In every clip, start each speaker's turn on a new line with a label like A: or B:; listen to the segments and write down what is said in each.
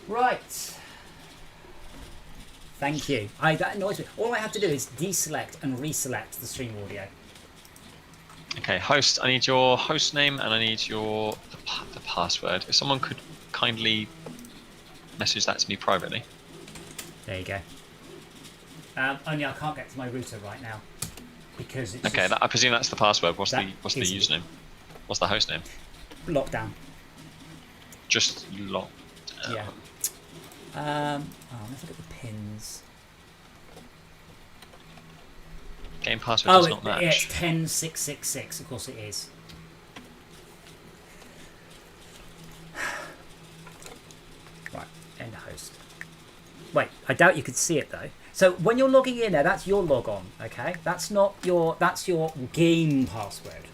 A: Right. Thank you. That annoys me. All I have to do is deselect and reselect the stream audio.
B: Okay, host. I need your host name and I need the password. If someone could kindly message that to me privately.
A: There you go. Only I can't get to my router right now because it's
B: okay. I presume that's the password. What's the
A: username?
B: What's the host name?
A: LockDown.
B: Just lock.
A: Yeah. Let's look at the pins.
B: Game password does not match.
A: Yeah, it's 10666. Of course it is. Right, end host. Wait, I doubt you could see it though. So when you're logging in there, that's your log on, okay? That's not your. That's your game password.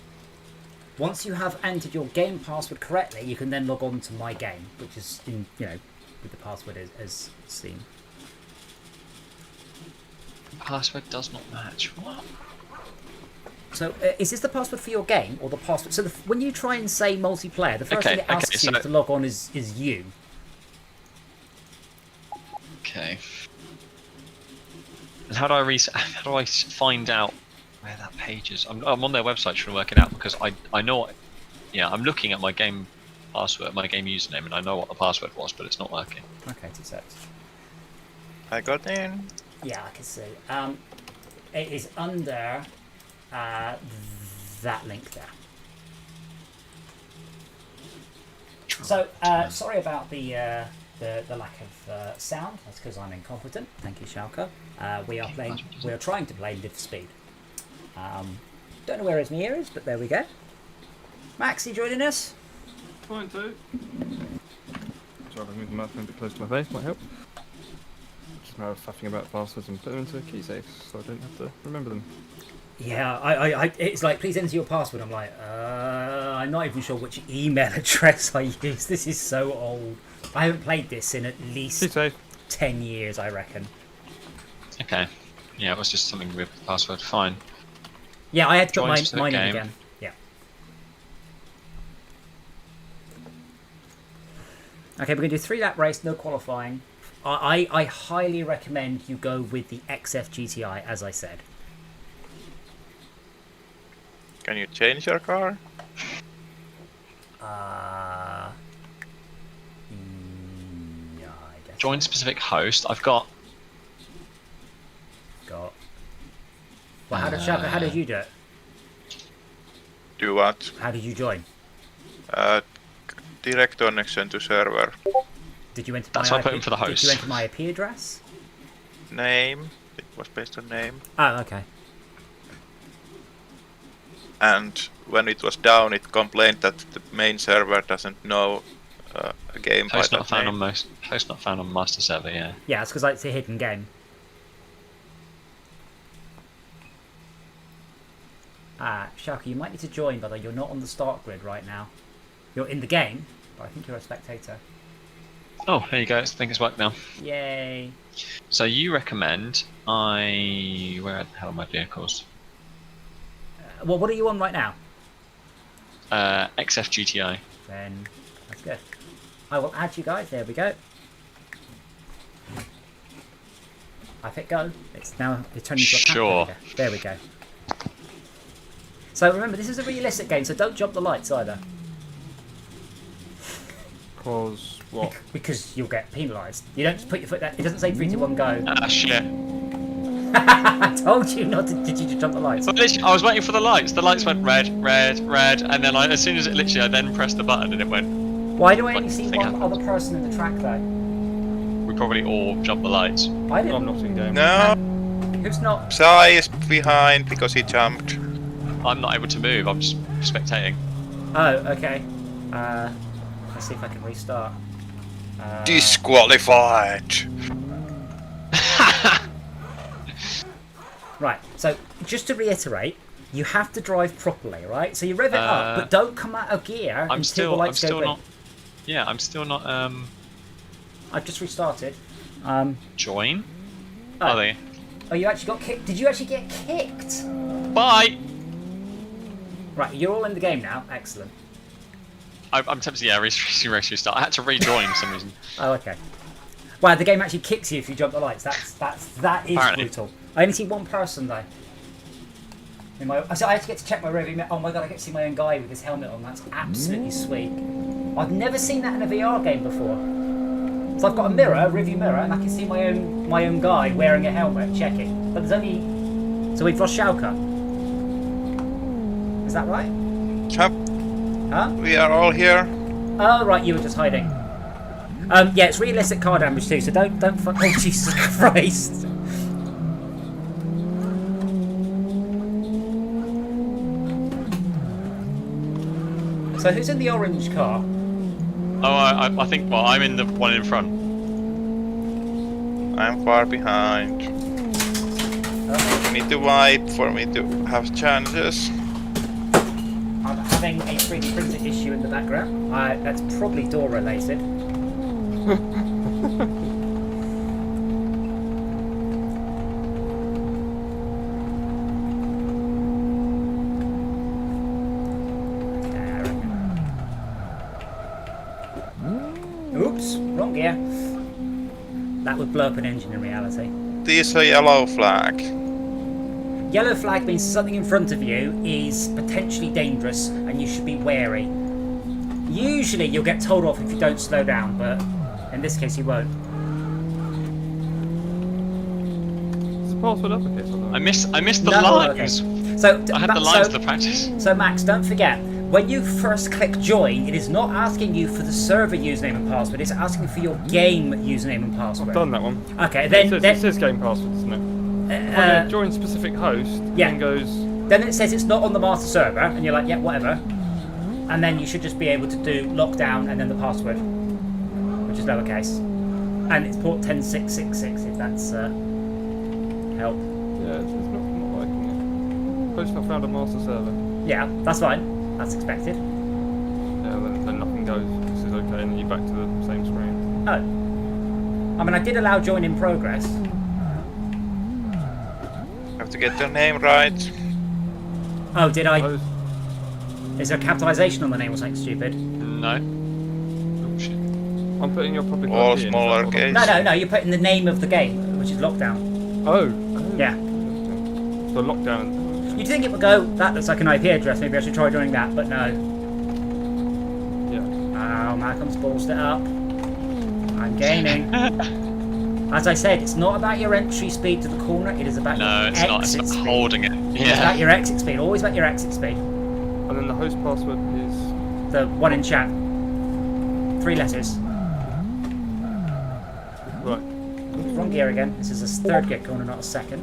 A: Once you have entered your game password correctly, you can then log on to my game, which is in with the password as seen.
B: Password does not match. What?
A: So is this the password for your game or the password? So when you try and say multiplayer, the first thing it asks you to log on is you.
B: Okay. And how do I find out where that page is? I'm on their website trying to work it out because I know. Yeah, I'm looking at my game password, my game username, and I know what the password was, but it's not working.
A: Okay, 2 seconds.
C: I got in.
A: Yeah, I can see. It is under that link there. So sorry about the lack of sound. That's because I'm incompetent. Thank you, Schalke. We are trying to play Live Speed. Don't know where his ear is, but there we go. Max, you joining us?
D: Trying to. Sorry, I've moved the microphone a bit close to my face. Might help. Just a matter of faffing about passwords and put them into key safes, so I don't have to remember them.
A: Yeah, it's like, please enter your password. I'm like, I'm not even sure which email address I use. This is so old. I haven't played this in at least 10 years, I reckon.
B: Okay. Yeah, it was just something with the password. Fine.
A: Yeah, I had to put mine in again. Yeah. Okay, we're going to do 3-lap race, no qualifying. I highly recommend you go with the XF GTI, as I said.
C: Can you change your car?
A: Yeah, I guess.
B: Join specific host. I've got.
A: Well, how did you do it?
C: Do what?
A: How did you join?
C: Direct connection to server.
A: Did you enter
B: That's
A: my
B: what I put
A: IP?
B: in for the host.
A: Did you enter my IP address?
C: Name. It was based on name.
A: Oh, okay.
C: And when it was down, it complained that the main server doesn't know a game
B: Host
C: by
B: not
C: that
B: found
C: name.
B: on host not found on master server. Yeah.
A: Yeah, it's because it's a hidden game. Schalke, you might need to join, brother. You're not on the start grid right now. You're in the game, but I think you're a spectator.
B: Oh, there you go. I think it's worked now.
A: Yay.
B: So you recommend where the hell are my vehicles?
A: Well, what are you on right now?
B: XF GTI.
A: Then that's good. I will add you guys. There we go. I've hit go. It's now turning into a
B: Sure.
A: pack. There we go. So remember, this is a realistic game, so don't jump the lights either.
D: Cause what?
A: Because you'll get penalised. You don't just put your foot down. It doesn't say 3, 2, 1, go.
B: Ah, shit.
A: I told you not to. Did you just jump the lights?
B: Well, literally, I was waiting for the lights. The lights went red, red, red, and then as soon as it literally, I then pressed the button and it went.
A: Why do I only
B: What
A: see
B: thing
A: one
B: happened?
A: other person in the track though?
B: We probably all jumped the lights.
A: I didn't.
D: I'm not in game.
C: No,
A: Who's not?
C: Sai is behind because he jumped.
B: I'm not able to move. I'm just spectating.
A: Oh, okay. Let's see if I can restart.
C: Disqualified!
A: Right, so just to reiterate, you have to drive properly, right? So you rev it up, but don't come out of gear until the lights go green.
B: not. Yeah, I'm still not.
A: I've just restarted.
B: Join.
A: Oh.
B: Are they?
A: Oh, you actually got kicked? Did you actually get kicked?
B: Bye.
A: Right, you're all in the game now. Excellent.
B: I'm tempted. Yeah, restart. I had to rejoin for some reason.
A: Oh, okay. Wow, the game actually kicks you if you jump the lights. That is
B: Apparently.
A: brutal. I only see one person though. So I have to get to check my rearview mirror. Oh my god, I get to see my own guy with his helmet on. That's absolutely sweet. I've never seen that in a VR game before. So I've got a mirror, a rearview mirror, and I can see my own guy wearing a helmet checking. But there's only. So we've lost Shauka. Is that right?
C: Chap,
A: Huh?
C: we are all here.
A: Oh right, you were just hiding. Yeah, it's realistic car damage too. So don't. Oh Jesus Christ! So who's in the orange car?
B: Oh, I think. Well, I'm in the one in front.
C: I'm far behind.
A: Oh,
C: I need to wipe for me to have chances.
A: I'm having a 3D printer issue in the background. That's probably door related. Oops, wrong gear. That would blow up an engine in reality.
C: This is a yellow flag.
A: Yellow flag means something in front of you is potentially dangerous and you should be wary. Usually you'll get told off if you don't slow down, but in this case you won't.
D: Is the password uppercase or not?
B: I missed the
A: No,
B: lines.
A: So
B: I had the lines to practice.
A: So Max, don't forget, when you first click join, it is not asking you for the server username and password, it's asking for your game username and password.
D: I've done that one.
A: Okay,
D: It says game password, doesn't it? Join specific host,
A: yeah.
D: then goes...
A: Then it says it's not on the master server, and you're like, yeah, whatever. And then you should just be able to do lockdown and then the password, which is lowercase. And it's port 10666 if that's help.
D: Yeah, it's not liking it. Host not found a master server.
A: Yeah, that's fine. That's expected.
D: Yeah, then nothing goes. This is okay, and then you're back to the same screen.
A: Oh. I mean, I did allow join in progress.
C: Have to get your name right.
A: Oh, did I?
D: Host.
A: Is there a capitalization on the name or something stupid?
B: No. Oh shit.
D: I'm putting your public
C: All
D: ID in,
C: small
D: is that what I'm-
C: lowercase.
A: No, you're putting the name of the game, which is Lockdown.
D: Oh.
A: Yeah.
D: So lockdown.
A: You'd think it would go, that looks like an IP address, maybe I should try joining that, but no.
D: Yeah.
A: Oh, Malcolm's ballsed it up. I'm gaining. As I said, it's not about your entry speed to the corner, it is about
B: No,
A: your
B: it's not. It's
A: exit
B: not
A: speed.
B: holding it.
A: It's about
B: Yeah.
A: your exit speed, always about your exit speed.
D: And then the host password is...
A: The one in chat. 3 letters.
D: Right.
A: Oops, wrong gear again. This is a third gear corner, not a second.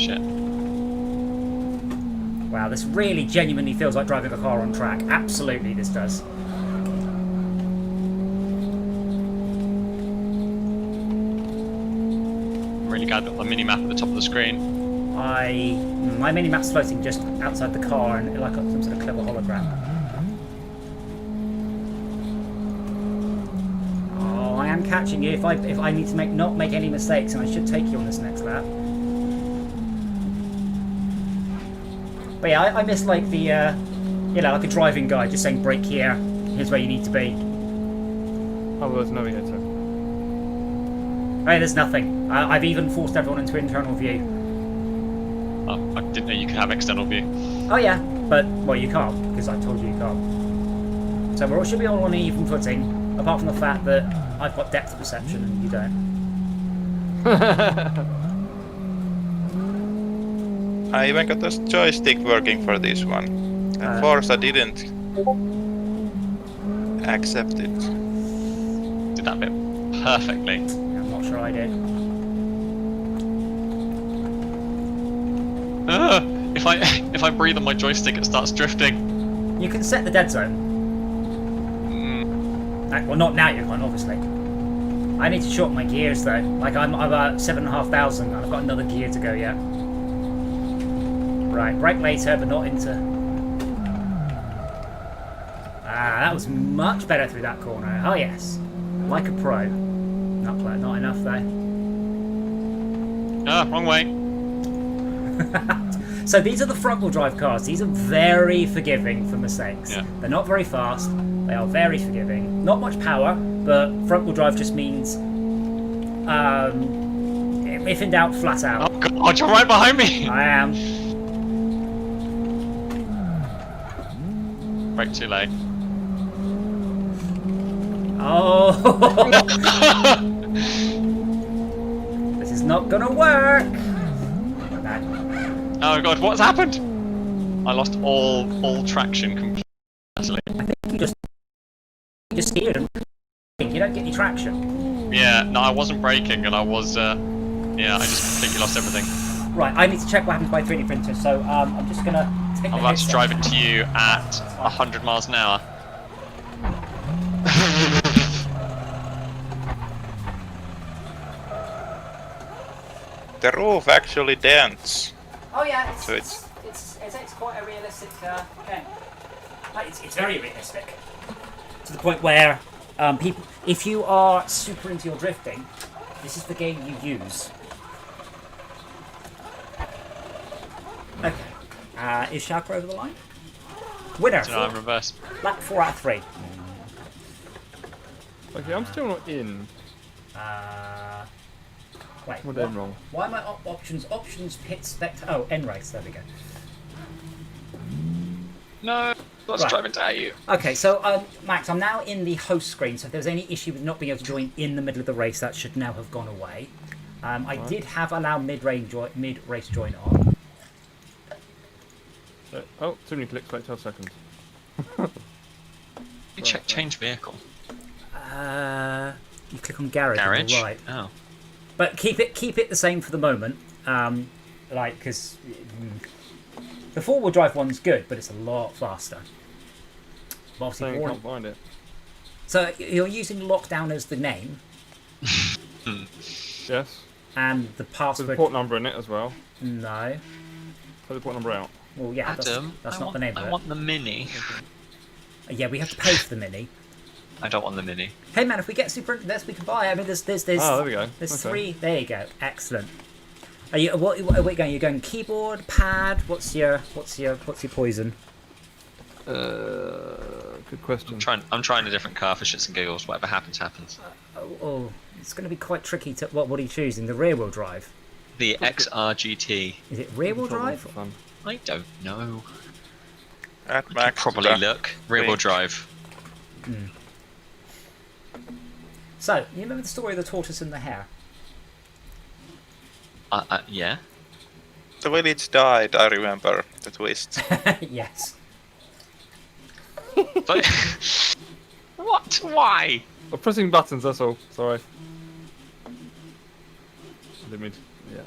B: Shit.
A: Wow, this really genuinely feels like driving a car on track. Absolutely, this does.
B: I'm really glad that the mini map at the top of the screen.
A: My mini map's floating just outside the car and like some sort of clever hologram. Oh, I am catching you. If I need to not make any mistakes, and I should take you on this next lap. But yeah, I miss like the like a driving guide just saying brake here. Here's where you need to be.
D: Oh, well, there's no navigator.
A: Hey, there's nothing. I've even forced everyone into internal view.
B: Oh, I didn't know you could have external view.
A: Oh yeah, but well you can't because I told you you can't. So we all should be all on even footing, apart from the fact that I've got depth perception and you don't.
C: I even got this joystick working for this one. And Forza didn't accept it.
B: Did that bit perfectly.
A: I'm not sure I did.
B: If I breathe on my joystick, it starts drifting.
A: You can set the dead zone. Well, not now you can't, obviously. I need to shorten my gears though. Like I'm about 7,500 and I've got another gear to go yet. Right, brake later, but not into. That was much better through that corner. Oh yes, like a pro. Not enough though.
B: Ah, wrong way.
A: So these are the front-wheel drive cars. These are very forgiving for mistakes.
B: Yeah.
A: They're not very fast. They are very forgiving. Not much power, but front-wheel drive just means, if in doubt, flat out.
B: Oh God, you're right behind me.
A: I am.
B: Brake too late.
A: Oh. This is not gonna work. No.
B: Oh God, what's happened? I lost all traction completely.
A: You just steered and you don't get any traction.
B: Yeah, no, I wasn't braking, and I was. Yeah, I just completely lost everything.
A: Right, I need to check what happens by 3D printer, so I'm just gonna take the
B: I'm about to
A: headset.
B: drive it to you at 100 miles an hour.
C: The roof actually dents.
A: Oh yeah,
C: So
A: it's quite a realistic game. Like, it's very realistic. To the point where people, if you are super into your drifting, this is the game you use. Okay. Is Schalke over the line? Winner.
B: So I'm reverse.
A: Lap 4 out of 3.
D: Okay, I'm still not in.
A: Wait.
D: What did I wrong?
A: Why am I options? Options pit spectator. Oh, N race. There we go.
B: No, I was
A: Right.
B: driving to you.
A: Okay, so Max, I'm now in the host screen. So if there's any issue with not being able to join in the middle of the race, that should now have gone away. I did have allow mid-race join on.
D: Oh, too many clicks, wait 12 seconds.
B: You check change vehicle.
A: You click on garage. On
B: Garage.
A: the right.
B: Oh.
A: But keep it the same for the moment. Because the four-wheel drive one's good, but it's a lot faster. But obviously,
D: Saying I can't find it.
A: so you're using LockDown as the name
D: Yes.
A: and the
D: There's a
A: password.
D: port number in it as well.
A: No.
D: Put the port number out.
A: Well, yeah,
B: Adam,
A: that's
B: I
A: not
B: want,
A: the name of
B: I
A: it.
B: want the mini.
A: Yeah, we have to pay for the mini.
B: I don't want the mini.
A: Hey man, if we get super, this we can buy. I mean, there's
D: Oh, there we go.
A: There's
D: Okay.
A: 3. There you go. Excellent. Are you? What are we going? You're going keyboard, pad. What's your poison?
D: Good question.
B: I'm trying a different car for shits and giggles. Whatever happens, happens.
A: Oh, it's going to be quite tricky to. What are you choosing? The rear wheel drive.
B: The XRGT.
A: Is it rear wheel
D: Control
A: drive?
D: for fun.
B: I don't know.
C: At
B: I
C: max.
B: could probably look. Rear wheel
C: range.
B: drive.
A: So you remember the story of the tortoise and the hare?
B: Yeah.
C: The village died, I remember the twist.
A: Yes.
B: But what? Why?
D: I'm pressing buttons, that's all. Sorry. I didn't mean to, yeah.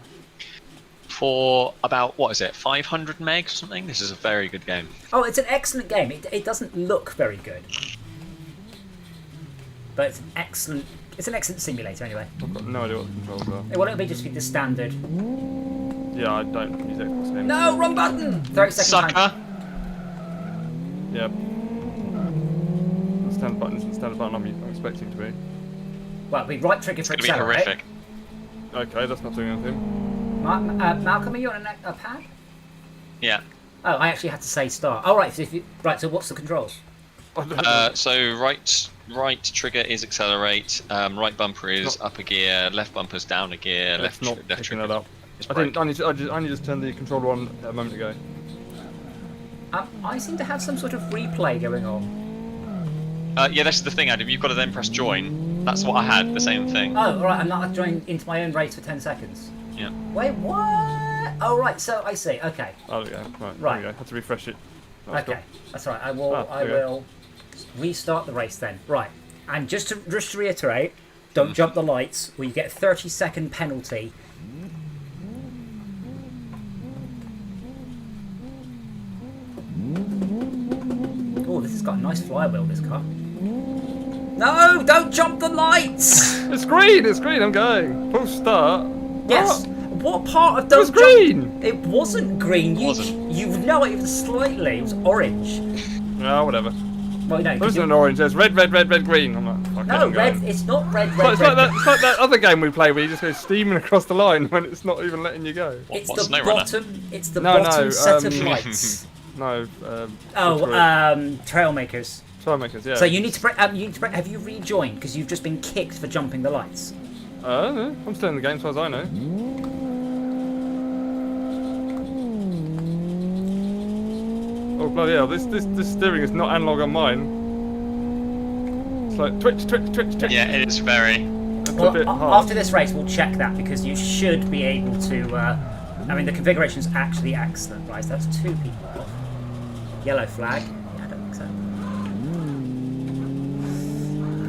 B: For about what is it? 500 megs or something. This is a very good game.
A: Oh, it's an excellent game. It doesn't look very good, but it's an excellent. It's an excellent simulator anyway.
D: I've got no idea what the controls are.
A: Well, it'll be just be the standard.
D: Yeah, I don't use Xbox games.
A: No, wrong button. 30 seconds.
B: Sucker.
D: Yeah. The standard button isn't the standard button I'm expecting to be.
A: Well, it'll be right trigger
B: It's
A: for
B: going to be
A: accelerate.
B: horrific.
D: Okay, that's not doing anything.
A: Malcolm, are you on a pad?
B: Yeah.
A: Oh, I actually had to say start. Oh, right. So so what's the controls?
B: So right trigger is accelerate. Right bumper is up a gear. Left bumper's down a gear.
D: It's not
B: left
D: picking
B: trigger
D: that up.
B: is
D: I
B: brake.
D: didn't. I only just turned the controller on a moment ago.
A: I seem to have some sort of replay going on.
B: Yeah, that's the thing, Adam. You've got to then press join. That's what I had. The same thing.
A: Oh, right. I'm not joining into my own race for 10 seconds.
B: Yeah.
A: Wait, what? Oh, right. So I see. Okay.
D: Oh, there we go. Right.
A: Right.
D: There we go. Had to refresh it. That's
A: Okay. That's all right. I will.
D: Ah,
A: I
D: there you go.
A: will restart the race then. Right. And just to reiterate, don't jump the lights, or you get a 30-second penalty. Oh, this has got a nice flywheel. This car. No! Don't jump the lights.
D: It's green. It's green. I'm going. Full start.
A: Yes.
D: Ah,
A: What part of
D: it was
A: don't jump?
D: green.
A: It wasn't green. You
B: Wasn't.
A: you know it was slightly. It was orange.
D: No, whatever.
A: Well, no.
D: There
A: 'cause
D: isn't an orange. There's red, green. I'm like, I'll
A: No,
D: get
A: red.
D: going.
A: It's not red.
D: It's like that other game we play where you just go steaming across the line when it's not even letting you go.
A: It's
B: What's
A: the
B: Snow Runner?
A: bottom. It's the
D: No,
A: bottom
D: no,
A: set of lights.
D: No.
A: Trail makers.
D: Try makers, yeah.
A: So you need to break. Have you rejoined? Because you've just been kicked for jumping the lights.
D: No, I'm still in the game as far as I know. Oh bloody hell! This steering is not analog on mine. It's like twitch.
B: Yeah, it is very.
D: It's
A: Well,
D: a bit hard.
A: after this race, we'll check that because you should be able to. I mean, the configuration is actually excellent, right? So that's 2 people off. Yellow flag. Yeah, I don't think so.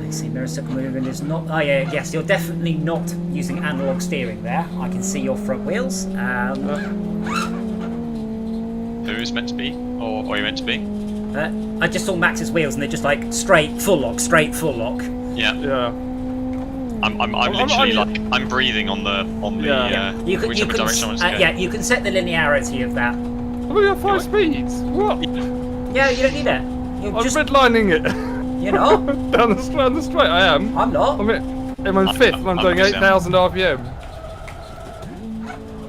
A: I see mirror circle movement is not. Oh yeah, yes, you're definitely not using analog steering there. I can see your front wheels.
B: Who is meant to be, or are you meant to be?
A: I just saw Max's wheels and they're just like straight full lock,
B: Yeah.
D: Yeah.
B: I'm literally like I'm breathing on the
A: You can,
B: whichever direction I want to go.
A: yeah, you can set the linearity of that.
D: I've only got 5 speeds. What?
A: Yeah, you don't need it. You're
D: I'm
A: just,
D: redlining it.
A: you know,
D: down the straight. I am.
A: I'm not.
D: I'm in my 5th and I'm doing 8,000 RPM.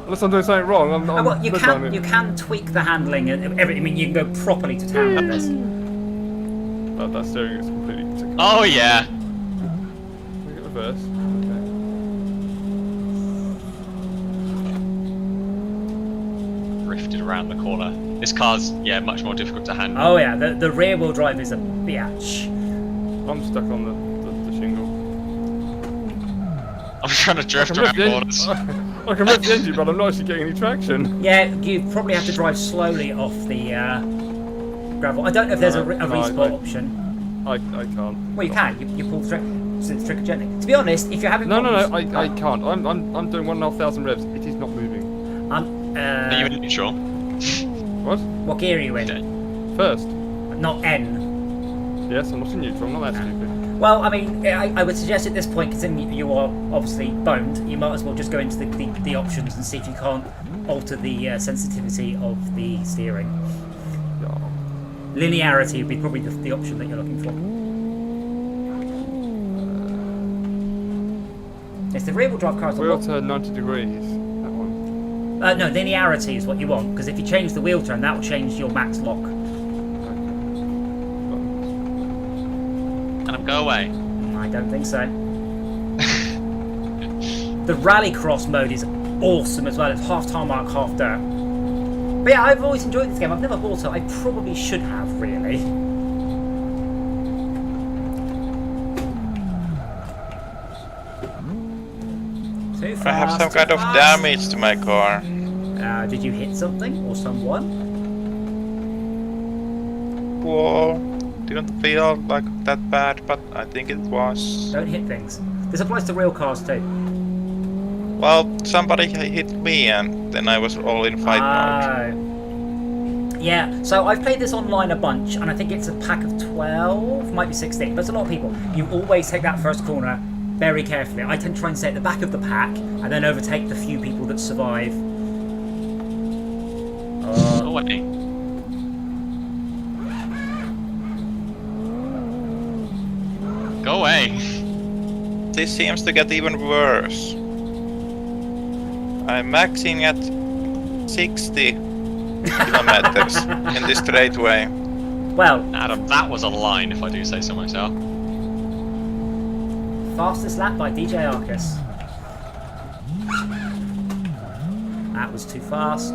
D: Unless I'm doing something wrong, I'm
A: Well, you
D: redlining
A: can
D: it.
A: tweak the handling and everything. I mean, you can go properly to town with this.
D: That steering is completely ticked.
B: Oh yeah.
D: Look at reverse.
B: Drifted around the corner. This car's much more difficult to handle.
A: Oh yeah, the rear wheel drive is a bitch.
D: I'm stuck on the shingle.
B: I'm trying to drift
D: I
B: around
D: can
B: corners.
D: I can rev the engine, but I'm not actually getting any traction.
A: Yeah, you probably have to drive slowly off the gravel. I don't know if there's a resport option.
D: I can't.
A: Well, you can. You pull the trigger gently. To be honest, if you're having
D: No,
A: problems,
D: I can't. I'm doing 1,500 revs. It is not moving.
B: Are you in neutral?
D: What?
A: What gear are you in?
D: First?
A: Not N.
D: Yes, I'm not in neutral. I'm not that stupid.
A: Well, I mean, I would suggest at this point, considering you are obviously boned, you might as well just go into the options and see if you can't alter the sensitivity of the steering.
D: Yeah.
A: Linearity would be probably the option that you're looking for. It's the rear-wheel drive cars.
D: Wheel turn 90 degrees. That one.
A: No, linearity is what you want, because if you change the wheel turn, that will change your max lock.
B: Can I go away?
A: I don't think so. The rallycross mode is awesome as well. It's half tarmac, half dirt. But yeah, I've always enjoyed this game. I've never bought it. I probably should have, really. Too fast,
C: I have some
A: too
C: kind of
A: fast.
C: damage to my car.
A: Did you hit something or someone?
C: Whoa. Didn't feel like that bad, but I think it was.
A: Don't hit things. This applies to real cars too.
C: Well, somebody hit me and then I was all in fight mode.
A: Yeah, so I've played this online a bunch, and I think it's a pack of 12, might be 16, but it's a lot of people. You always take that first corner very carefully. I tend to try and stay at the back of the pack, and then overtake the few people that survive.
B: Go away. Go away.
C: This seems to get even worse. I'm maxing at 60 kilometers in this straightway.
A: Well,
B: Adam, that was a line if I do say so myself.
A: fastest lap by DJ Arcus. That was too fast.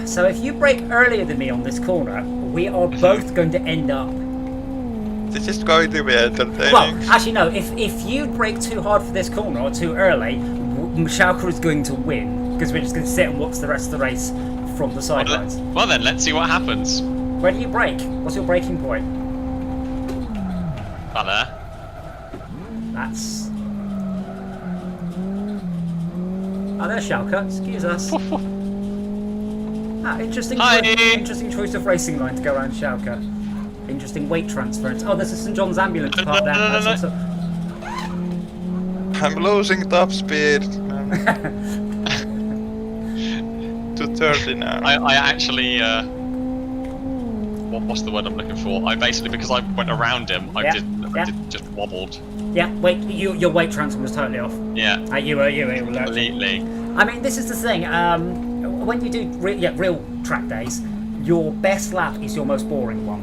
A: So if you brake earlier than me on this corner, we are both going to end up.
C: This is going to be entertaining.
A: Well, actually no. If you brake too hard for this corner or too early, Schalke is going to win because we're just going to sit and watch the rest of the race from the sidelines.
B: Well then, let's see what happens.
A: Where do you brake? What's your braking point?
B: About there.
A: That's. Oh, there's Schalke. Excuse us. Interesting.
B: Hi.
A: Interesting choice of racing line to go around Schalke. Interesting weight transference. Oh, there's a St John's ambulance part there.
B: No.
A: That's also...
C: I'm losing top speed. To 30 now.
B: I actually what's the word I'm looking for? I basically, because I went around him, I did just wobbled.
A: Yeah, wait, your weight transfer was totally off.
B: Yeah.
A: You were
B: Completely.
A: I mean, this is the thing. When you do real track days, your best lap is your most boring one.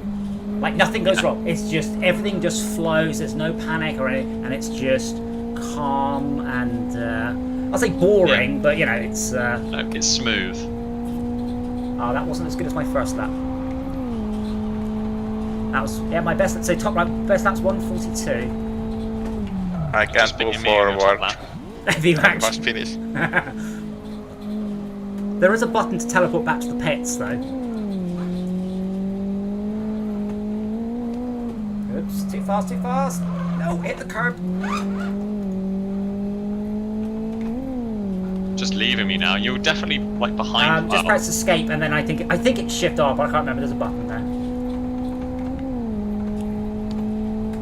A: Like nothing goes wrong. It's just everything just flows. There's no panic or anything, and it's just calm and I'll say boring, but you know it's.
B: No, it's smooth.
A: Oh, that wasn't as good as my first lap. That was my best. So top right, best lap's 1:42.
C: I can't move forward.
A: Have you
C: I must finish.
A: There is a button to teleport back to the pits, though. Oops, too fast, too fast. No, hit the curb.
B: Just leaving me now. You're definitely like behind.
A: Just press escape, and then I think it's shift R, but I can't remember. There's a button there.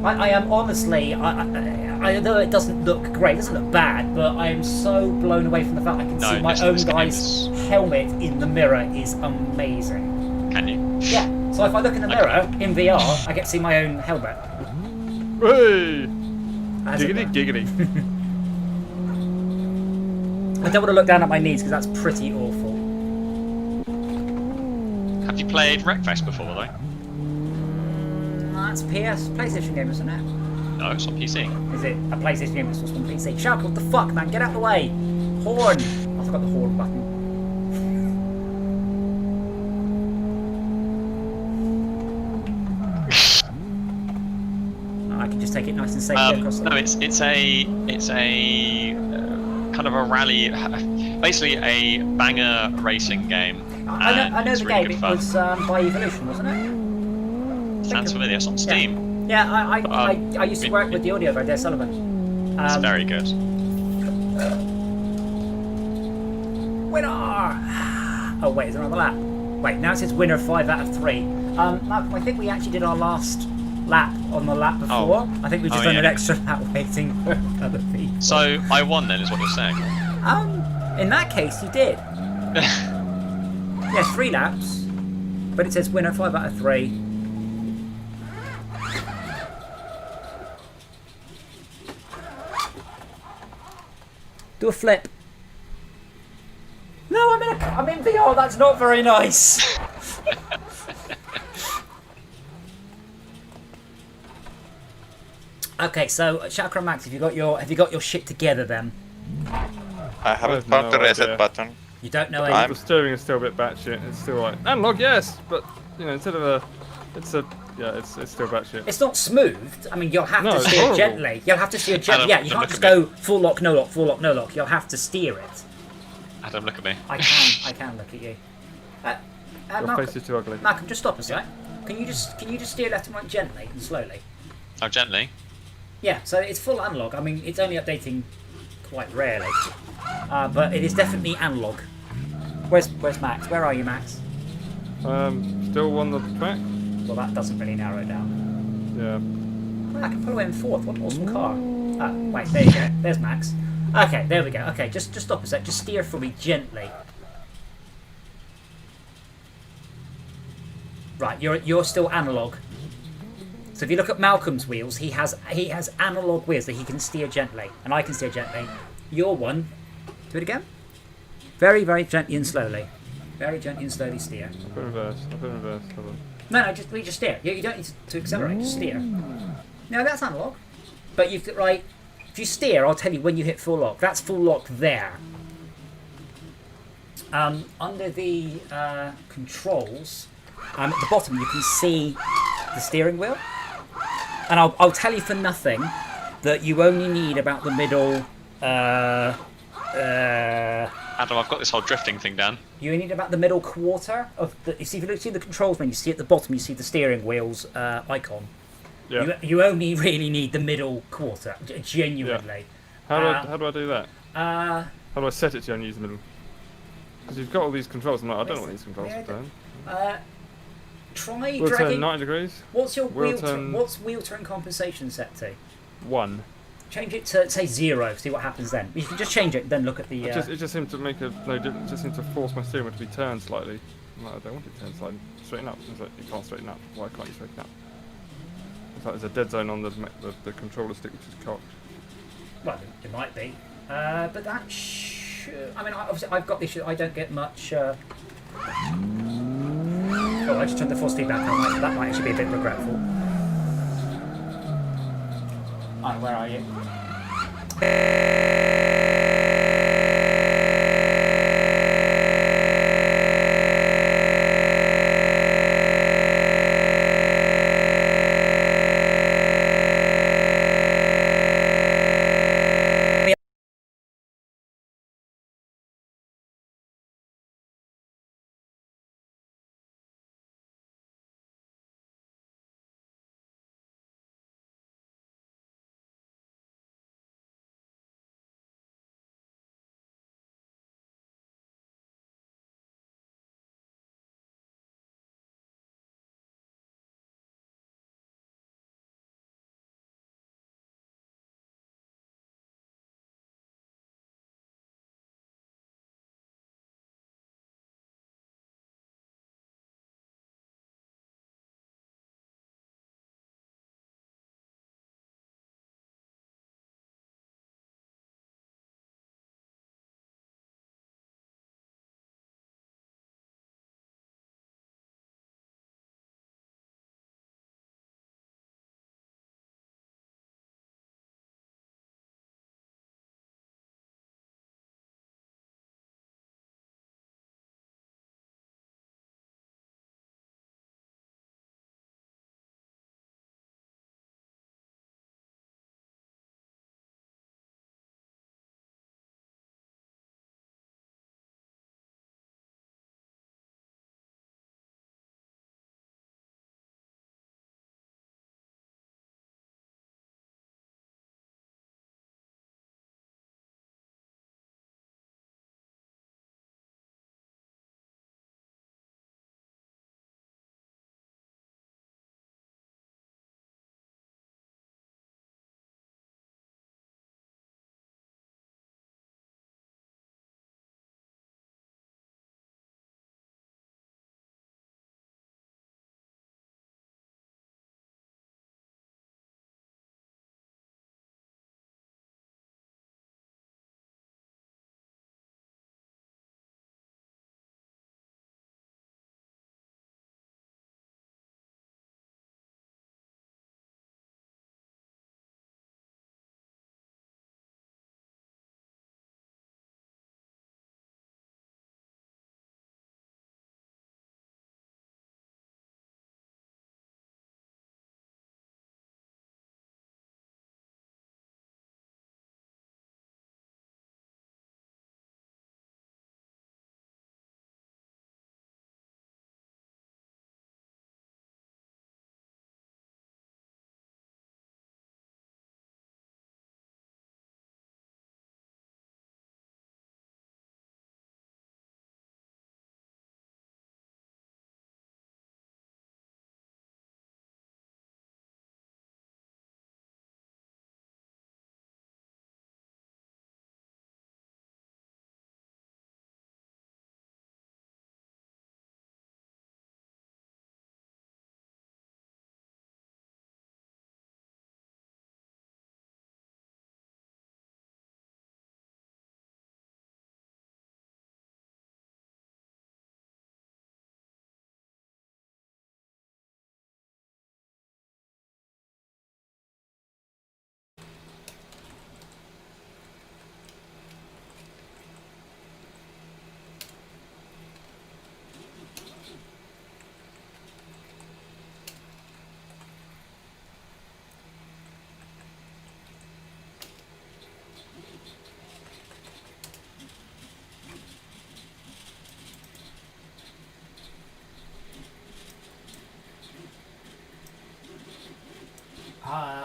A: I am honestly, although it doesn't look great, it doesn't look bad, but I am so blown away from the fact I can see my own guy's helmet in the mirror is amazing.
B: Can you?
A: Yeah. So if I look in the mirror in VR, I get to see my own helmet.
D: Hey!
A: As it
D: Giggity,
A: were.
D: giggity.
A: I don't want to look down at my knees because that's pretty awful.
B: Have you played Wreckfest before, though?
A: That's PlayStation game, isn't it?
B: No, it's on PC.
A: Is it a PlayStation game that's also on PC? Shark, what the fuck, man? Get out of the way! Horn! I forgot the horn button. I can just take it nice and safely across the...
B: No, it's a kind of a rally, basically a banger racing game.
A: I know
B: it's
A: the
B: really
A: game.
B: Good
A: It was by Evolution, wasn't it?
B: Sounds familiar. It's on Steam.
A: Yeah, I used to work with the audio guy, Dave Sullivan.
B: It's very good.
A: Winner! Oh wait, is there another lap? Wait, now it says winner 5 out of 3. Malcolm, I think we actually did our last lap on the lap before. I think we just done an extra lap waiting for other people.
B: So I won then, is what you're saying?
A: In that case, you did. Yes, 3 laps, but it says winner 5 out of 3. Do a flip. No, I'm in VR. That's not very nice. Okay, so Chakra Max, have you got your shit together then?
C: I haven't found the reset button.
A: You don't know
C: I'm-
D: The steering is still a bit batshit. It's still like analog, yes, but you know, instead of it's still batshit.
A: It's not smooth. I mean, you'll have
D: No,
A: to
D: it's
A: steer
D: horrible.
A: gently. You'll have to steer gently.
B: Adam,
A: Yeah, you
B: don't
A: can't
B: look
A: just
B: at
A: go full lock, no lock, full lock, no lock. You'll have to steer it.
B: Adam, look at me.
A: I can look at you.
D: Your
A: Malcolm,
D: face is too ugly.
A: Malcolm, just stop a sec. Can you just steer left and right gently and slowly?
B: Oh, gently.
A: Yeah, so it's full analog. I mean, it's only updating quite rarely, but it is definitely analog. Where's Max? Where are you, Max?
D: Still on the track.
A: Well, that doesn't really narrow it down.
D: Yeah.
A: Well, I can pull away in fourth. What an awesome car. Ah, wait, there you go. There's Max. Okay, there we go. Okay, just stop a sec. Just steer for me gently. Right, you're still analog. So if you look at Malcolm's wheels, he has analog wheels that he can steer gently, and I can steer gently. Your one, do it again. Very, very gently and slowly. Very gently and slowly steer.
D: I've been reversed. Hold on.
A: No, we just steer. You don't need to accelerate. Just steer. No, that's analog. But you've got right. If you steer, I'll tell you when you hit full lock. That's full lock there. Under the controls, at the bottom you can see the steering wheel. And I'll tell you for nothing that you only need about the middle.
B: Adam, I've got this whole drifting thing down.
A: You need about the middle quarter of the. You see, if you look see the controls menu, you see at the bottom, you see the steering wheel's icon.
D: Yeah.
A: You only really need the middle quarter, genuinely.
D: How do I do that?
A: Uh,
D: How do I set it to only use the middle? Because you've got all these controls. I'm like, I don't know what these controls
A: Yeah,
D: are doing.
A: try
D: Wheel turn
A: dragging.
D: 90 degrees.
A: What's your
D: wheel
A: wheel
D: turn-
A: what's wheel turn compensation set to?
D: 1.
A: Change it to, say, 0. See what happens then. You can just change it, then look at the...
D: It just seemed to make no difference. It just seemed to force my steering wheel to be turned slightly. I'm like, I don't want it turned slightly. Straighten up. It's like, you can't straighten up. Why can't you straighten up? It's like there's a dead zone on the controller stick, which is cocked.
A: Well, it might be. But that should... I mean, obviously, I've got the issue. I don't get much... Oh, I just turned the force feedback on. That might actually be a bit regretful. Alright, where are you?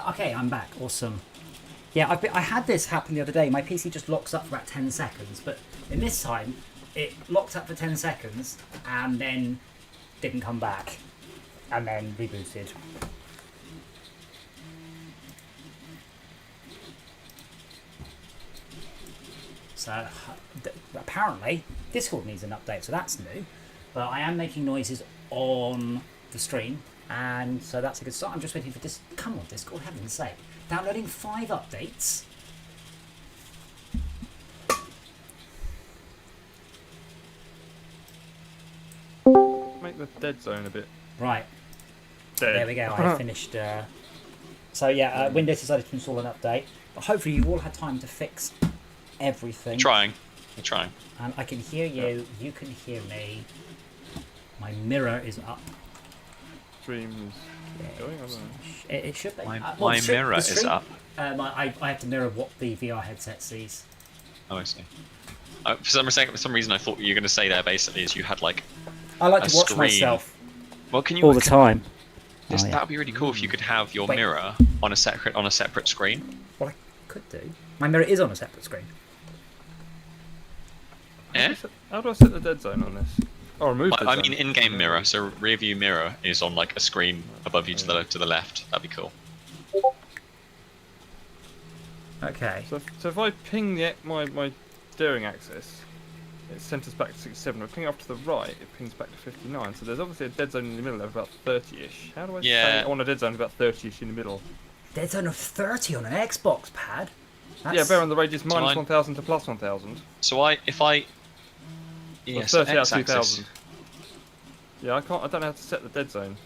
A: Okay, I'm back. Awesome. Yeah, I had this happen the other day. My PC just locks up for about 10 seconds, but in this time, it locked up for 10 seconds and then didn't come back and then rebooted. So apparently Discord needs an update, so that's new. But I am making noises on the stream, and so that's a good start. I'm just waiting for this. Come on, Discord, heaven's sake! Downloading 5 updates.
D: Make the dead zone a bit
A: Right.
D: dead.
A: There we go. I finished. So yeah, Windows decided to install an update. But hopefully you've all had time to fix everything.
B: Trying. I'm trying.
A: And I can hear you. You can hear me. My mirror is up.
D: Stream is going. I don't know.
A: It should be.
B: My
A: The
B: mirror is
A: stream-
B: up.
A: I have to mirror what the VR headset sees.
B: Oh, I see. For some reason, I thought you were going to say there basically is you had like.
A: I like
B: A
A: to watch
B: screen.
A: myself
B: Well, can you?
A: all the time.
B: This,
A: Oh, yeah.
B: That would be really cool if you could have your
A: Wait.
B: mirror on a separate screen.
A: What I could do. My mirror is on a separate screen.
B: Yeah.
D: How do I set the dead zone on this? Oh, remove dead
B: I
D: zone.
B: mean, in-game mirror. So rear view mirror is on like a screen above you to the left. That'd be cool.
A: Okay.
D: So if I ping my steering axis, it centers back to 67. If I ping up to the right, it pings back to 59. So there's obviously a dead zone in the middle of about 30-ish. How do I say I want a dead zone about 30-ish in the middle?
A: Dead zone of 30 on an Xbox pad.
D: Yeah, bear on the range is minus
B: mine-
D: 1,000 to plus 1,000.
B: So if I.
D: Or
B: Yes,
D: 30 out of
B: x-axis.
D: 2,000. Yeah, I don't know how to set the dead zone.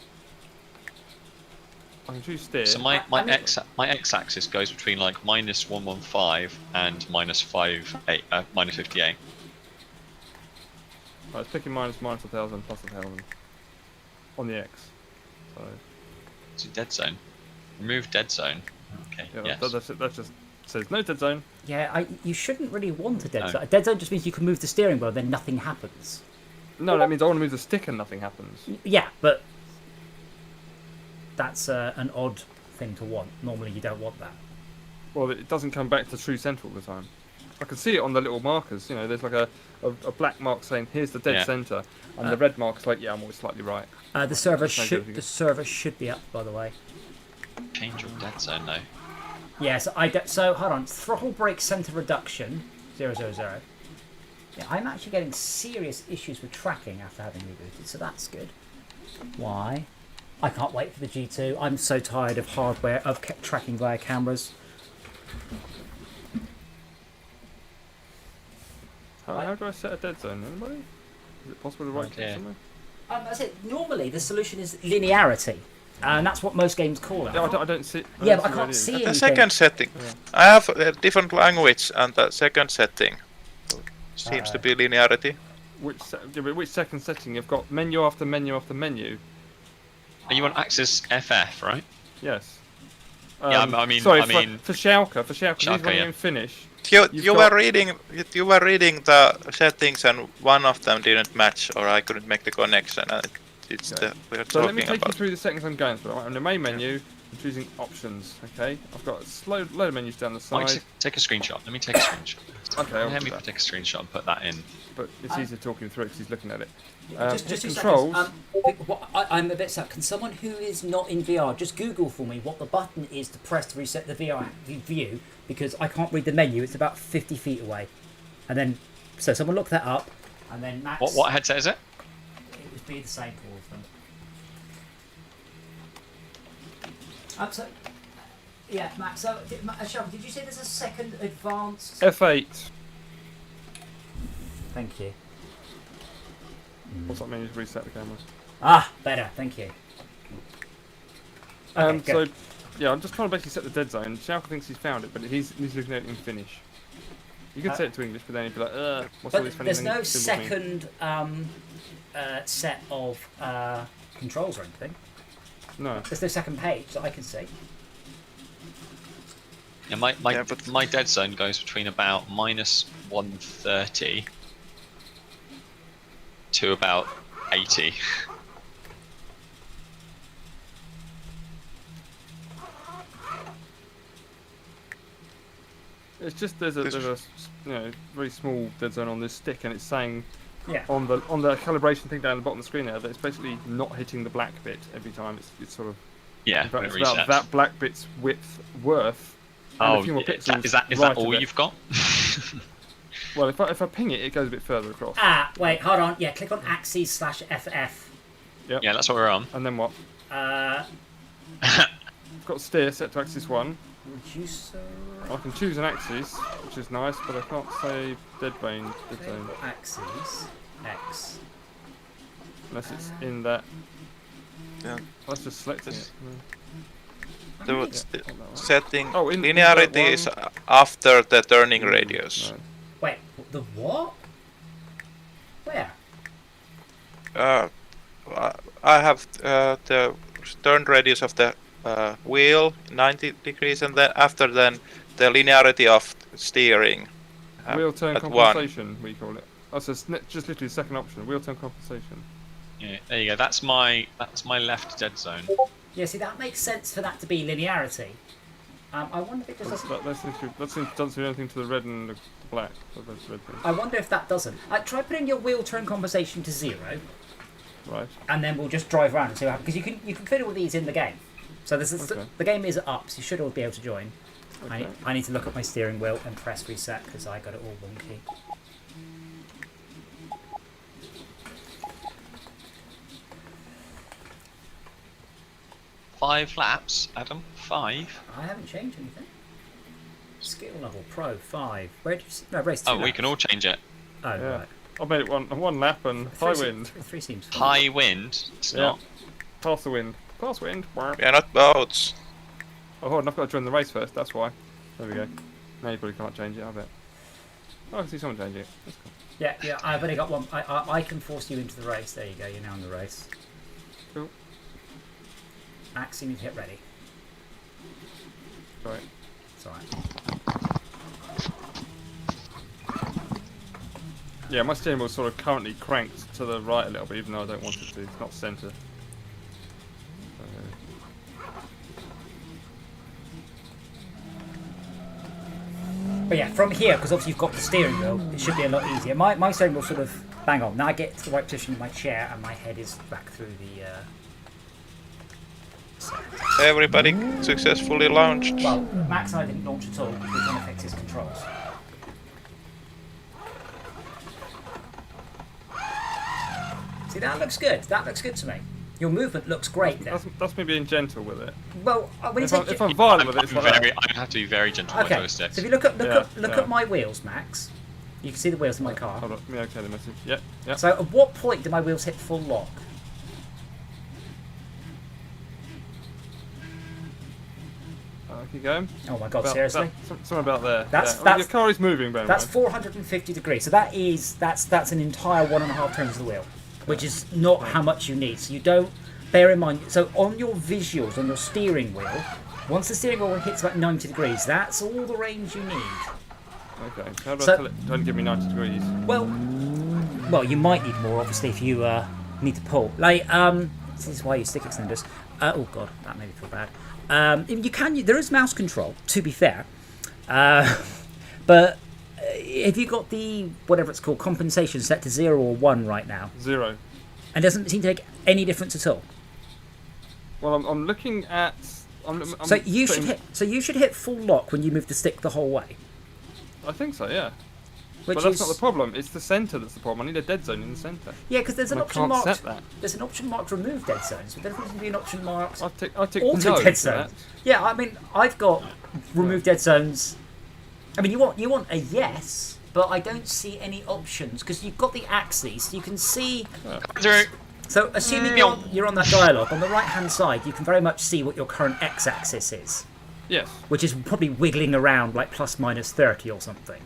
D: I can choose steer.
B: So my
A: I mean-
B: x-axis goes between like minus 115 and minus 58.
D: Right, it's picking minus 1,000 plus 1,000 on the X. So
B: It's a dead zone. Remove dead zone. Okay.
D: yeah,
B: Yes.
D: that just says no dead zone.
A: Yeah, you shouldn't really want a dead
B: No.
A: zone. A dead zone just means you can move the steering wheel, then nothing happens.
D: No, that means I want to move the stick and nothing happens.
A: Yeah, but that's an odd thing to want. Normally you don't want that.
D: Well, it doesn't come back to true center all the time. I can see it on the little markers. You know, there's like a black mark saying here's the dead
B: Yeah.
D: center, and the red mark's like, yeah, I'm always slightly right.
A: The server
D: That's no good.
A: the server should be up, by the way.
B: Change your dead zone though.
A: Yes, so hold on. Throttle brake center reduction 000. Yeah, I'm actually getting serious issues with tracking after having rebooted, so that's good. Why? I can't wait for the G2. I'm so tired of hardware of tracking via cameras.
D: How do I set a dead zone? Anybody? Is it possible to right click
B: Okay.
D: somewhere?
A: That's it. Normally, the solution is linearity, and that's what most games call it.
D: Yeah, I don't see.
A: Yeah,
D: don't
A: but I
D: where
A: can't
D: it is.
A: see
C: The
A: anything.
C: second setting. I have a different language, and the second setting seems to be linearity.
D: Which second setting? You've got menu after menu after menu.
B: Are you on axis FF, right?
D: Yes.
B: Yeah, I mean-
D: sorry,
B: I mean-
D: for Schalke, these
B: Schalke,
D: when
B: yeah.
D: you finish.
C: You
D: You've
C: were
D: got-
C: reading the settings, and one of them didn't match, or I couldn't make the connection. And it's
D: Okay.
C: we are
D: So let me
C: talking
D: take you
C: about.
D: through the settings I'm going through. Right, on the main menu, I'm choosing options. Okay, I've got a load of menus down the
B: Why don't
D: side.
B: you take a screenshot? Let me take a screenshot.
D: Okay, I'll
B: Let
D: do
B: me
D: that.
B: take a screenshot and put that in.
D: But it's easier talking through because he's looking at it.
A: Just
D: hit
A: 2
D: controls.
A: seconds. I'm a bit sad. Can someone who is not in VR just Google for me what the button is to press to reset the VR view? Because I can't read the menu. It's about 50 feet away. And then, so someone look that up, and then Max.
B: What headset is it?
A: It would be the same for all of them. So, yeah, Max. So, Sharon, did you say there's a second advanced?
D: F8.
A: Thank you.
D: What's that menu to reset the cameras?
A: Ah, better. Thank you. Okay,
D: So,
A: good.
D: yeah, I'm just trying to basically set the dead zone. Schalke thinks he's found it, but he's looking at it in Finnish. You could set it to English, but then he'd be like, what's all
A: But
D: this funny
A: there's
D: thing
A: no
D: symbols mean?
A: second set of controls or anything.
D: No.
A: There's no second page that I can see.
B: Yeah, my
C: Yeah, but-
B: my dead zone goes between about minus 130 to about 80.
D: It's just there's a very small dead zone on this stick, and it's saying
A: Yeah.
D: on the calibration thing down the bottom of the screen there that it's basically not hitting the black bit every time. It's sort of
B: Yeah, when it
D: it's about
B: resets.
D: that black bit's worth and a few more pixels
B: is that
D: right
B: all
D: of it.
B: you've got?
D: Well, if I ping it, it goes a bit further across.
A: Ah, wait, hold on. Yeah, click on axes/FF.
D: Yep.
B: Yeah, that's what we're on.
D: And then what?
A: Uh,
D: I've got steer set to axis 1.
A: reducer.
D: I can choose an axis, which is nice, but I can't say dead zone,
A: Axes. X.
D: unless it's in that.
C: Yeah.
D: Let's just select it.
C: The
D: Yeah, not that one.
C: setting
D: Oh, in
C: linearity
D: that
C: is
D: one.
C: after the turning radius.
D: No.
A: Wait, the what? Where?
C: I have the turn radius of the wheel 90 degrees, and then after then the linearity of steering.
D: Wheel turn
C: at
D: compensation, we call it. Oh, so it's just literally the second option. Wheel turn compensation.
B: Yeah, there you go. That's my left dead zone.
A: Yeah, see, that makes sense for that to be linearity. I wonder if it just doesn't.
D: That doesn't do anything to the red and the black. The red thing.
A: I wonder if that doesn't. Try putting your wheel turn compensation to 0,
D: Right.
A: and then we'll just drive around and see what happens. Because you can fit all these in the game. So
D: Okay.
A: the game is up, so you should all be able to join.
D: Okay.
A: I need to look at my steering wheel and press reset because I got it all wonky.
B: 5 laps, Adam. 5.
A: I haven't changed anything. Skill level pro 5. Where did you see? No, race 2.
B: Oh, we can all change it.
A: Oh,
D: Yeah.
A: right.
D: I made it one lap and high wind.
A: 3 seems fine.
B: High wind. It's
D: Yeah.
B: not.
D: Pass the wind. Pass wind. Oh,
C: We are not boats.
D: hold on, I've got to join the race first. That's why. There we go. Now you probably can't change it. I bet. Oh, I can see someone change it. That's cool.
A: Yeah, I've only got one. I can force you into the race. There you go. You're now in the race.
D: Cool.
A: Max, you need to hit ready.
D: Right.
A: It's alright.
D: Yeah, my steering wheel's sort of currently cranked to the right a little bit, even though I don't want it to. It's not centre.
A: But yeah, from here, because obviously you've got the steering wheel, it should be a lot easier. My steering wheel sort of bang on. Now I get to the right position in my chair, and my head is back through the.
C: Everybody successfully launched.
A: Well, Max and I didn't launch at all because we can affect his controls. See, that looks good. That looks good to me. Your movement looks great there.
D: That's me being gentle with it.
A: Well, when you say
D: If I'm violent with it, it's like that.
B: I have to be very gentle with
A: okay,
B: those sticks.
A: so if you look
D: Yeah.
A: at my wheels, Max, you can see the wheels in my car.
D: Hold on, let me okay the message. Yep, yep.
A: So at what point do my wheels hit full lock?
D: Keep going.
A: Oh my god, seriously?
D: Something about there.
A: That's-
D: yeah.
A: that's-
D: Your car is moving, bear in
A: That's
D: mind.
A: 450 degrees. So that's an entire 1.5 turns of the wheel, which is not how much you need. So you don't bear in mind. So on your visuals on your steering wheel, once the steering wheel hits about 90 degrees, that's all the range you need.
D: Okay. How do
A: So-
D: I tell it? Don't give me 90 degrees.
A: Well, you might need more obviously if you need to pull. Like this is why you stick extenders. Oh god, that made me feel bad. There is mouse control, to be fair, but have you got the whatever it's called compensation set to 0 or 1 right now?
D: 0.
A: And doesn't seem to make any difference at all.
D: Well, I'm looking at. I'm
A: So you
D: putting-
A: should hit full lock when you move the stick the whole way.
D: I think so, yeah.
A: Which
D: But that's
A: is
D: not the problem. It's the centre that's the problem. I need a dead zone in the centre.
A: yeah, because there's an
D: And I
A: option
D: can't
A: marked.
D: set that.
A: There's an option marked remove dead zones, but there doesn't seem to be an option marked
D: I tick
A: auto
D: no
A: dead
D: to
A: zones.
D: that.
A: Yeah, I mean I've got remove dead zones. I mean you want a yes, but I don't see any options because you've got the axes. So you can see.
B: Zero.
A: So assuming you're on that dialogue on the right hand side, you can very much see what your current x-axis is,
D: Yes.
A: which is probably wiggling around like plus minus 30 or something.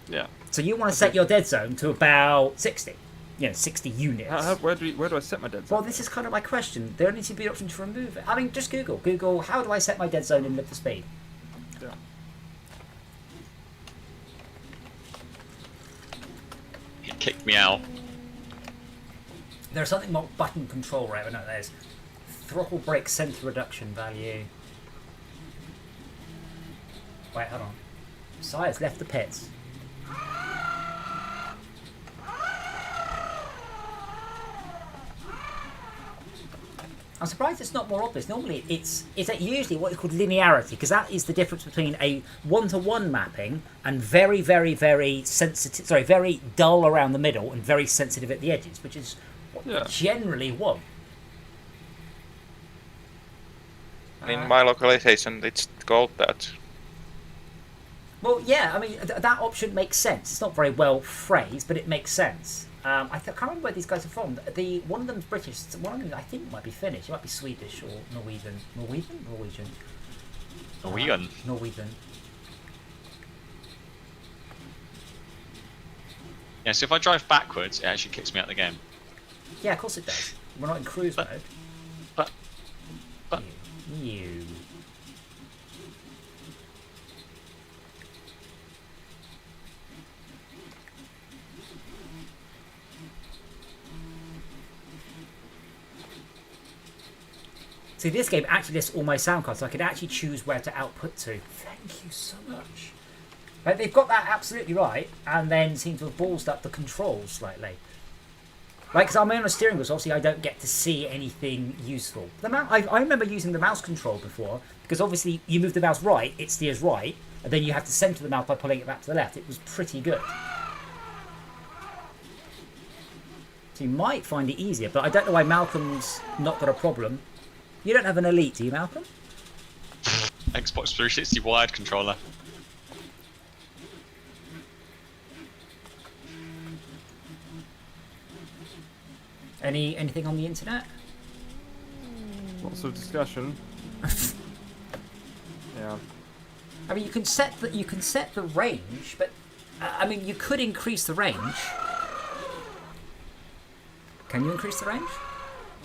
D: Yeah.
A: So you want to set your dead zone to about 60, 60 units.
D: Where do I set my dead zone?
A: Well, this is kind of my question. There needs to be an option to remove it. I mean, just Google, how do I set my dead zone in lift the speed?
D: Yeah.
B: He kicked me out.
A: There's something more button control, right? No, there's throttle brake center reduction value. Wait, hold on. Sire's left the pits. I'm surprised it's not more obvious. Normally, it's usually what is called linearity, because that is the difference between a one-to-one mapping and very, very, very sensitive. Sorry, very dull around the middle and very sensitive at the edges, which is what you generally want.
C: In my localization, it's called that.
A: Well, yeah, I mean, that option makes sense. It's not very well phrased, but it makes sense. I can't remember where these guys are from. One of them's British. One of them, I think, might be Finnish. It might be Swedish or Norwegian. Norwegian? Norwegian.
B: Yeah, so if I drive backwards, it actually kicks me out of the game.
A: Yeah, of course it does. We're not in cruise mode.
B: But
A: You. See, this game actually lists all my sound cards, so I could actually choose where to output to. Thank you so much. But they've got that absolutely right, and then seem to have ballsed up the controls slightly. Like, because I'm on a steering wheel, so obviously I don't get to see anything useful. I remember using the mouse control before, because obviously you move the mouse right, it steers right, and then you have to center the mouse by pulling it back to the left. It was pretty good. So you might find it easier, but I don't know why Malcolm's not got a problem. You don't have an Elite, do you, Malcolm?
B: Xbox 360 wired controller.
A: Anything on the internet?
D: Lots of discussion. Yeah.
A: I mean, you can set the range, but I mean, you could increase the range. Can you increase the range?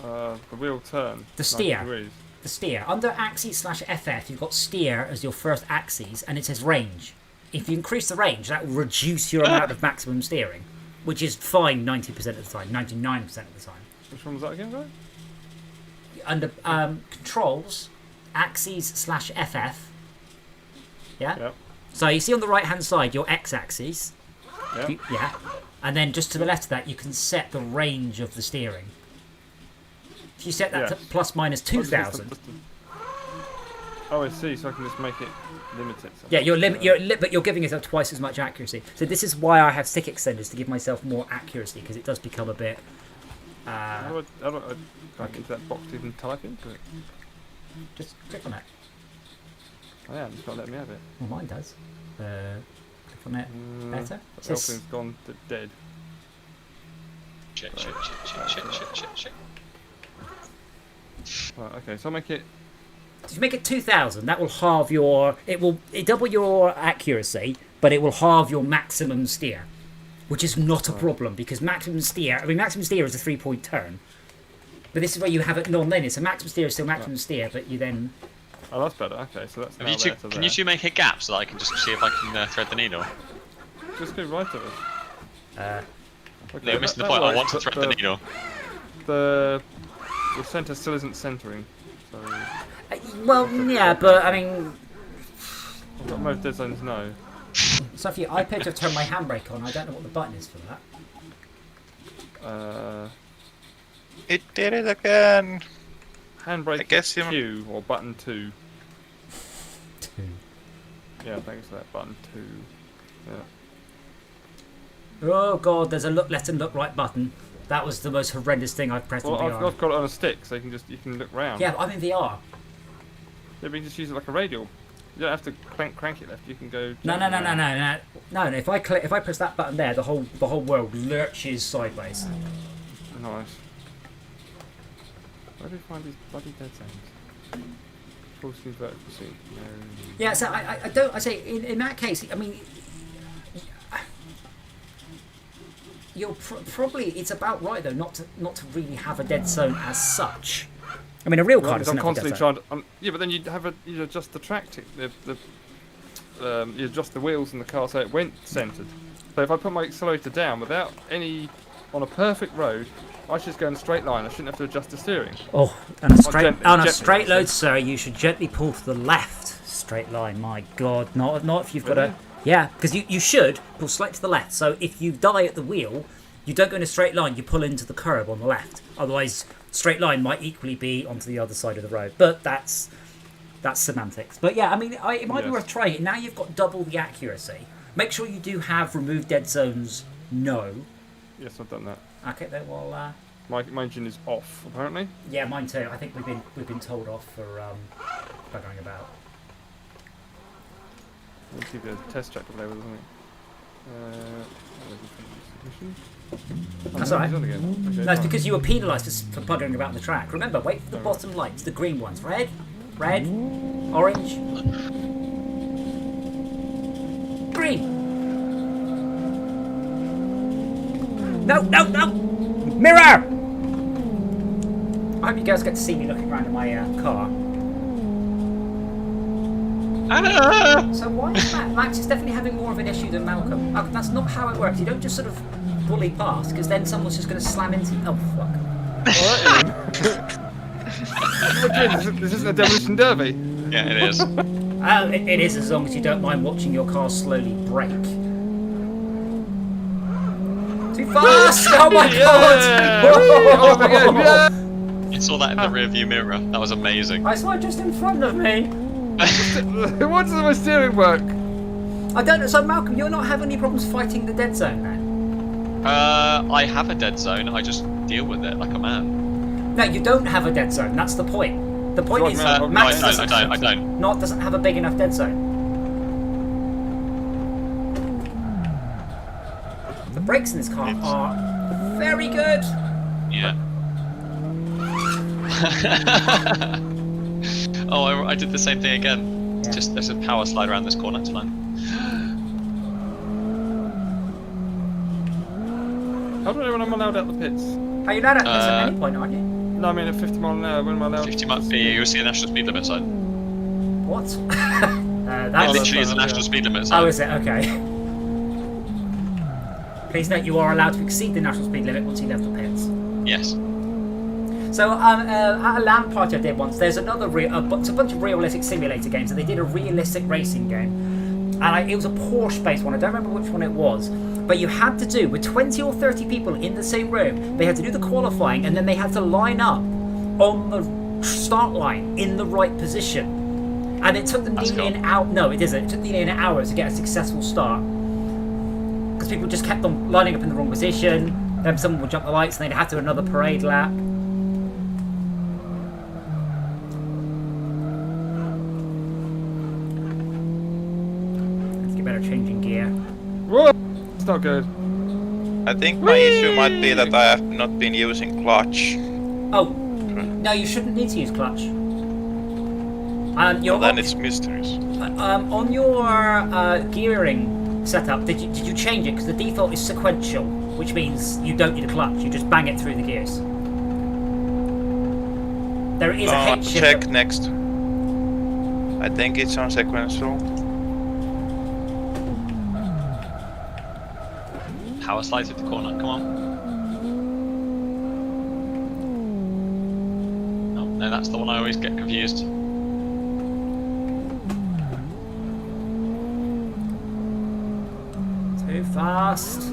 D: The wheel turn.
A: The steer.
D: 90 degrees.
A: The steer. Under axes/FF, you've got steer as your first axis, and it says range. If you increase the range, that will reduce your amount of maximum steering, which is fine 90% of the time, 99% of the time.
D: Which one was that again, right?
A: Under controls, axes/FF. Yeah?
D: Yep.
A: So you see on the right-hand side your x-axis.
D: Yep.
A: Yeah. And then just to the left of that, you can set the range of the steering. If you set that to plus minus 2,000.
D: Oh, I see. So I can just make it limited. So
A: Yeah, but you're giving yourself twice as much accuracy. So this is why I have stick extenders, to give myself more accuracy, because it does become a bit.
D: How do I can I get to that box to even type into it?
A: Just click on it.
D: Oh yeah, it's not letting me have it.
A: Well, mine does. Click on it. Better.
D: Everything's gone dead.
B: Shit.
D: Right, okay, so I'll make it.
A: If you make it 2,000, that will halve your. It double your accuracy, but it will halve your maximum steer, which is not a problem, because maximum steer. I mean, maximum steer is a 3-point turn, but this is where you have it non-linear. So maximum steer is still maximum steer, but you then.
D: Oh, that's better. Okay, so that's.
B: Can you two make a gap so that I can just see if I can thread the needle?
D: Just go right of it. Okay,
B: No, you're missing the point. I want to thread the needle.
D: The centre still isn't centering. So
A: Well, yeah, but I mean,
D: I've got most dead zones no.
A: so if I appear to have turned my handbrake on, I don't know what the button is for that.
C: It did it again.
D: Handbrake
C: I guess you-
D: Q or button 2.
A: 2.
D: Yeah, thanks for that button 2. Yeah.
A: Oh god, there's a look left and look right button. That was the most horrendous thing I've pressed
D: Well,
A: in VR.
D: I've got it on a stick, so you can look round.
A: Yeah, but I'm in VR.
D: Yeah, but you can just use it like a radial. You don't have to crank it left. You can go.
A: No. If I press that button there, the whole world lurches sideways.
D: Nice. Where do you find these bloody dead zones? Forcing vertical seat. No.
A: Yeah, so I don't. I say in that case, I mean, you're probably it's about right though, not to really have a dead zone as such. I mean, a real car doesn't
D: I'm
A: have a dead
D: constantly
A: zone.
D: trying. Yeah, but then you adjust the track, you adjust the wheels in the car so it went centered. So if I put my accelerator down without any on a perfect road, I should just go in a straight line. I shouldn't have to adjust the steering.
A: Oh, on a
D: gently,
A: straight load, sir, you should gently pull to the left. Straight line, my God, not if you've got
D: Really?
A: a. Yeah, because you should pull slightly to the left. So if you die at the wheel, you don't go in a straight line, you pull into the curb on the left. Otherwise, straight line might equally be onto the other side of the road. But that's semantics. But yeah, I mean, it might be worth trying it. Now you've got double the accuracy. Make sure you do have remove dead zones. No.
D: Yes, I've done that.
A: Okay, then well.
D: My engine is off, apparently.
A: Yeah, mine too. I think we've been told off for buggering about.
D: Let's keep a test track to play with, isn't it?
A: That's alright.
D: Okay,
A: No, it's because you were penalised for buggering about the track. Remember, wait for the bottom lights, the green ones. Red, orange, green. No! Mirror! I hope you guys get to see me looking around in my car. So why is Max is definitely having more of an issue than Malcolm? That's not how it works. You don't just sort of bully past, because then someone's just going to slam into you. Oh, fuck.
D: This isn't a demolition derby.
B: Yeah, it is.
A: It is, as long as you don't mind watching your car slowly break. Too fast! Oh my god!
D: Yeah.
B: You saw that in the rear view mirror. That was amazing.
A: I saw it just in front of me.
D: What does my steering work?
A: I don't know. So Malcolm, you're not having any problems fighting the dead zone then?
B: I have a dead zone. I just deal with it like a man.
A: No, you don't have a dead zone. That's the point. The point is
B: No,
A: Max
B: I don't.
A: doesn't have a big enough dead zone. The brakes in this car are very good.
B: Yeah. Oh, I did the same thing again.
A: Yeah.
B: Just there's a power slide around this corner. It's fine.
D: How do I know when I'm allowed out the pits?
A: Are you allowed at this at any point, aren't you?
D: No, I mean at 50 mile an hour. When am I allowed?
B: 50 miles. You'll see a national speed limit sign.
A: What?
B: It
A: That's
B: literally is a national speed limit
A: Oh,
B: sign.
A: is it? Okay. Please note you are allowed to exceed the national speed limit once you left the pits.
B: Yes.
A: So at a LAN party I did once, there's another it's a bunch of realistic simulator games, and they did a realistic racing game, and it was a Porsche-based one. I don't remember which one it was, but you had to do with 20 or 30 people in the same room. They had to do the qualifying, and then they had to line up on the start line in the right position, and it took them nearly an hour. No, it isn't. It took nearly an hour to get a successful start because people just kept on lining up in the wrong position. Then someone would jump the lights, and they'd have to do another parade lap. Better changing gear.
D: Whoa! It's not good.
C: I think my issue might be that I have not been using clutch.
A: Oh, no, you shouldn't need to use clutch.
C: Well, then it's mysterious.
A: On your gearing setup, did you change it? Because the default is sequential, which means you don't need a clutch. You just bang it through the gears. There is a H shift.
C: Check next. I think it's on sequential.
B: Power slides at the corner. Come on. Oh, no, that's the one I always get confused.
A: Too fast.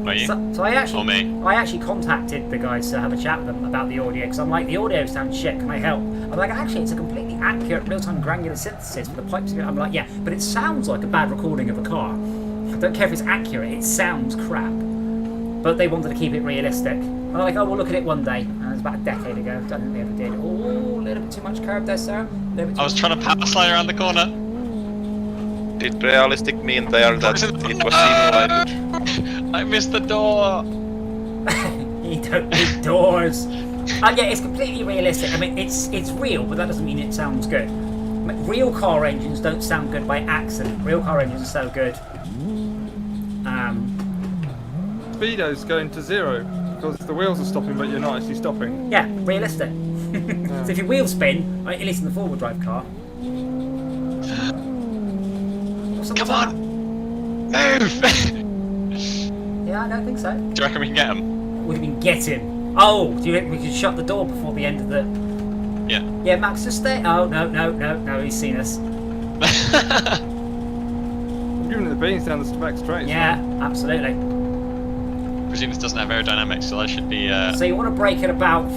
B: Are you?
A: So I actually,
B: Or me?
A: I actually contacted the guys to have a chat with them about the audio, because I'm like, the audio sounds shit, can I help? I'm like, actually, it's a completely accurate real-time granular synthesis for the pipes. I'm like, yeah, but it sounds like a bad recording of a car. I don't care if it's accurate, it sounds crap. But they wanted to keep it realistic. And they're like, oh, we'll look at it one day. And it was about a decade ago. Don't think they ever did. Oh, a little bit too much curve there, sir.
B: I was trying to power slide around the corner.
C: Did realistic mean there that it was simulated?
B: I missed the door.
A: You don't need doors. Yeah, it's completely realistic. I mean, it's real, but that doesn't mean it sounds good. I mean, real car engines don't sound good by accident. Real car engines are so good.
D: Speedo's going to 0 because the wheels are stopping, but you're not actually stopping.
A: Yeah, realistic. So if your wheels spin, at least in the four-wheel drive car.
B: Come on! Move!
A: Yeah, I don't think so.
B: Do you reckon we can get him?
A: We can get him. Oh, do you think we can shut the door before the end of the...
B: Yeah.
A: Yeah, Max, just stay... Oh, no, he's seen us.
D: giving it the beans down the back straight.
A: Yeah, absolutely.
B: I presume this doesn't have aerodynamics, so I should be.
A: So you want to brake at about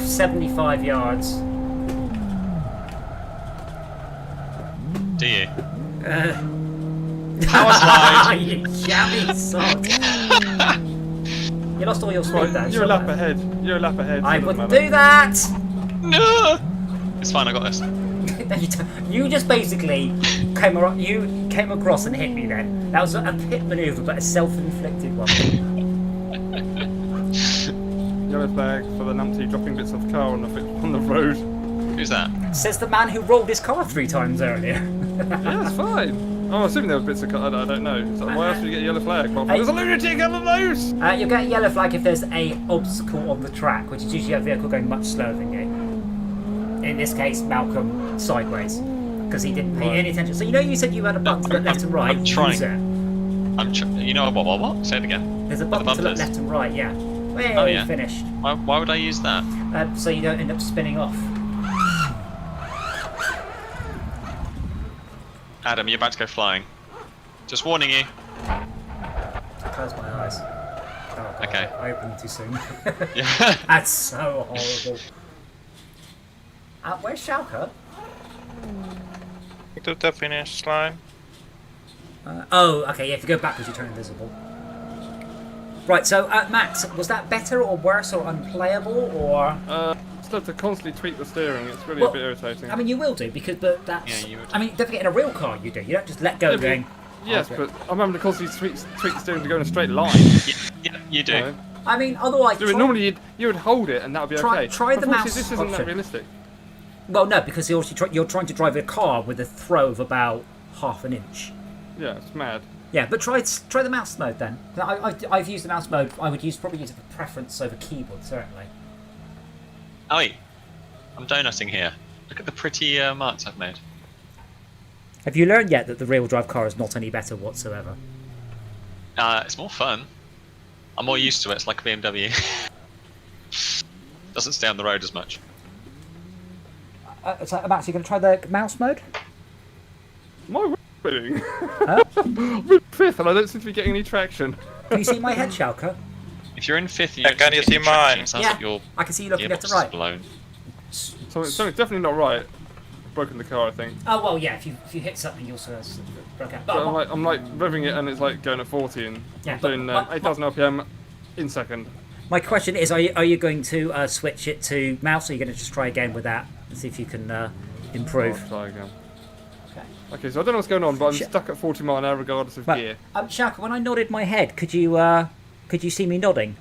A: 75 yards.
B: Do you?
A: Power
B: slide.
A: You jammy sod. You lost all your speed
D: Right,
A: though.
D: you're a lap ahead. You're a lap ahead.
A: I
D: so it
A: wouldn't
D: doesn't
A: do that!
B: No. It's fine. I got this.
A: No, you don't. You just basically came across and hit me then. That was a pit manoeuvre, but a self-inflicted one.
D: Yellow flag for the numpty dropping bits of the car on the road.
B: Who's that?
A: Says the man who rolled his car 3 times earlier.
D: Yeah, it's fine. I'm assuming there were bits of car. I don't know. So why else would you get a yellow flag? Well, there's a lunatic on the loose!
A: You'll get a yellow flag if there's a obstacle on the track, which is usually a vehicle going much slower than you. In this case, Malcolm sideways, because he didn't pay any attention. So you said you had a button to look left and right.
B: I'm trying.
A: Use it.
B: You know what? Say it again.
A: There's a button to look
B: bumpers?
A: left and right. Yeah. Way
B: Oh, yeah.
A: finished.
B: Why would I use that?
A: So you don't end up spinning off.
B: Adam, you're about to go flying. Just warning you.
A: Close my eyes. Oh, God,
B: Okay.
A: I opened too soon.
B: Yeah.
A: That's so horrible. Where's Schalke?
C: To the finish line.
A: Oh, okay, yeah, if you go backwards you turn invisible. Right, so Max, was that better or worse or unplayable or...
D: Still have to constantly tweak the steering. It's really
A: Well,
D: a bit irritating.
A: I mean, you will do, because but that's...
B: Yeah, you would.
A: I mean, don't forget, in a real car you do. You don't just let go
D: Yeah, but-
A: going...
D: Yes,
A: "Oh,
D: but I'm having to constantly tweak the steering to go in a straight line.
B: Yeah, you do.
D: You know?
A: I mean, otherwise...
D: So normally you would hold it and that would be
A: Try-
D: okay.
A: try the
D: Unfortunately,
A: mouse
D: this isn't that
A: option.
D: realistic.
A: Well, no, because you're trying to drive a car with a throw of about half an inch.
D: Yeah, it's mad.
A: Yeah, but try the mouse mode then. I've used the mouse mode. I would probably use it for preference over keyboard, certainly.
B: Oi, I'm donutting here. Look at the pretty marks I've made.
A: Have you learned yet that the real drive car is not any better whatsoever?
B: It's more fun. I'm more used to it. It's like a BMW. Doesn't stay on the road as much.
A: So, Max, you going to try the mouse mode?
D: My winning.
A: Huh?
D: I'm in fifth and I don't seem to be getting any traction.
A: Can you see my head, Schalke?
B: If you're in fifth, you
C: Yeah,
B: don't
C: can
B: seem
C: you
B: to get
C: see
B: any traction.
C: mine?
B: It sounds
A: Yeah.
B: like your
A: I can see you looking
B: gearbox
A: left and
B: is
A: right.
B: blown.
D: Something's definitely not right. Broken the car, I think.
A: Oh well, yeah. If you hit something, you'll sort of broke out.
D: So I'm like revving it and it's like going at 40 and
A: Yeah,
D: I'm
A: but
D: doing
A: my-
D: 8,000 RPM in second.
A: My question is, are you going to switch it to mouse, or are you going to just try again with that and see if you can improve?
D: I'll try again.
A: Okay.
D: Okay, so I don't know what's going on, but I'm
A: Sh-
D: stuck at 40 mile an hour regardless of
A: Right.
D: gear.
A: Schalke, when I nodded my head, could you see me nodding?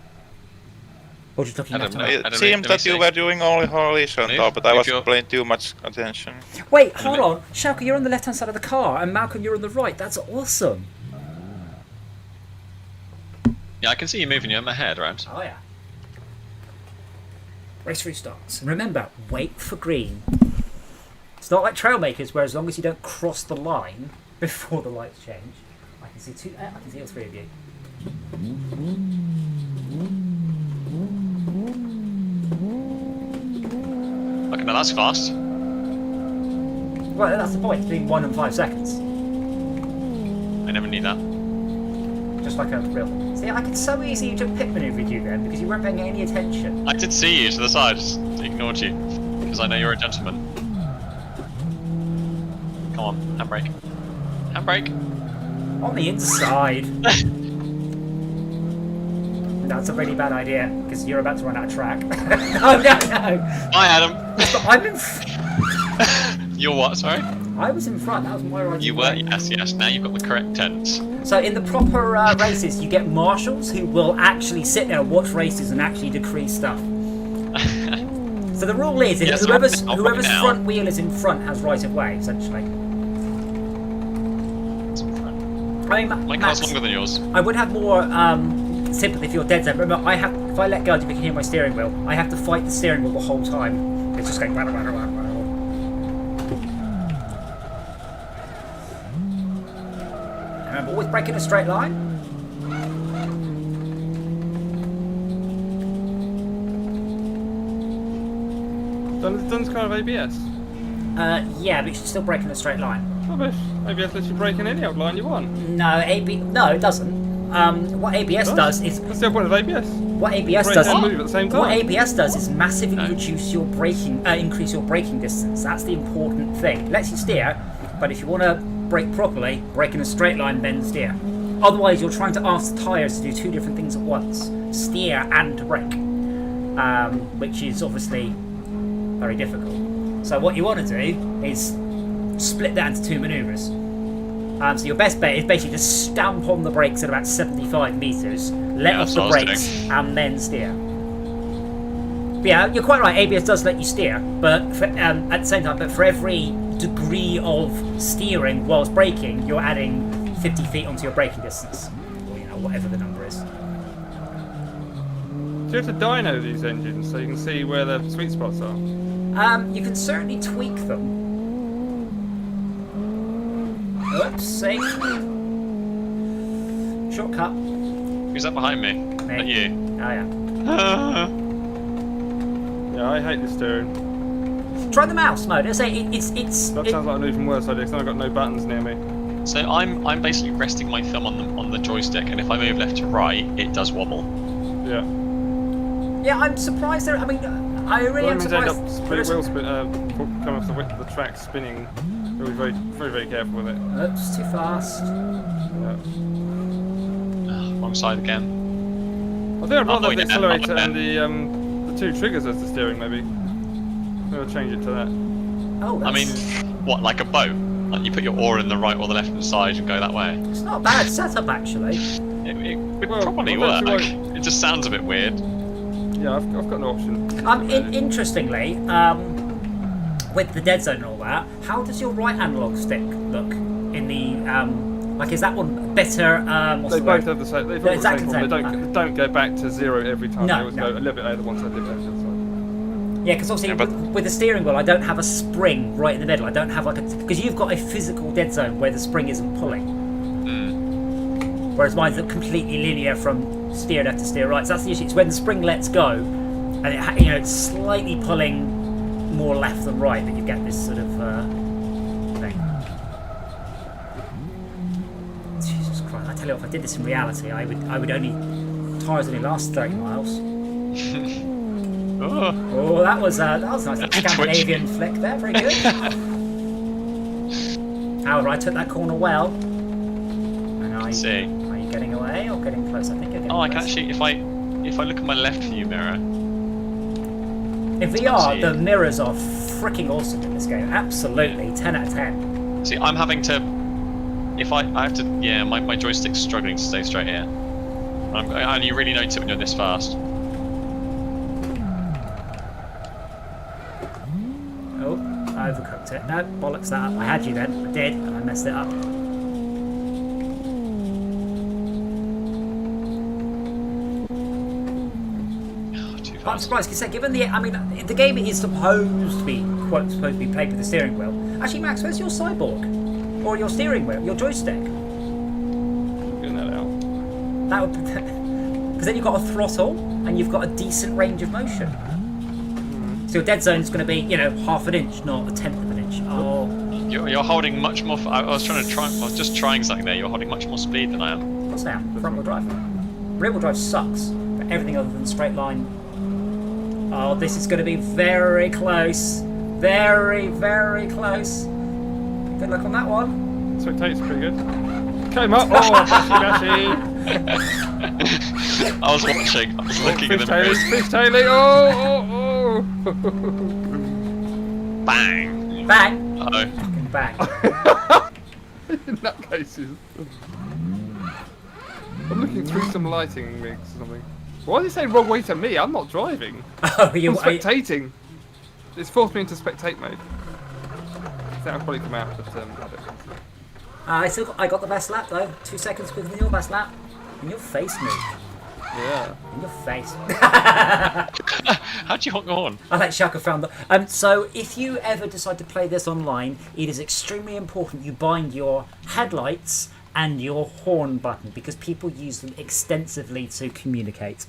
A: Or just looking
B: I
A: left
B: don't
A: and
B: know.
A: right?
C: It
B: let
C: seemed
B: me
C: that you
B: see.
C: were doing only horizontal,
B: Move-
C: but I
B: move
C: wasn't
B: your-
C: paying too much attention.
A: Wait, hold on. Schalke, you're on the left-hand side of the car, and Malcolm, you're on the right. That's awesome.
B: Yeah, I can see you moving your head around.
A: Oh, yeah. Race restarts. And remember, wait for green. It's not like Trailmakers, where as long as you don't cross the line before the lights change. I can see all 3 of you.
B: Okay, now that's fast.
A: Well, that's the point. Between 1 and 5 seconds.
B: I never knew that.
A: Just like a real... See, I could so easily just pit maneuver you then, because you weren't paying any attention.
B: I did see you to the side, just ignored you. Because I know you're a gentleman. Come on, handbrake. Handbrake.
A: On the inside. That's a really bad idea, because you're about to run out of track. No.
B: Hi, Adam.
A: I'm in
B: You're what, sorry?
A: I was in front, that was my right.
B: You were? Yes. Now you've got the correct tense.
A: So in the proper races, you get marshals who will actually sit there and watch races and actually decree stuff. So the rule is,
B: Yes,
A: whoever's
B: I'll put it down.
A: front wheel is in front has right of way, essentially. I mean,
B: My
A: Max,
B: car's longer than yours.
A: I would have more sympathy if you're dead zone. Remember, if I let go, you can hear my steering wheel. I have to fight the steering wheel the whole time. It's just going. Remember, always break in a straight line.
D: Dunn's kind of ABS.
A: Yeah, but you should still break in a straight line.
D: Not rubbish. ABS lets you break in any old line you want.
A: No, no, it doesn't. What ABS does is
D: What's the whole point of ABS?
A: what ABS
D: Brake
A: does.
D: and move at the same time.
A: What ABS does is massively reduce your braking, increase your braking distance. That's the important thing. It lets you steer, but if you want to brake properly, brake in a straight line, then steer. Otherwise, you're trying to ask the tyres to do two different things at once: steer and to brake, which is obviously very difficult. So what you want to do is split that into two manoeuvres. So your best bet is basically just stamp on the brakes at about 75 metres, let off the brakes, and then steer. But yeah, you're quite right. ABS does let you steer, but at the same time, but for every degree of steering whilst braking, you're adding 50 feet onto your braking distance, or whatever the number is.
D: Do you have to dyno these engines so you can see where the sweet spots are?
A: You can certainly tweak them. Oops, safe. Shortcut.
B: Who's that behind me? Is that you?
A: Oh yeah.
D: Yeah, I hate the steering.
A: Try the mouse mode. I say it's.
D: That sounds like an even worse idea because I've got no buttons near me.
B: So I'm basically resting my thumb on the joystick, and if I move left to right, it does wobble.
D: Yeah.
A: Yeah, I'm surprised there. I mean, I really am surprised.
D: Wheel spin, come off the width of the track spinning. We'll be very, very, very careful with it.
A: Oops, too fast.
D: Yeah.
B: Wrong side again.
D: I think I'd rather
B: no,
D: have the
B: yeah,
D: accelerator and the two triggers as the steering, maybe. Maybe I'll change it to that.
A: Oh, that's,
B: I mean, what, like a boat? Like you put your oar in the right or the left hand side and go that way?
A: it's not a bad setup actually.
B: It would
D: Well,
B: probably
D: well,
B: work.
D: that's
B: It just sounds a bit weird.
D: Yeah, I've got an option.
A: Interestingly, with the dead zone and all that, how does your right analog stick look in the like? Is that one better?
D: They both have the same. They've got
A: exactly
D: the same
A: the
D: problem.
A: same.
D: They don't go back to zero every time.
A: No,
D: They always
A: no.
D: go a little bit later once they dip over to the side.
A: Yeah, because obviously with the steering wheel, I don't have a spring right in the middle. I don't have because you've got a physical dead zone where the spring isn't pulling. Whereas mine's completely linear from steer left to steer right. So that's the issue. It's when the spring lets go, and it's slightly pulling more left than right that you get this sort of thing. Jesus Christ! I tell you, if I did this in reality, I would only tires only last 30 miles. Oh, that was a nice little Scandinavian flick there. Very good. However, I took that corner well. And
B: Let's see.
A: Are you getting away or getting close? I think you're getting
B: Oh, I
A: close.
B: can actually, if I look at my left view mirror.
A: In VR, the mirrors are freaking awesome in this game. Absolutely, 10 out of 10.
B: See, I'm having to. If I have to, yeah, my joystick's struggling to stay straight here. And you really notice it when you're this fast.
A: Oh, I overcooked it. No, bollocks that up. I had you then. I did, and I messed it up. I'm surprised because given the game is supposed to be played with the steering wheel. Actually, Max, where's your cyborg or your steering wheel, your joystick?
D: Getting that out.
A: That would because then you've got a throttle and you've got a decent range of motion. So your dead zone is going to be half an inch, not a tenth of an inch. Oh,
B: You're holding much more. I was just trying something there. You're holding much more speed than I am.
A: of course I am. Front wheel drive. Rear wheel drive sucks for everything other than straight line. Oh, this is going to be very close. Very, very close. Good luck on that one.
D: Spectator's pretty good. Came up. Oh, bashy.
B: I was watching. I was looking at the mirrors.
D: Fishtailing. Oh.
B: Bang.
A: Bang.
B: Uh-oh.
A: Fucking bang.
D: In that case, I'm looking through some lighting rigs or something. Why did he say wrong way to me? I'm not driving.
A: Oh,
D: I'm spectating. It's forced me into spectate mode. I think I'll probably come out, but I don't.
A: I got the best lap though. 2 seconds quicker than your best lap. In your face, mate.
D: Yeah.
A: In your face.
B: How'd you honk the horn?
A: I think Shaka found that. So if you ever decide to play this online, it is extremely important you bind your headlights and your horn button because people use them extensively to communicate.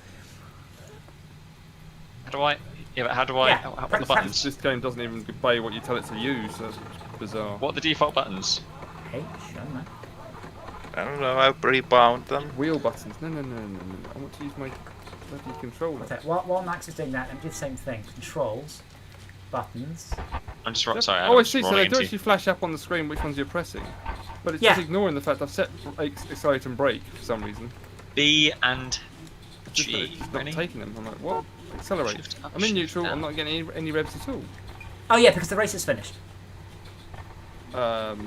B: How do I? Yeah, but how do I?
A: Yeah,
B: What are the
A: press-
B: buttons?
D: This game doesn't even obey what you tell it to use. That's bizarre.
B: What are the default buttons?
A: H, I don't know.
C: I don't know. I've rebound them.
D: Wheel buttons? No. I want to use my bloody controller.
A: Okay, while Max is doing that, let me do the same thing. Controls, buttons.
B: I'm just sorry.
D: Oh, I
B: I'm
D: see.
B: just
D: So they
B: rolling
D: do
B: into-
D: actually flash up on the screen which ones you're pressing. But it's
A: Yeah.
D: just ignoring the fact I've set accelerate and brake for some reason.
B: B and
D: Just that
B: G.
D: it's not
B: Really?
D: taking them. I'm like, what? Accelerate.
B: Shift up,
D: I'm in
B: shift
D: neutral. I'm
B: down.
D: not getting any revs at all.
A: Oh yeah, because the race is finished.
D: Okay.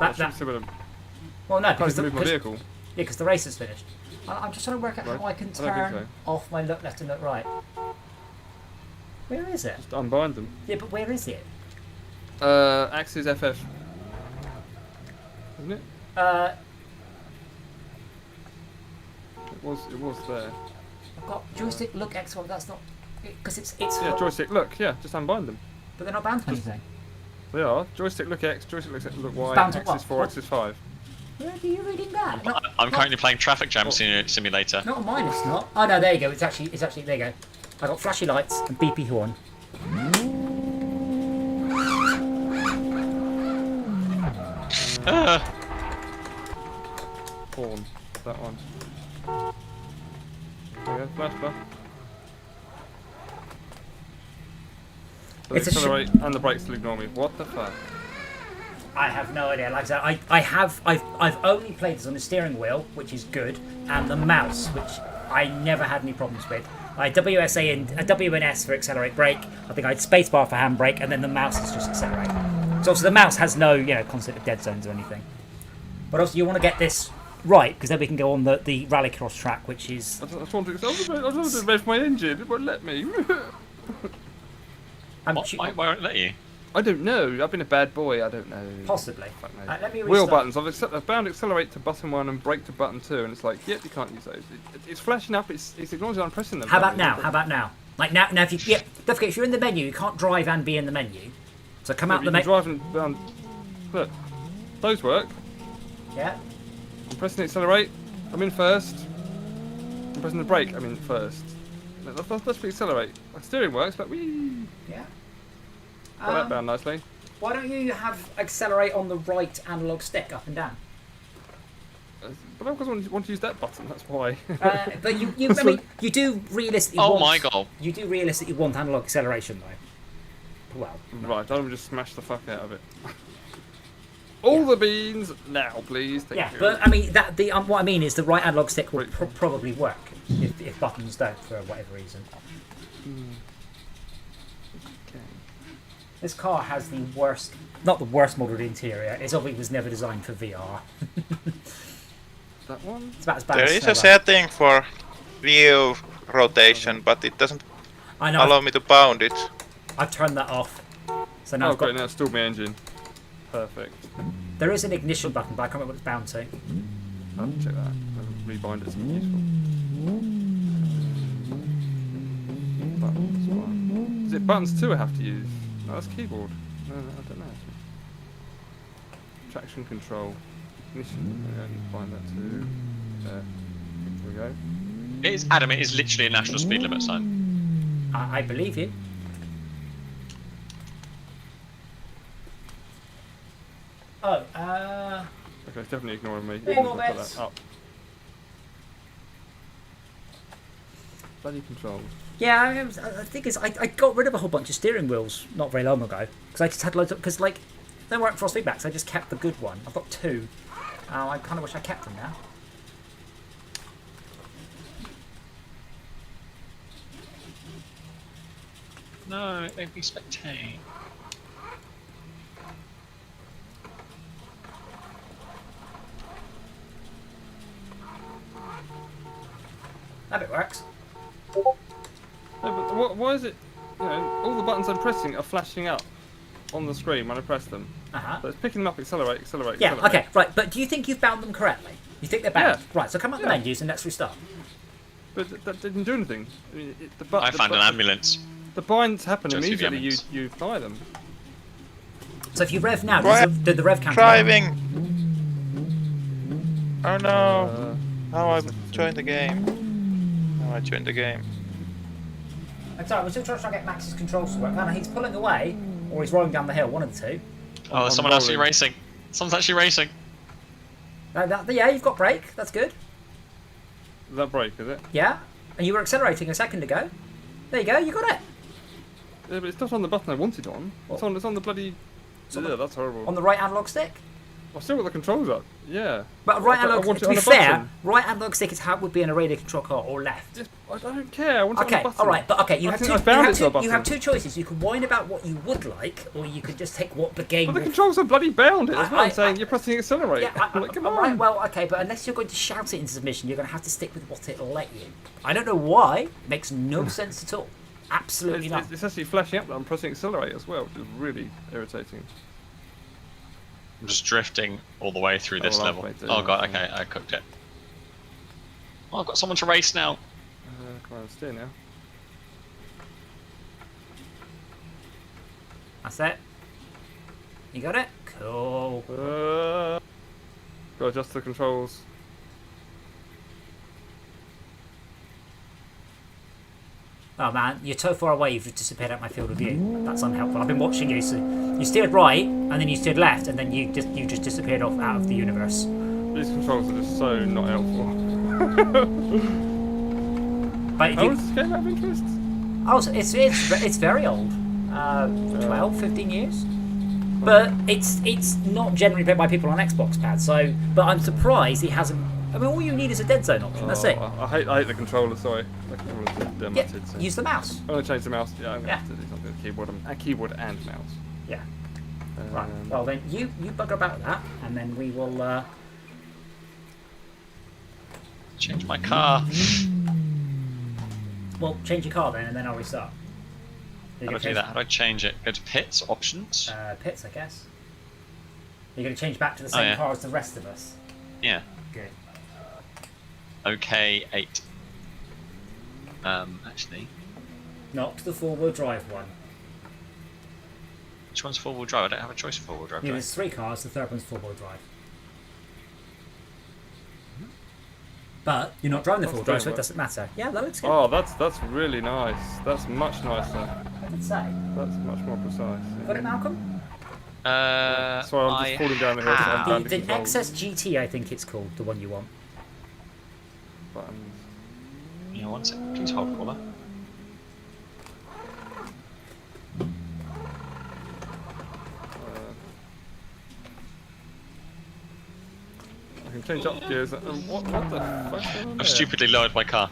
A: That,
D: Should see what
A: well, no,
D: I can't
A: because
D: even move my vehicle.
A: the race is finished. I'm just trying to work out
D: Right.
A: how I can
D: I don't think
A: turn off my look left and look right. Where is it?
D: Just unbind them.
A: Yeah, but where is it?
D: Axis FF. Isn't it? It was there.
A: I've got joystick look X. Well, that's not because it's
D: Yeah, joystick look. Yeah, just unbind them.
A: but they're not bound to anything.
D: They are. Joystick look X, joystick look Y,
A: Bound to
D: axis
A: what?
D: 4,
A: What?
D: axis 5.
A: Where are you reading that? Not,
B: I'm currently playing Traffic Jam Simulator.
A: not on mine. It's not. Oh no, there you go. It's actually there you go. I got flashy lights and beepy horn.
D: Horn. That one. There you go, flash. So
A: It's
D: they
A: a sh-
D: accelerate and the brakes will ignore me. What the fuck?
A: I have no idea. Like I said, I've only played this on the steering wheel, which is good, and the mouse, which I never had any problems with. I had WSA and W and S for accelerate brake. I think I had spacebar for handbrake, and then the mouse is just accelerate. So obviously the mouse has no concept of dead zones or anything. But also you want to get this right because then we can go on the rallycross track, which is
D: I just want to rev my engine. It won't let me.
B: Why won't it let you?
D: I don't know. I've been a bad boy. I don't know.
A: possibly.
D: Fuck knows.
A: Let me
D: Wheel
A: restart.
D: buttons. I've bound accelerate to button 1 and brake to button 2, and it's like, yep, you can't use those. It's flashing up. It's acknowledging I'm pressing them.
A: How about now? Like now if you don't forget if you're in the menu, you can't drive and be in the menu. So come out
D: You
A: the
D: can
A: menu.
D: drive and down. Look, those work.
A: Yeah.
D: I'm pressing the accelerate. I'm in first. I'm pressing the brake. I'm in first. Let's be accelerate. My steering works, but we
A: Yeah.
D: got that bound nicely.
A: Why don't you have accelerate on the right analog stick, up and down?
D: But I always want to use that button. That's why.
A: But I mean, you do realistically.
B: Oh
A: want,
B: my god.
A: You do realistically want analog acceleration, though. Well,
D: Right, I'll just smash the fuck out of it. All the beans now, please. Thank
A: yeah,
D: you.
A: but I mean what I mean is the right analog stick will
D: Right.
A: probably work if buttons don't for whatever reason.
D: Okay.
A: This car has the worst, not the worst modelled interior. It obviously was never designed for VR.
D: That one.
A: It's about as bad
C: There
A: as
C: is a
A: Snowbound.
C: setting for view rotation, but it doesn't
A: I know.
C: allow me to bound it.
A: I've turned that off. So now
D: Oh,
A: I've got,
D: great! Now it's stalled my engine. Perfect.
A: there is an ignition button, but I can't remember what it's bound to.
D: I'll check that. I'll rebind it. Something useful. Buttons one. Is it buttons 2 I have to use? No, that's keyboard. No, I don't know. Traction control. Ignition. Yeah, I can find that too. There we go.
B: It is Adam. It is literally a national speed limit sign.
A: I believe you. Oh,
D: Okay, it's definitely ignoring me.
A: Hey,
D: I'll put
A: Norbert.
D: that up. Bloody controls.
A: yeah. I think it's. I got rid of a whole bunch of steering wheels not very long ago because I just had loads of because like they weren't frost feedbacks. I just kept the good one. I've got 2. I kind of wish I kept them now.
B: No, it made me spectate.
A: That bit works.
D: No, but why is it? You know, all the buttons I'm pressing are flashing up on the screen when I press them. So it's picking them up, accelerate, accelerate,
A: Yeah.
D: accelerate.
A: Okay. Right. But do you think you've bound them correctly? You think they're bound?
D: Yeah.
A: Right. So come up the
D: Yeah.
A: menus and let's restart.
D: But that didn't do anything. I mean,
B: I found an ambulance.
D: The binds happen
B: Just with the
D: immediately.
B: ambulance.
D: You fly them.
A: So if you rev now,
C: Right.
A: did the rev count?
C: Driving! Oh no!
D: Uh,
C: Now I've joined the game. Now I joined the game.
A: I'm sorry, we're still trying to get Max's controls to work. Either he's pulling away, or he's rolling down the hill, one of the two.
B: Oh, there's someone actually racing. Someone's actually racing.
A: Yeah, you've got brake, that's good.
D: Is that brake, is it?
A: Yeah, and you were accelerating a second ago. There you go, you got it.
D: Yeah, but it's not on the button I wanted on. It's on the bloody... Yeah, that's horrible.
A: On the right analog stick?
D: I've still got the controls up. Yeah.
A: But right
D: I
A: analog,
D: want it
A: to be
D: on a
A: fair,
D: button.
A: right analog stick is how it would be in a radio control car, or left.
D: Yes, I don't care. I want it on
A: Okay,
D: a button.
A: alright, but okay, you
D: I
A: have
D: think
A: two.
D: I found it to a
A: You
D: button.
A: have two choices. You can whine about what you would like, or you could just take what the game.
D: But the
A: will-
D: controls are bloody bound it as well.
A: I-
D: I'm saying you're pressing accelerate.
A: Yeah,
D: I'm like, come on.
A: right, well, okay, but unless you're going to shout it into submission, you're going to have to stick with what it'll let you. I don't know why. It makes no sense at all. Absolutely not.
D: It's actually flashing up that I'm pressing accelerate as well, which is really irritating.
B: I'm just drifting all the way through this
D: well,
B: level.
D: I'll wait till-
B: Oh god, okay, I cooked it. Oh, I've got someone to race now.
D: Come on, steer now.
A: That's it. You got it? Cool.
D: Got to adjust the controls.
A: Oh man, you're so far away you've disappeared out my field of view. That's unhelpful. I've been watching you, so you steered right, and then you steered left, and then you just disappeared off out of the universe.
D: These controls are just so not helpful.
A: But if
D: How
A: you,
D: old is this game out of interest?
A: oh, so it's very old. 12, 15 years. But it's not generally played by people on Xbox pads. So, but I'm surprised it hasn't. I mean, all you need is a dead zone option. That's it.
D: I hate the controller, sorry. The controller's
A: Yeah,
D: demoted, so.
A: use the mouse.
D: I'm going to change the mouse. Yeah, I'm going to
A: Yeah.
D: have to do something with keyboard and mouse.
A: Yeah. Right. Well then, you bugger about that, and then we will.
B: Change my car.
A: Well, change your car then, and then I'll restart.
B: How do I do that? How do I change it? Go to pits, options.
A: Pits, I guess. You're going to change back to the same
B: yeah.
A: car as the rest of us.
B: Yeah.
A: Good.
B: Okay, 8. Actually,
A: Not the four-wheel drive one.
B: which one's four-wheel drive? I don't have a choice of four-wheel drive.
A: Yeah,
B: do I?
A: there's 3 cars. The third one's four-wheel drive. But you're not driving the four-wheel drive, so it doesn't matter. Yeah, that looks good.
D: Oh, that's really nice. That's much nicer.
A: I would say.
D: That's much more precise.
A: Got it, Malcolm?
D: Sorry, I'm just falling down the hill. So I'm down
A: The
D: the controls.
A: XS GT, I think it's called, the one you want.
D: Buttons.
B: Yeah, one sec. Please hold caller.
D: I can change up gears. What the fuck's going on
B: I've
D: there?
B: stupidly lowered my car.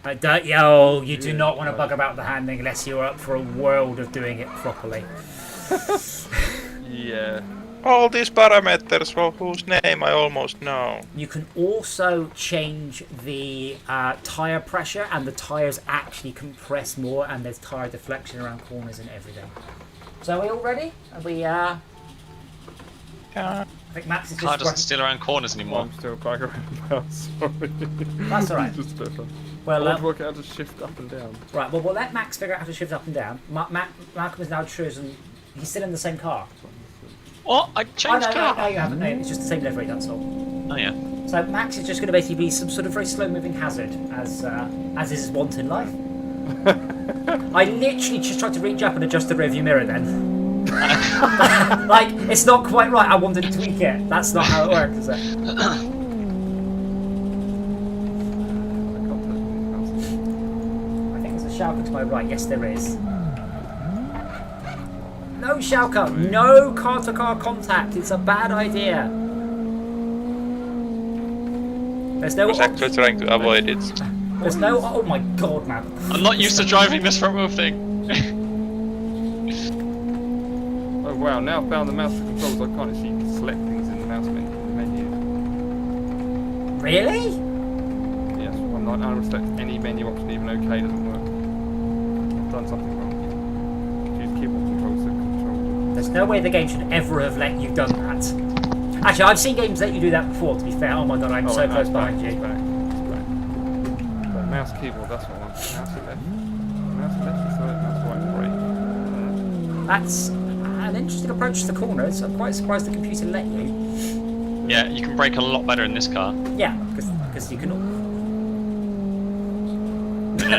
A: I don't, yo, you do not want to bug about the handling unless you're up for a world of doing it properly.
D: Yeah.
C: All these parameters, well, whose name I almost know.
A: You can also change the tyre pressure, and the tyres actually compress more, and there's tyre deflection around corners and everything. So are we all ready? Are we,
C: Yeah.
A: I think Max is
B: Car
A: just...
B: doesn't steal around corners anymore.
D: I'm still back around now, sorry.
A: That's all right.
D: Just a bit of fun.
A: Well,
D: I want to work out how to shift up and down.
A: right, well, we'll let Max figure out how to shift up and down. Malcolm has now chosen... He's still in the same car.
B: What? I
A: Oh,
B: changed
A: no,
B: car.
A: no, you haven't. No, it's just the same livery, that's all.
B: Oh yeah.
A: So Max is just going to basically be some sort of very slow-moving hazard, as is his wont in life. I literally just tried to reach up and adjust the rearview mirror then. Like, it's not quite right. I wanted to tweak it. That's not how it works, is it?
D: I can't touch
A: I think there's a Schalke to my right. Yes, there is. No Schalke. No car-to-car contact. It's a bad idea. There's no...
C: I was actually trying to avoid it.
A: There's no... Oh my god, man.
B: I'm not used to driving this front wheel thing.
D: Oh wow, now I've found the mouse controls. I can't actually select things in the mouse menu.
A: Really?
D: Yes, I'm not able to select any menu option, even OK doesn't work. I've done something wrong. Use keyboard controls to control.
A: There's no way the game should ever have let you done that. Actually, I've seen games let you do that before, to be fair. Oh my god, I'm so close behind you.
D: It's back. But mouse keyboard, that's what I want. Mouse left. Mouse left is right, mouse right, brake.
A: That's an interesting approach to the corners. I'm quite surprised the computer let you.
B: Yeah, you can brake a lot better in this car.
A: Yeah, because you can...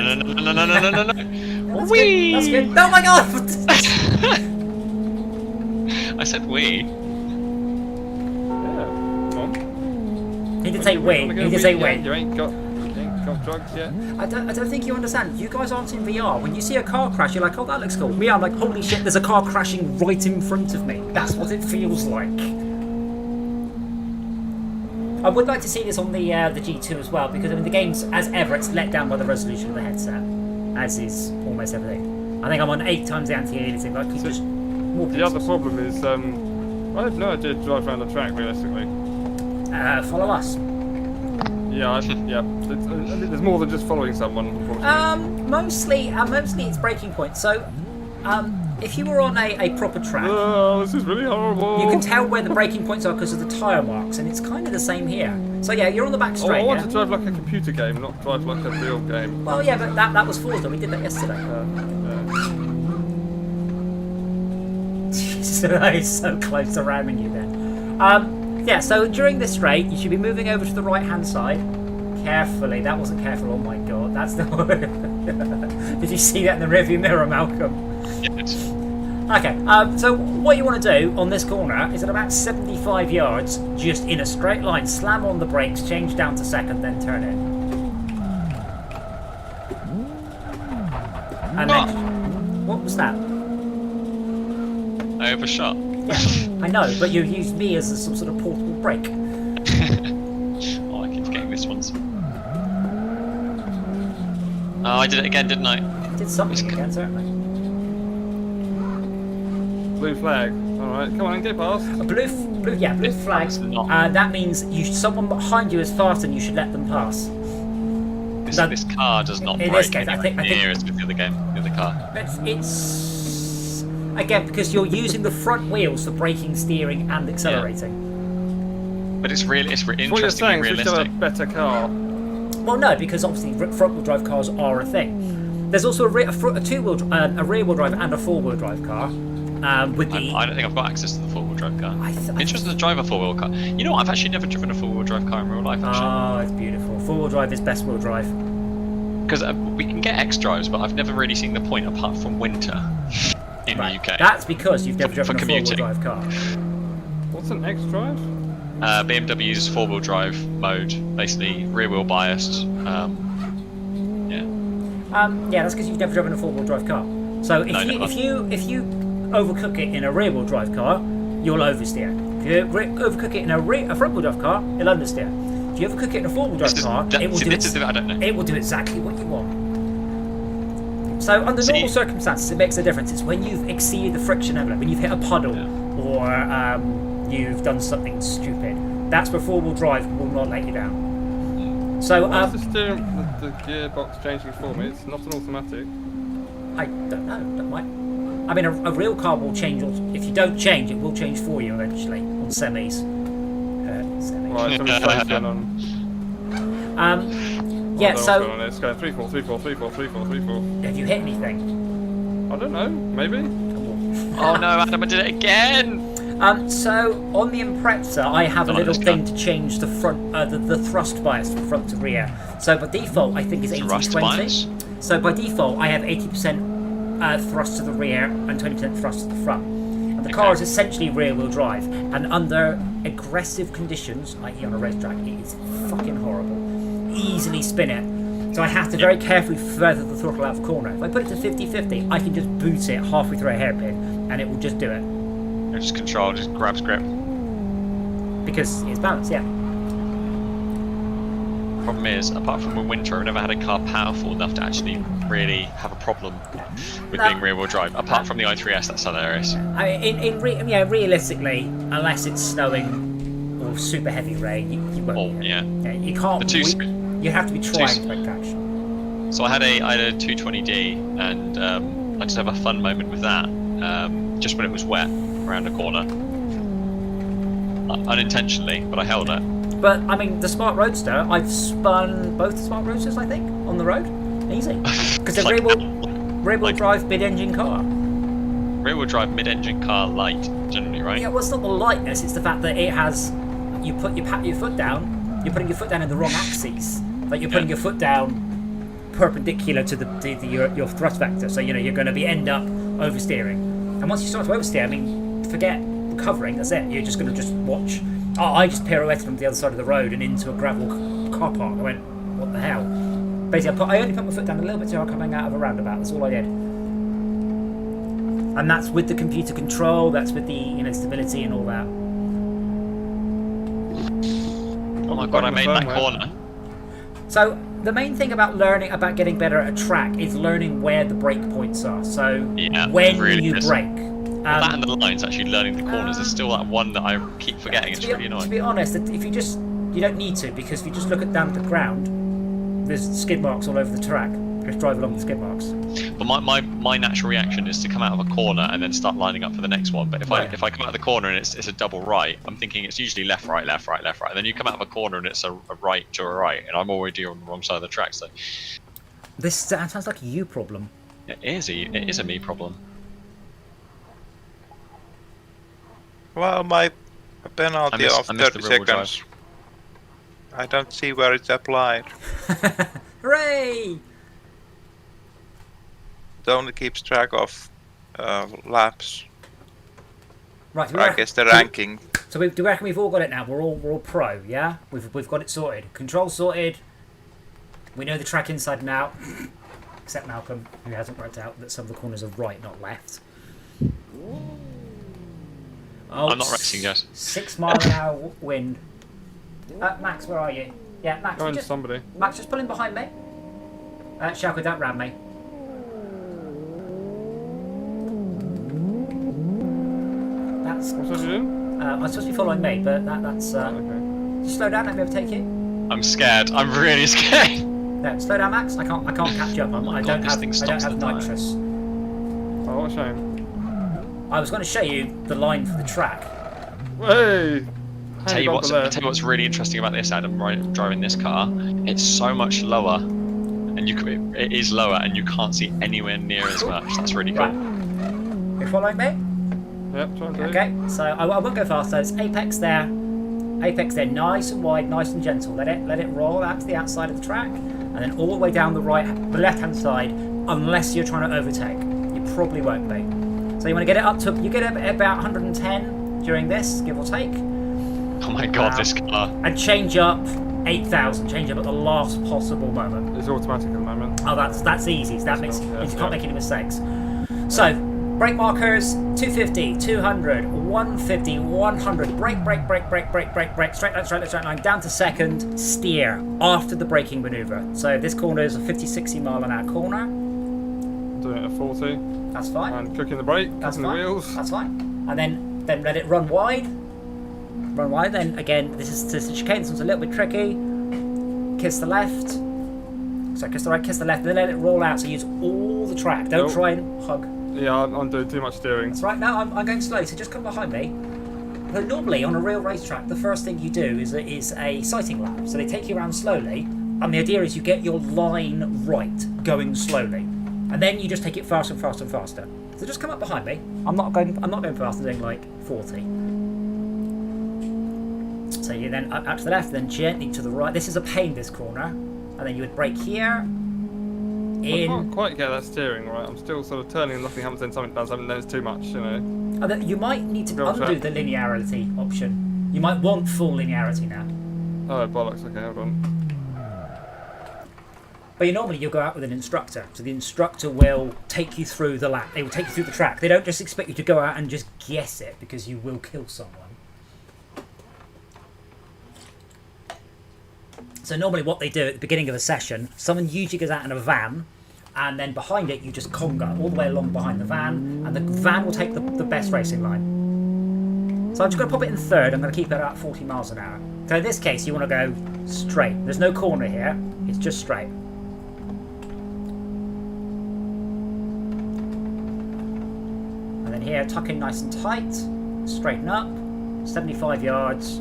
B: no, no, no, no, no, no, no, no.
A: That's
B: Whee!
A: good. That's good. Oh my god!
B: I said we.
D: Yeah. Come on.
A: He did say wait. He did say wait.
D: You ain't got drugs yet.
A: I don't think you understand. You guys aren't in VR. When you see a car crash, you're like, oh, that looks cool. Me, I'm like, holy shit, there's a car crashing right in front of me. That's what it feels like. I would like to see this on the G2 as well, because I mean the game's, as ever, it's let down by the resolution of the headset, as is almost everything. I think I'm on 8 times the anti-aliasing. Like, just more
D: The other problem is, I have no idea to drive around the track realistically.
A: follow us.
D: Yeah, there's more than just following someone, unfortunately.
A: Mostly it's breaking points. So, if you were on a proper track,
D: Oh, this is really horrible.
A: you can tell where the breaking points are because of the tyre marks, and it's kind of the same here. So yeah, you're on the back
D: I
A: straight.
D: want
A: yeah?
D: to drive like a computer game, not drive like a real game.
A: Well, yeah, but that was Forza. We did that yesterday. Jesus, he's so close to ramming you then. Yeah, so during this straight, you should be moving over to the right-hand side. Carefully. That wasn't careful. Oh my god, that's the Did you see that in the rearview mirror, Malcolm?
B: Yes.
A: Okay, so what you want to do on this corner is at about 75 yards, just in a straight line, slam on the brakes, change down to second, then turn in. And then, what was that?
B: I overshot.
A: I know, but you used me as some sort of portable brake.
B: Oh, I keep forgetting this one's. Oh, I did it again, didn't I?
A: I did something again, certainly.
D: Blue flag. Alright, come on, get past.
A: A blue flag.
B: It's not.
A: That means someone behind you is fast and you should let them pass.
B: This car does not
A: In
B: break
A: this case, I think-
B: near as with the other car.
A: It's again because you're using the front wheels for braking, steering, and accelerating.
B: But it's really
D: What you're
B: interestingly
D: saying is we should have
B: realistic.
D: a better car.
A: Well, no, because obviously front-wheel drive cars are a thing. There's also a rear-wheel drive and a four-wheel drive car. With the
B: I don't think I've got access to the four-wheel drive car.
A: I
B: I'm interested to drive a four-wheel car. You know what? I've actually never driven a four-wheel drive car in real life. Actually,
A: Oh, it's beautiful. Four-wheel drive is best wheel drive.
B: because we can get X drives, but I've never really seen the point apart from winter in the UK.
A: That's because you've never
B: For
A: driven a four-wheel
B: commuting.
A: drive car.
D: What's an X drive?
B: BMW's four-wheel drive mode, basically rear-wheel biased.
A: Yeah, that's because you've never driven a four-wheel drive car. So if
B: No,
A: you
B: never.
A: if you overcook it in a rear-wheel drive car, you'll oversteer. If you overcook it in a front-wheel drive car, you'll understeer. If you overcook it in a four-wheel drive car, it will do
B: this is the bit I don't know.
A: it will do exactly what you want. So under normal circumstances, it makes a difference. It's when you've exceeded the friction envelope, when you've hit a puddle, or you've done something stupid. That's where four-wheel drive will not let you down. So
D: What's the steering, the gearbox changing for me? It's not an automatic.
A: I don't know. That might. I mean, a real car will change. If you don't change, it will change for you eventually on semis. Semis.
D: Right, somebody's close then on.
A: Yeah. So,
D: It's going 3 4 3 4 3 4 3 4 3 4.
A: have you hit anything?
D: I don't know. Maybe.
B: Oh no, Adam, I did it again!
A: So on the Impreza, I have a
B: Oh,
A: little
B: this
A: thing
B: car.
A: to change the front, the thrust bias from front to rear. So by default, I think it's 80-20.
B: Thrust bias?
A: So by default, I have 80% thrust to the rear and 20% thrust to the front. And the car is essentially rear-wheel drive. And under aggressive conditions, i.e. on a racetrack, it is fucking horrible. Easily spin it. So I have to very carefully feather the throttle out of corner. If I put it to 50-50, I can just boot it halfway through a hairpin, and it will just do it.
B: Just control, just grabs grip.
A: Because it's balanced, yeah.
B: Problem is, apart from in winter, I've never had a car powerful enough to actually really have a problem with
A: No.
B: being rear-wheel drive. Apart from the i3S, that's hilarious.
A: I mean, realistically, unless it's snowing or super heavy rain, you won't.
B: Oh, yeah.
A: You can't.
B: The two
A: you have to be trying to take traction.
B: So I had a 220D, and I just have a fun moment with that. Just when it was wet around a corner, unintentionally, but I held it.
A: But I mean, the Smart Roadster, I've spun both the Smart Roadsters, I think, on the road, easy, because they're
B: Like-
A: rear-wheel
B: like-
A: drive mid-engine car.
B: Rear-wheel drive mid-engine car light, generally, right?
A: Yeah, well, it's not the lightness; it's the fact that it has. Pat your foot down. You're putting your foot down in the wrong axes. Like you're putting your foot down perpendicular to your thrust vector. So you're going to end up oversteering. And once you start to oversteer, I mean, forget recovering. That's it. You're just going to just watch. Oh, I just pirouetted from the other side of the road and into a gravel car park. I went, what the hell? Basically, I only put my foot down a little bit too hard coming out of a roundabout. That's all I did. And that's with the computer control. That's with the stability and all that.
B: Oh my god! I made that corner.
A: So the main thing about getting better at a track is learning where the break points are. So when
B: really
A: you brake.
B: That and the lines, actually learning the corners. There's still that one that I keep forgetting. It's really annoying.
A: To be honest, if you don't need to, because if you just look down at the ground, there's skid marks all over the track. Just drive along the skid marks.
B: But my natural reaction is to come out of a corner and then start lining up for the next one. But if I come out of the corner and it's a double right, I'm thinking it's usually left, right, left, right, left, right. And then you come out of a corner and it's a right to a right, and I'm already on the wrong side of the track. So
A: this sounds like a you problem.
B: It is a me problem.
C: Well, my penalty of 30 seconds. I don't see where it's applied.
A: Hooray!
C: It only keeps track of laps.
A: Right.
C: I guess the ranking.
A: So do you reckon we've all got it now? We're all pro, yeah? We've got it sorted. Control sorted. We know the track inside and out. Except Malcolm, who hasn't worked out that some of the corners are right, not left. Oh,
B: I'm not racing, guys.
A: 6 mile an hour wind. Max, where are you? Yeah, Max.
D: Somebody.
A: Max, just pull in behind me. Shalko, don't ram me. That's.
D: What's that you doing?
A: I'm supposed to be following me, but that's.
D: Okay.
A: Just slow down. Let me overtake you.
B: I'm scared. I'm really scared.
A: No, slow down, Max. I can't catch you up. I don't have nitrous.
D: Oh, what a shame.
A: I was going to show you the line for the track.
D: Hey!
B: Tell you what's really interesting about this, Adam. Driving this car, it's so much lower, and it is lower, and you can't see anywhere near as much. That's really cool.
A: Right. You following me?
D: Yep, trying to.
A: Okay, so I won't go fast. So it's apex there, nice and wide, nice and gentle. Let it roll out to the outside of the track, and then all the way down the left-hand side, unless you're trying to overtake. You probably won't be. So you want to get it up to, you get it about 110 during this, give or take.
B: Oh my god, this car.
A: And change up 8,000, change up at the last possible moment.
D: It's automatic at the moment.
A: Oh, that's easy. So that means you can't make any mistakes. So, brake markers, 250, 200, 150, 100. Brake, straight line, down to second, steer after the braking manoeuvre. So this corner is a 50, 60 mile an hour corner.
D: Doing it at 40.
A: That's fine.
D: And cooking the brake,
A: That's
D: cooking
A: fine.
D: the wheels.
A: That's fine. And then let it run wide. Run wide. Then again, this is the chicane. This one's a little bit tricky. Kiss the left. So kiss the right, kiss the left. Then let it roll out. So use all the track. Don't try and hug.
D: Yeah, I'm doing too much steering.
A: That's right. Now I'm going slowly. So just come behind me. But normally on a real racetrack, the first thing you do is a sighting lap. So they take you around slowly, and the idea is you get your line right, going slowly. And then you just take it faster and faster and faster. So just come up behind me. I'm not going fast. I'm doing like 40. So you then up out to the left, then gently to the right. This is a pain, this corner. And then you would brake here.
D: I can't quite get that steering right. I'm still sort of turning and nothing happens, then something does something, then it's too much, you know.
A: And then you might need to undo the linearity option. You might want full linearity now.
D: Oh, bollocks. Okay, hold on.
A: But normally you'll go out with an instructor. So the instructor will take you through the lap. They will take you through the track. They don't just expect you to go out and just guess it, because you will kill someone. So normally what they do at the beginning of a session, someone usually goes out in a van, and then behind it you just conga all the way along behind the van, and the van will take the best racing line. So I'm just going to pop it in third. I'm going to keep it at 40 miles an hour. So in this case you want to go straight. There's no corner here. It's just straight. Here, tuck in nice and tight, straighten up, 75 yards,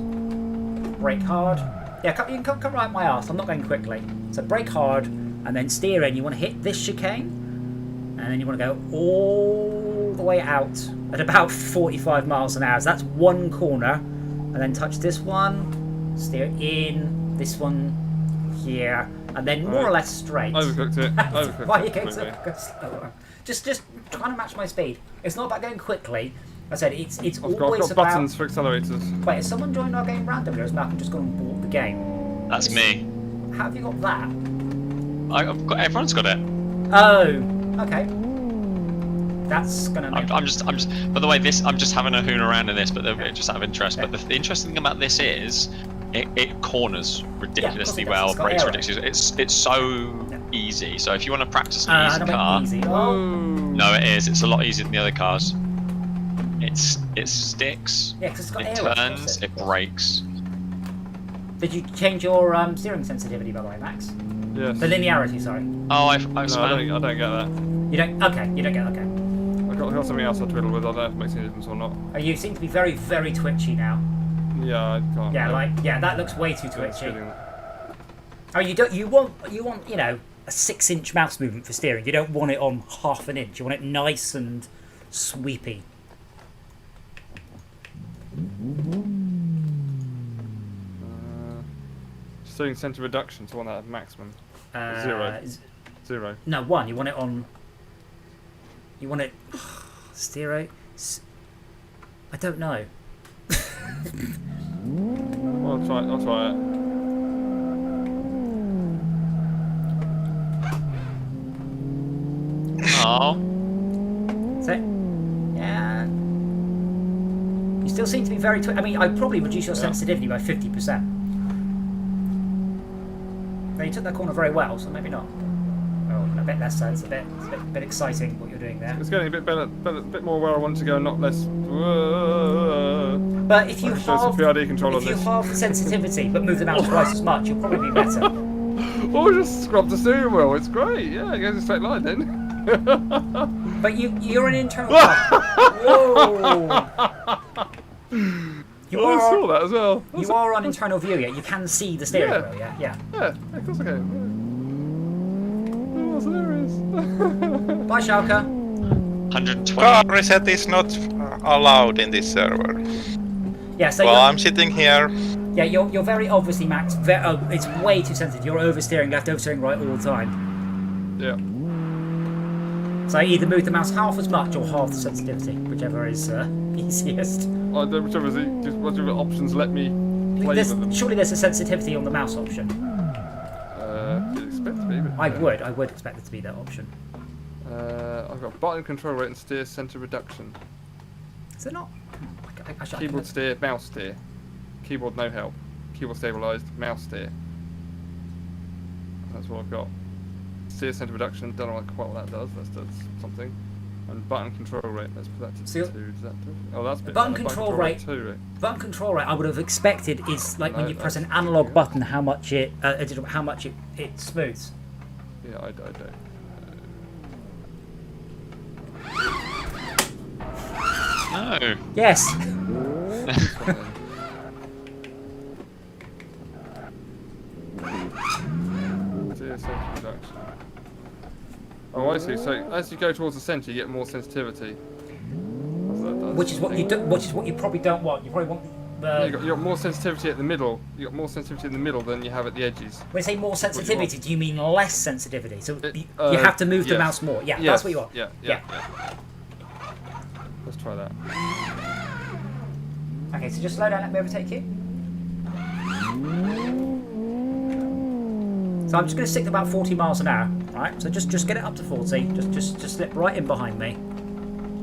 A: brake hard. Yeah, you can come right up my arse, I'm not going quickly. So brake hard, and then steer in. You want to hit this chicane, and then you want to go all the way out at about 45 miles an hour. So that's one corner, and then touch this one, steer in, this one here, and then more or less straight.
D: Overcooked it. Overcooked
A: Why are you
D: it
A: going so
D: completely.
A: slower? Just trying to match my speed. It's not about going quickly. I said it's
D: I've
A: always
D: got
A: about.
D: buttons for accelerators.
A: Wait, has someone joined our game randomly, or has Malcolm just gone and bought the game?
B: That's me.
A: How have you got that?
B: I've got. Everyone's got it.
A: Oh, okay. That's gonna make.
B: I'm just. By the way, I'm just having a hoon around in this, but just out of interest. But the interesting thing about this is, it corners ridiculously
A: does.
B: well,
A: It's got
B: brakes
A: aero.
B: ridiculously. It's so easy. So if you want to practice an
A: I
B: easy
A: don't make
B: car,
A: it easy.
D: Whoa.
A: Oh,
B: no, it is. It's a lot easier than the other cars. It sticks.
A: yeah, 'cause it's got
B: It
A: aero.
B: turns. It brakes.
A: Did you change your steering sensitivity, by the way, Max?
D: Yes.
A: The linearity, sorry.
B: Oh, I
D: No, I don't get that.
A: You don't. Okay, you don't get. Okay.
D: I've got something else I twiddle with. I don't know if it makes any difference or not.
A: Oh, you seem to be very, very twitchy now.
D: Yeah, I can't.
A: Yeah, that looks way too
D: It's
A: twitchy.
D: feeling that.
A: Oh, you don't. You want a 6-inch mouse movement for steering. You don't want it on half an inch. You want it nice and sweepy.
D: Steering center reduction, so I want that at maximum.
A: Uh,
D: 0.
A: No, 1. You want it on. You want it. Stereo. I don't know.
D: Well, I'll try it.
B: Oh,
A: Is it? Yeah. You still seem to be very. I mean, I'd probably reduce your sensitivity by 50%. Now, you took that corner very well, so maybe not. Oh, a bit less so. It's a bit exciting what you're doing there.
D: It's getting a bit better, a bit more where I want to go, not less.
A: But if you
D: I should show some PID control on
A: if you
D: this.
A: halve the sensitivity but move the mouse twice as much, you'll probably be better.
D: Oh, just scrub the steering wheel. It's great. Yeah, it goes in a straight line then.
A: But you're an internal. Whoa! You
D: I saw
A: are
D: that as well.
A: you are on internal view. Yeah, you can see the steering wheel. Yeah, yeah.
D: Yeah, of course I can. Oh, that's hilarious.
A: Bye, Schalke.
B: 120.
C: Car reset is not allowed in this server.
A: Yeah, so
C: Well, I'm sitting here.
A: you're very obviously, Max. It's way too sensitive. You're oversteering left, oversteering right all the time.
D: Yeah.
A: So either move the mouse half as much or half the sensitivity, whichever is easiest.
D: Whichever options let me play with them.
A: Surely there's a sensitivity on the mouse option.
D: You'd expect to be, but
A: I would expect there to be that option.
D: I've got button control rate and steer center reduction.
A: Is it not?
D: Keyboard steer, mouse steer. Keyboard no help. Keyboard stabilized, mouse steer. That's what I've got. Steer center reduction, don't know quite what that does. That does something. And button control rate, let's put that to
A: So
D: 2. Does that do? Oh, that's a bit
A: button
D: better.
A: control rate.
D: 2, right?
A: Button control rate I would have expected is like when
D: No,
A: you press an
D: that's-
A: analog
D: yeah.
A: button, how much it smooths.
D: Yeah, I don't.
B: No.
A: Yes.
D: Steer center reduction. Oh, I see. So as you go towards the center, you get more sensitivity. That's what that does.
A: Which is what you do. Which is what you probably don't want. You probably want
D: Yeah,
A: the.
D: you got more sensitivity at the middle. You got more sensitivity in the middle than you have at the edges.
A: When you say more sensitivity, do you mean less sensitivity? So you
D: Uh,
A: have to move the
D: yes.
A: mouse more. Yeah,
D: Yes,
A: that's what you want.
D: Yeah. Let's try that.
A: Okay, so just slow down. Let me overtake you. So I'm just going to stick to about 40 miles an hour. All right. So just get it up to 40. Just slip right in behind me.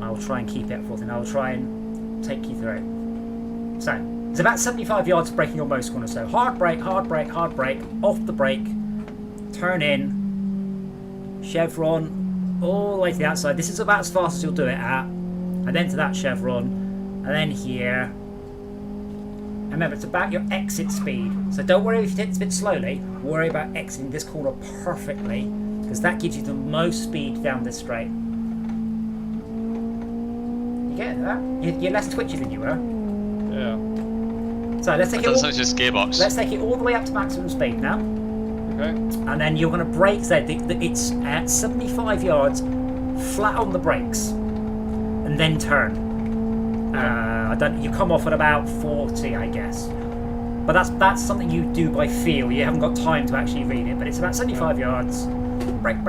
A: I will try and keep it at 40. And I will try and take you through it. So it's about 75 yards braking your most corner. So hard brake, hard brake, hard brake, off the brake, turn in, chevron, all the way to the outside. This is about as fast as you'll do it at, and then to that chevron, and then here. And remember, it's about your exit speed. So don't worry if you hit it a bit slowly. Worry about exiting this corner perfectly, because that gives you the most speed down this straight. You get that? You're less twitchy than you were.
D: Yeah.
A: So let's take it.
B: That's just gearbox.
A: Let's take it all the way up to maximum speed now,
D: Okay.
A: and then you're going to brake. So it's at 75 yards, flat on the brakes, and then turn. I don't. You come off at about 40, I guess. But that's something you do by feel. You haven't got time to actually read it. But it's about 75 yards. Brake,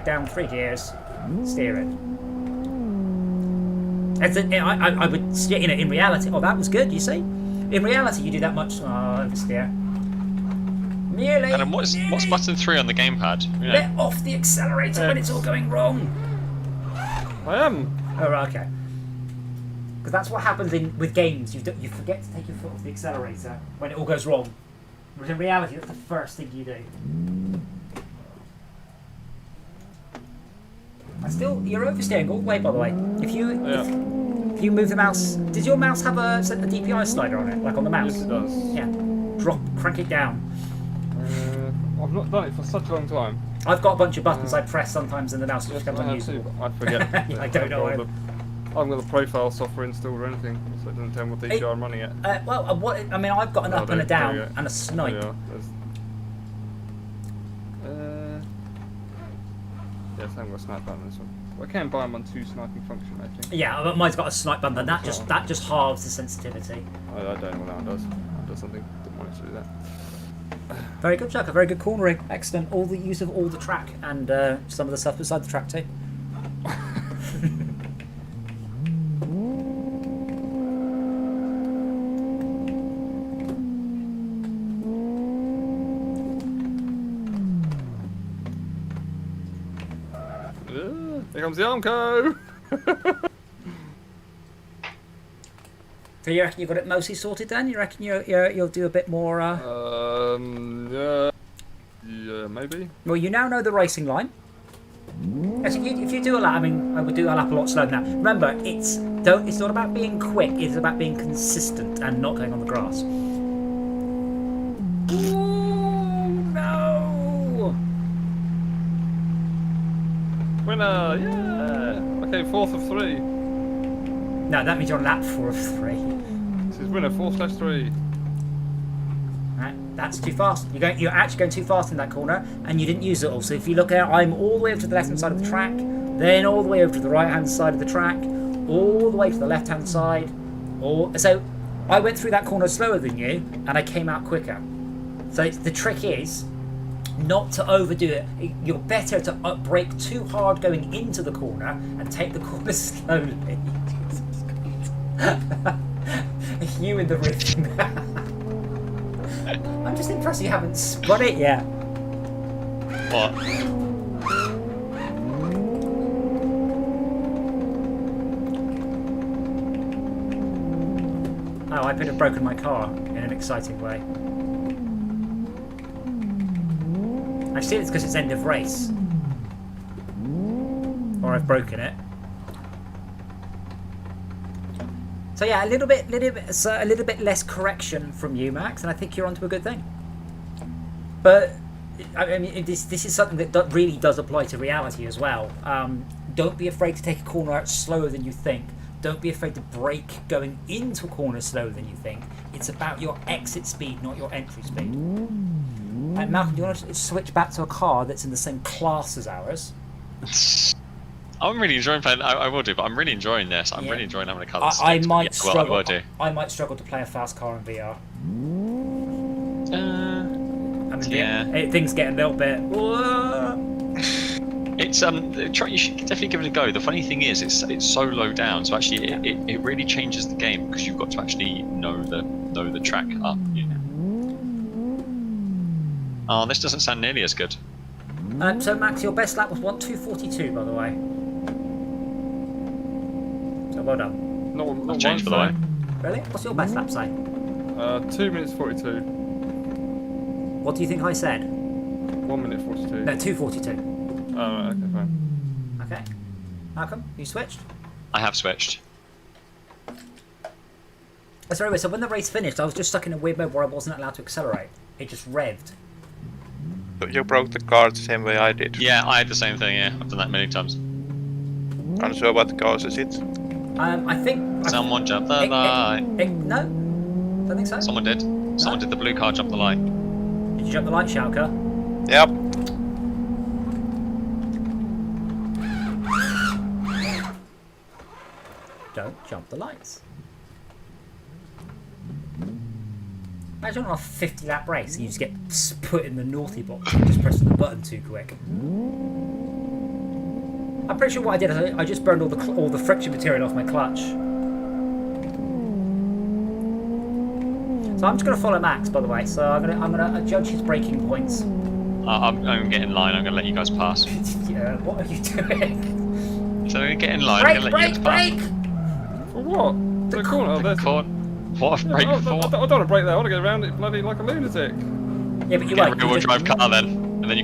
A: down 3 gears. Steer it. I would steer, in reality. Oh, that was good. You see, in reality, you do that much. Oversteer. Nearly.
B: And what's button 3 on the gamepad? Yeah.
A: Let off the accelerator when it's all going wrong.
D: I am.
A: Oh, right, okay. Because that's what happens with games. You forget to take your foot off the accelerator when it all goes wrong. But in reality, that's the first thing you do. You're oversteering all the way, by the way. If you move the mouse, does your mouse have a DPI slider on it, like on the mouse?
D: Yes, it does.
A: Yeah. Crank it down.
D: I've not done it for such a long time.
A: I've got a bunch of buttons I press sometimes, and the mouse just becomes
D: I have
A: unusable.
D: too, but I forget.
A: I don't know.
D: I haven't got the profile software installed or anything, so it doesn't tell me what DPI I'm running at.
A: I've got an up and a down and a snipe.
D: Yeah, I haven't got a snipe button on this one. Well, I can buy them on 2 sniping function, I think.
A: Yeah, but mine's got a snipe button. That just halves the sensitivity.
D: I don't know what that does. It does something. Didn't want it to do that.
A: Very good, Chuck. A very good cornering. Excellent. All the use of all the track and some of the stuff beside the track too.
D: Here comes the Armco!
A: So you reckon you got it mostly sorted then? You reckon you'll do a bit more?
D: Yeah, maybe.
A: Well, you now know the racing line. Yes, if you do a lap, I would do a lap a lot slower than that. Remember, it's not about being quick. It's about being consistent and not going on the grass. Ooh, no!
D: Winner! Yeah! Okay, 4th of 3.
A: No, that means you're on lap 4 of 3.
D: This is winner 4/3.
A: Right, that's too fast. You're actually going too fast in that corner, and you didn't use it all. So if you look out, I'm all the way over to the left-hand side of the track, then all the way over to the right-hand side of the track, all the way to the left-hand side. So I went through that corner slower than you, and I came out quicker. So the trick is not to overdo it. You're better to brake too hard going into the corner and take the corner slowly. You in the rift. I'm just impressed you haven't spun it yet.
B: What?
A: Oh, I could have broken my car in an exciting way. I see it's because it's end of race. Or I've broken it. So yeah, a little bit less correction from you, Max, and I think you're onto a good thing. But I mean, this is something that really does apply to reality as well. Don't be afraid to take a corner out slower than you think. Don't be afraid to brake going into a corner slower than you think. It's about your exit speed, not your entry speed. Malcolm, do you want to switch back to a car that's in the same class as ours?
B: I'm really enjoying playing. I will do, but I'm really enjoying this. I'm really enjoying having a colour.
A: I might struggle. I might struggle to play a fast car in VR. Things get a little bit.
B: It's you should definitely give it a go. The funny thing is, it's so low down, so actually it really changes the game because you've got to actually know the track up. You know. Oh, this doesn't sound nearly as good.
A: So Max, your best lap was 2:42, by the way. So well done.
D: Not
B: changed, by the way.
A: Really? What's your best lap say?
D: 2 minutes 42.
A: What do you think I said?
D: 1 minute 42.
A: No, 2:42.
D: Oh, right, okay, fine.
A: Okay. Malcolm, you switched?
B: I have switched.
A: Sorry, so when the race finished, I was just stuck in a weird mode where I wasn't allowed to accelerate. It just revved.
C: You broke the car the same way I did.
B: Yeah, I had the same thing. Yeah, I've done that many times.
C: I'm sure what causes it.
A: I think.
B: Someone jumped the line.
A: No, don't think so.
B: Someone did. Someone did the blue car jump the line.
A: Did you jump the light, Schalke?
C: Yep.
A: Don't jump the lights. I imagine on a 50-lap race, and you just get put in the naughty box and just pressing the button too quick. I'm pretty sure what I did is I just burned all the friction material off my clutch. So I'm just going to follow Max, by the way. So I'm gonna judge his braking points.
B: I'm going to get in line. I'm going to let you guys pass.
A: Yeah, what are you doing?
B: So I'm going to get in line.
A: Brake,
B: I'm going to let you guys
A: brake!
B: pass.
D: For what? The corner. Oh, there's...
B: What a break
D: I
B: for?
D: don't want to break there. I want to go around it bloody like a lunatic.
A: Yeah, but you're
B: Get a
A: right.
B: rear-wheel drive car then, and then you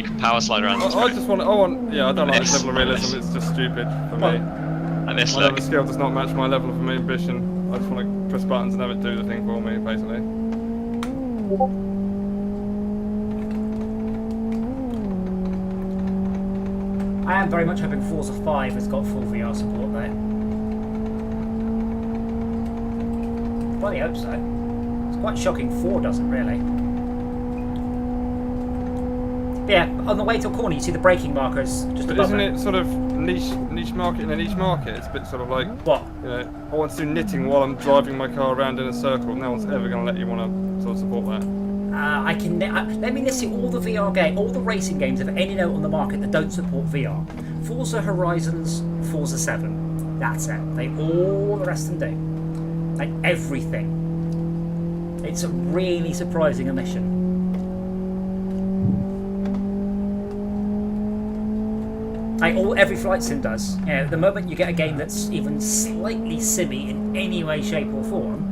B: can power slide around this
D: I
B: road.
D: just want. Yeah, I don't like this level of realism. It's just stupid for me.
B: And this
D: My
B: look.
D: level of skill does not match my level of ambition. I just want to press buttons and have it do the thing for me, basically.
A: I am very much hoping Forza 5 has got full VR support though. Bloody hope so. It's quite shocking 4 doesn't really. But yeah, on the way to a corner you see the braking markers just
D: But
A: above
D: isn't
A: it.
D: it sort of niche market in a niche market? It's a bit sort of like,
A: What?
D: you know, I want to do knitting while I'm driving my car around in a circle. No one's ever going to let you want to sort of support that.
A: Let me list you all the VR game, all the racing games of any note on the market that don't support VR. Forza Horizons, Forza 7. That's it. All the rest of them do. Like everything. It's a really surprising omission. Every flight sim does. You know, the moment you get a game that's even slightly simmy in any way, shape or form,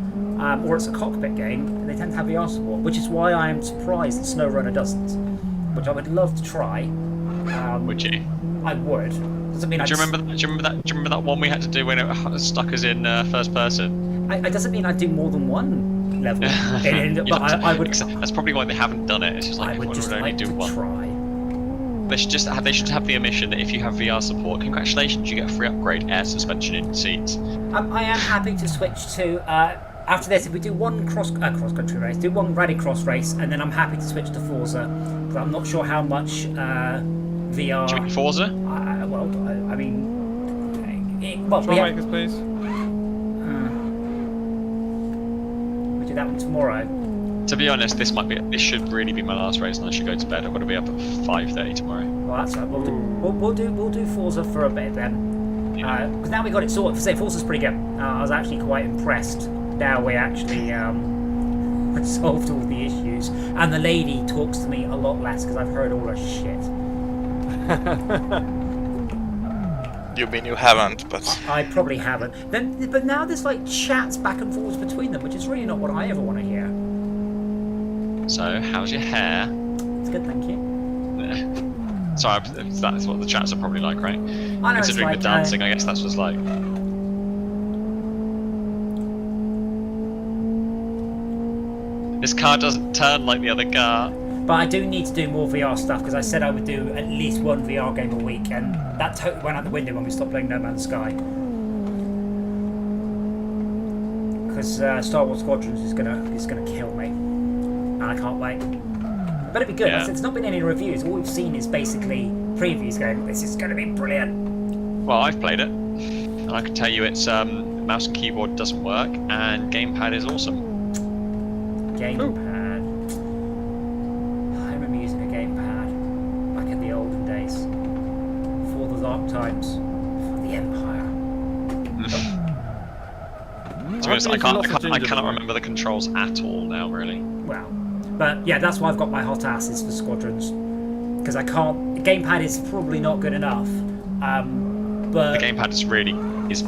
A: or it's a cockpit game, they tend to have VR support, which is why I am surprised that SnowRunner doesn't, which I would love to try.
B: Would you?
A: I would. Doesn't mean
B: Do you remember that one we had to do when it stuck us in first person?
A: It doesn't mean I'd do more than one level. But I would.
B: That's probably why they haven't done it. It's just like
A: I would
B: everyone
A: just
B: would only
A: like
B: do
A: to
B: one.
A: try.
B: They should have the omission that if you have VR support, congratulations, you get a free upgrade air suspension in seats.
A: I am happy to switch to. After this, if we do one cross country race, do one rallycross race, and then I'm happy to switch to Forza because I'm not sure how much VR.
B: Do you mean Forza?
A: I mean,
D: Trollmakers, please.
A: we do that one tomorrow.
B: To be honest, this should really be my last race, and I should go to bed. I've got to be up at 5:30 tomorrow.
A: Well, that's right. We'll do Forza for a bit then. Because now we got it sorted. Say Forza's pretty good. I was actually quite impressed. Now we actually solved all the issues, and the lady talks to me a lot less because I've heard all her shit.
C: You mean you haven't, but...
A: I probably haven't. But now there's like chats back and forth between them, which is really not what I ever want to hear.
B: So, how's your hair?
A: It's good, thank you.
B: Sorry, that's what the chats are probably like, right?
A: I know,
B: Considering
A: it's
B: the
A: like,
B: dancing, I guess that's what's like. This car doesn't turn like the other car.
A: But I do need to do more VR stuff because I said I would do at least one VR game a week, and that totally went out the window when we stopped playing No Man's Sky. Because Star Wars Squadrons is gonna kill me, and I can't wait. But it'd be good.
B: Yeah.
A: It's not been any reviews. All we've seen is basically previews going, "This is gonna be brilliant."
B: Well, I've played it, and I can tell you it's mouse and keyboard doesn't work, and gamepad is awesome.
A: Gamepad. I remember using a gamepad back in the olden days, before the dark times, before the Empire.
B: To be honest, I cannot remember the controls at all now, really.
A: Well, but yeah, that's why I've got my hot asses for Squadrons, because I can't. Gamepad is probably not good enough. But
B: The gamepad is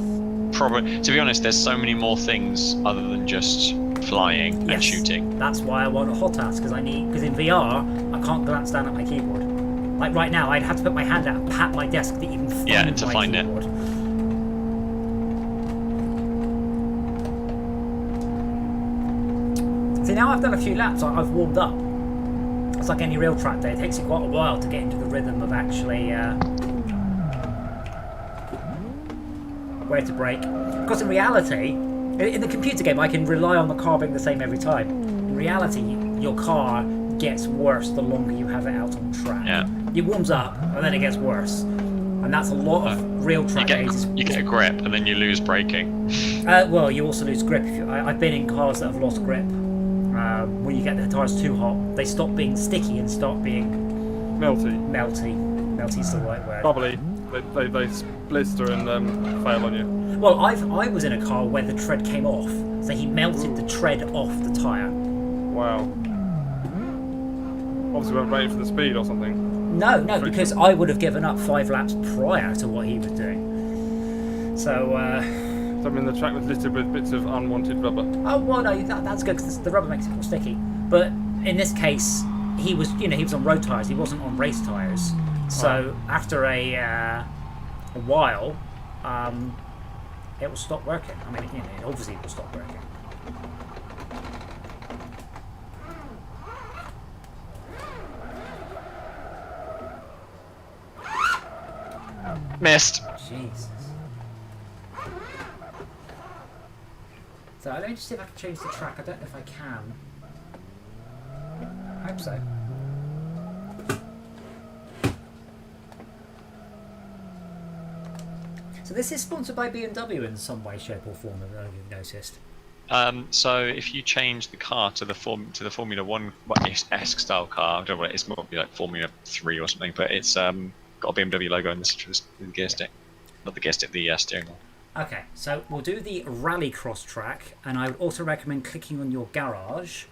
B: probably. To be honest, there's so many more things other than just flying and
A: yes,
B: shooting.
A: That's why I want a hot ass, because in VR I can't glance down at my keyboard. Like right now, I'd have to put my hand out and pat my desk to even find
B: to
A: my
B: find it.
A: keyboard. See, now I've done a few laps, I've warmed up. It's like any real track day, it takes you quite a while to get into the rhythm of actually where to brake. Because in reality, in the computer game I can rely on the car being the same every time. In reality, your car gets worse the longer you have it out on track.
B: Yeah.
A: It warms up and then it gets worse. And that's a lot of real track days.
B: You get a grip and then you lose braking.
A: Well, you also lose grip. I've been in cars that have lost grip. when you get the tires too hot, they stop being sticky and start being
D: Melty.
A: melty. Melty's the right word.
D: Bubbly. They blister and fail on you.
A: Well, I was in a car where the tread came off, so he melted the tread off the tyre.
D: Wow. Obviously weren't rated for the speed or something.
A: No, because I would have given up 5 laps prior to what he was doing. So,
D: So I mean the track was littered with bits of unwanted rubber.
A: oh well, no, that's good because the rubber makes it more sticky. But in this case, he was on road tyres. He wasn't on race tyres. So after a while, it will stop working. I mean, obviously it will stop working.
B: Missed.
A: Jesus. So let me just see if I can change the track. I don't know if I can. I hope so. So this is sponsored by BMW in some way, shape or form, I don't know if you've noticed.
B: So if you change the car to the Formula 1 esque style car, I don't know what it is, it might be like Formula 3 or something, but it's got a BMW logo in the gear stick. Not the gear stick, the steering wheel.
A: Okay, so we'll do the rallycross track, and I would also recommend clicking on your garage.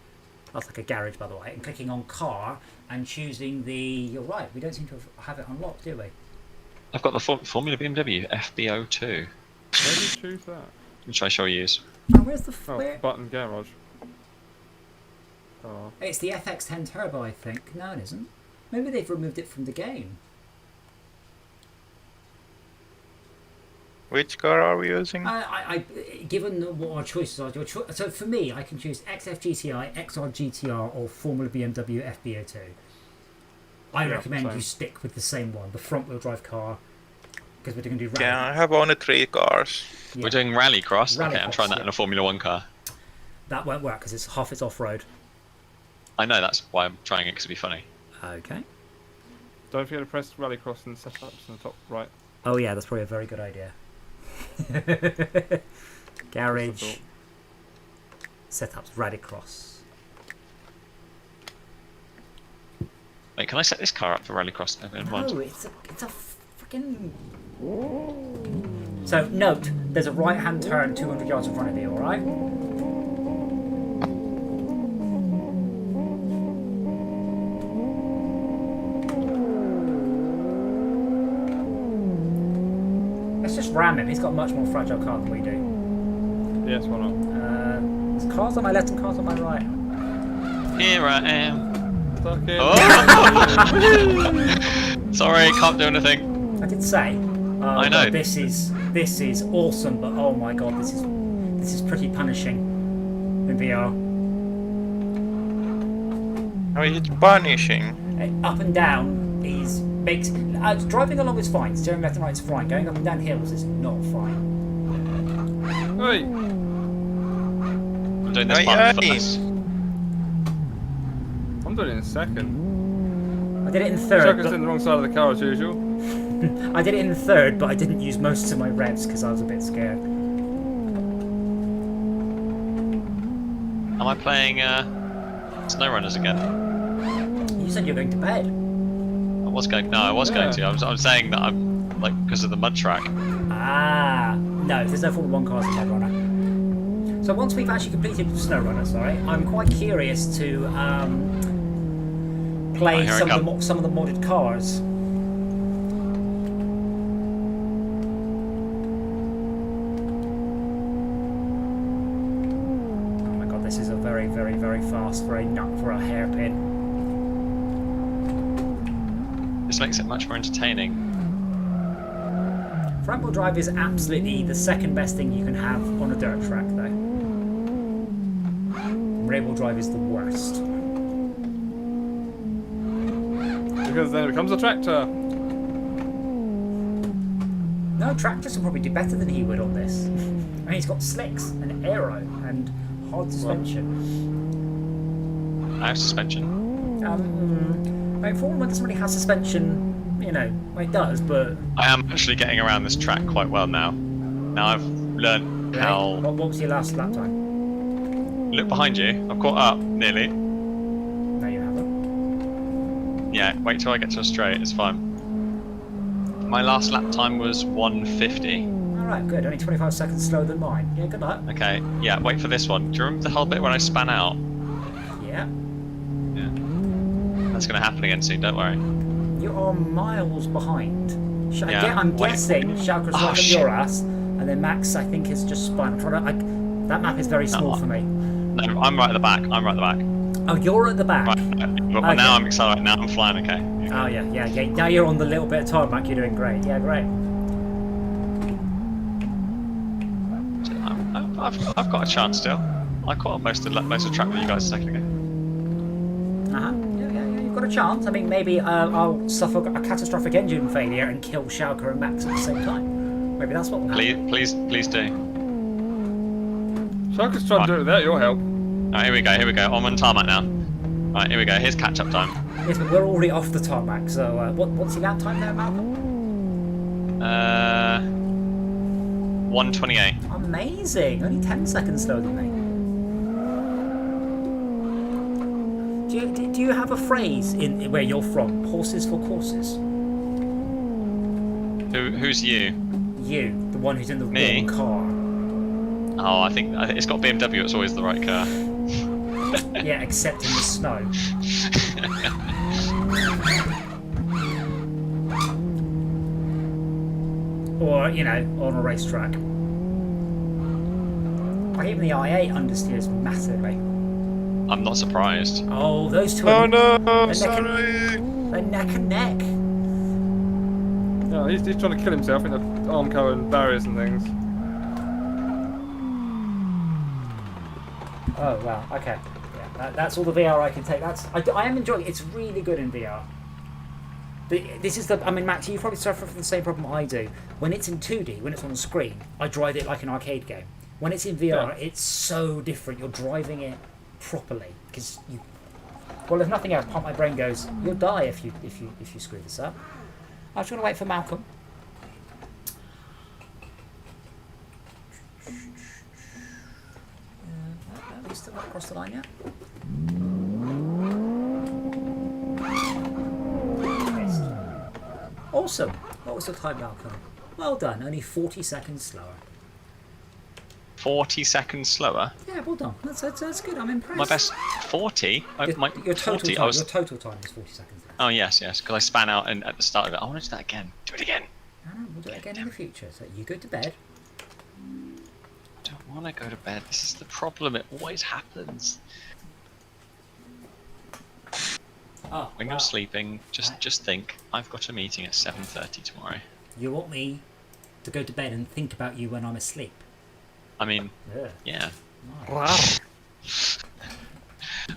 A: That's like a garage, by the way, and clicking on car and choosing the. You're right, we don't seem to have it unlocked, do we?
B: I've got the Formula BMW FBO2,
D: Where do you choose that?
B: which I shall use.
A: Oh, where's the
D: Oh,
A: where?
D: button garage. Oh.
A: It's the FX10 Turbo, I think. No, it isn't. Maybe they've removed it from the game.
C: Which car are we using?
A: Given what our choices are, so for me, I can choose XF GTI, XR GTR, or Formula BMW FBO2. I recommend
D: same.
A: you stick with the same one, the front-wheel drive car, because we're going to do rally.
C: Yeah, I have only 3 cars.
A: Yeah.
B: We're doing rallycross. Okay, I'm
A: Rallycross,
B: trying that
A: yeah.
B: in a Formula 1 car.
A: That won't work because it's half its off-road.
B: I know, that's why I'm trying it, because it'd be funny.
A: Okay.
D: Don't forget to press rallycross and setups in the top right.
A: Oh yeah, that's probably a very good idea. Garage. Setups, rallycross.
B: Wait, can I set this car up for rallycross? Never mind.
A: No, it's a freaking. So note, there's a right-hand turn 200 yards in front of you. All right. Let's just ram him. He's got a much more fragile car than we do.
D: Yes, why not?
A: There's cars on my left and cars on my right.
B: Here I am.
D: Stuck in.
B: Oh! Sorry, can't do anything.
A: I did say.
B: I know.
A: God, this is awesome, but oh my god, this is pretty punishing in VR.
C: Oh, it's punishing.
A: Up and down makes driving along is fine. Steering left and right is fine. Going up and down hills is not fine.
D: Hey!
B: I'm doing this part
C: Aye, aye.
B: first.
D: I'm doing it in second.
A: I did it in third.
D: Chucker's in the wrong side of the car as usual.
A: I did it in third, but I didn't use most of my revs because I was a bit scared.
B: Am I playing SnowRunners again?
A: You said you're going to bed.
B: I was going to. I was saying that I'm like because of the mud track.
A: Ah, no, there's no Formula 1 cars in SnowRunner. So once we've actually completed SnowRunner, I'm quite curious to play
B: here I
A: some
B: come.
A: of the modded cars. Oh my god, this is a very, very, very fast for a hairpin.
B: This makes it much more entertaining.
A: Front-wheel drive is absolutely the second best thing you can have on a dirt track, though. Rear-wheel drive is the worst.
D: Because then it becomes a tractor.
A: No, tractors will probably do better than he would on this. I mean, he's got slicks and aero and hard suspension.
B: I have suspension.
A: I mean, Formula 1 doesn't really have suspension, well, it does, but...
B: I am actually getting around this track quite well now. Now I've learnt how.
A: What was your last lap time?
B: Look behind you. I've caught up, nearly.
A: No, you haven't.
B: Yeah, wait till I get to a straight, it's fine. My last lap time was 1:50.
A: Alright, good. Only 25 seconds slower than mine. Yeah, good luck.
B: Okay, yeah, wait for this one. Do you remember the whole bit when I span out?
A: Yeah.
B: Yeah. That's going to happen again soon, don't worry.
A: You are miles behind.
B: Yeah,
A: I'm
B: wait.
A: guessing Schalke's
B: Oh,
A: right on
B: shit.
A: your ass, and then Max, I think, is just spun. I'm trying to. That map is very small for me.
B: No, I'm right at the back. I'm right at the back.
A: Oh, you're at the back.
B: Right, but
A: Okay.
B: now I'm accelerating. Now I'm flying, okay.
A: Oh, yeah. Now you're on the little bit of tarmac. You're doing great. Yeah, great.
B: I've got a chance still. I caught up most of the track with you guys a second ago.
A: Yeah, you've got a chance. I mean, maybe I'll suffer a catastrophic engine failure and kill Schalke and Max at the same time. Maybe that's what will happen.
B: Please do.
D: Schalke's trying to do it without your help.
B: Alright, here we go. I'm on tarmac now. Alright, here we go. Here's catch-up time.
A: Yes, but we're already off the tarmac, so what's the lap time there, Malcolm?
B: 1:28.
A: Amazing! Only 10 seconds slower than me. Do you have a phrase in where you're from? Horses for courses?
B: Who's you?
A: You, the one who's in the
B: Me?
A: wrong car.
B: Oh, I think it's got BMW. It's always the right car.
A: Yeah, except in the snow. Or, on a racetrack. Even the I-8 understeers massively.
B: I'm not surprised.
A: Oh, those two
C: Oh
A: are
C: no,
A: They're
C: sorry.
A: they're neck and neck.
D: No, he's trying to kill himself in the Armco and barriers and things.
A: Oh, wow, okay. Yeah, that's all the VR I can take. I am enjoying it. It's really good in VR. Max, you probably suffer from the same problem I do. When it's in 2D, when it's on the screen, I drive it like an arcade game. When it's in VR, it's so different. You're driving it properly because well, if nothing else, part of my brain goes, you'll die if you screw this up. I'm just gonna wait for Malcolm. Have we still not crossed the line yet? Missed. Awesome. What was the time, Malcolm? Well done. Only 40 seconds slower.
B: 40 seconds slower.
A: Yeah, well done. That's good. I'm impressed.
B: My best 40.
A: Your total
B: 40.
A: time.
B: I was.
A: Your total time is 40 seconds.
B: Oh yes, because I span out and at the start of it. I want to do that again. Do it again.
A: No, we'll do it again in the future. So you go to bed.
B: Don't want to go to bed. This is the problem. It always happens.
A: Oh,
B: When you're sleeping, just think. I've got a meeting at 7:30 tomorrow.
A: You want me to go to bed and think about you when I'm asleep?
B: I mean,
A: Ugh.
B: yeah.
A: Nice.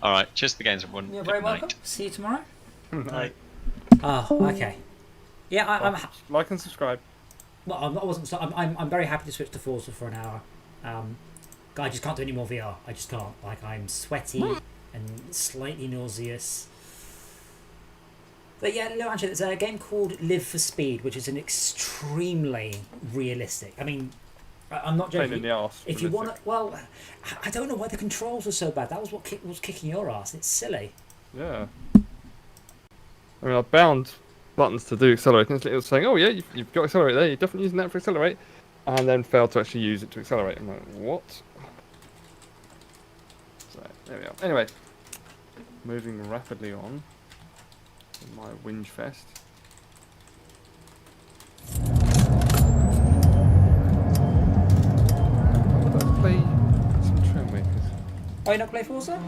B: All right. Cheers to the games, everyone.
A: You're
B: Good
A: very
B: night.
A: welcome. See you tomorrow.
B: Night.
A: Oh, okay. Yeah, I'm
D: Like and subscribe.
A: well. I wasn't. I'm very happy to switch to Forza for an hour. I just can't do any more VR. I just can't. Like, I'm sweaty and slightly nauseous. But yeah, no, actually, there's a game called Live for Speed, which is an extremely realistic. I mean, I'm not joking.
D: Pain in the arse.
A: If you want to, well, I don't know why the controls were so bad. That was what was kicking your ass. It's silly.
D: Yeah. I mean, I bound buttons to do accelerate, and it was saying, "Oh yeah, you've got accelerate there. You're definitely using that for accelerate," and then failed to actually use it to accelerate. I'm like, what? So there we are. Anyway, moving rapidly on. In my whinge fest. Let's play some train makers.
A: Oh, you not play Forza?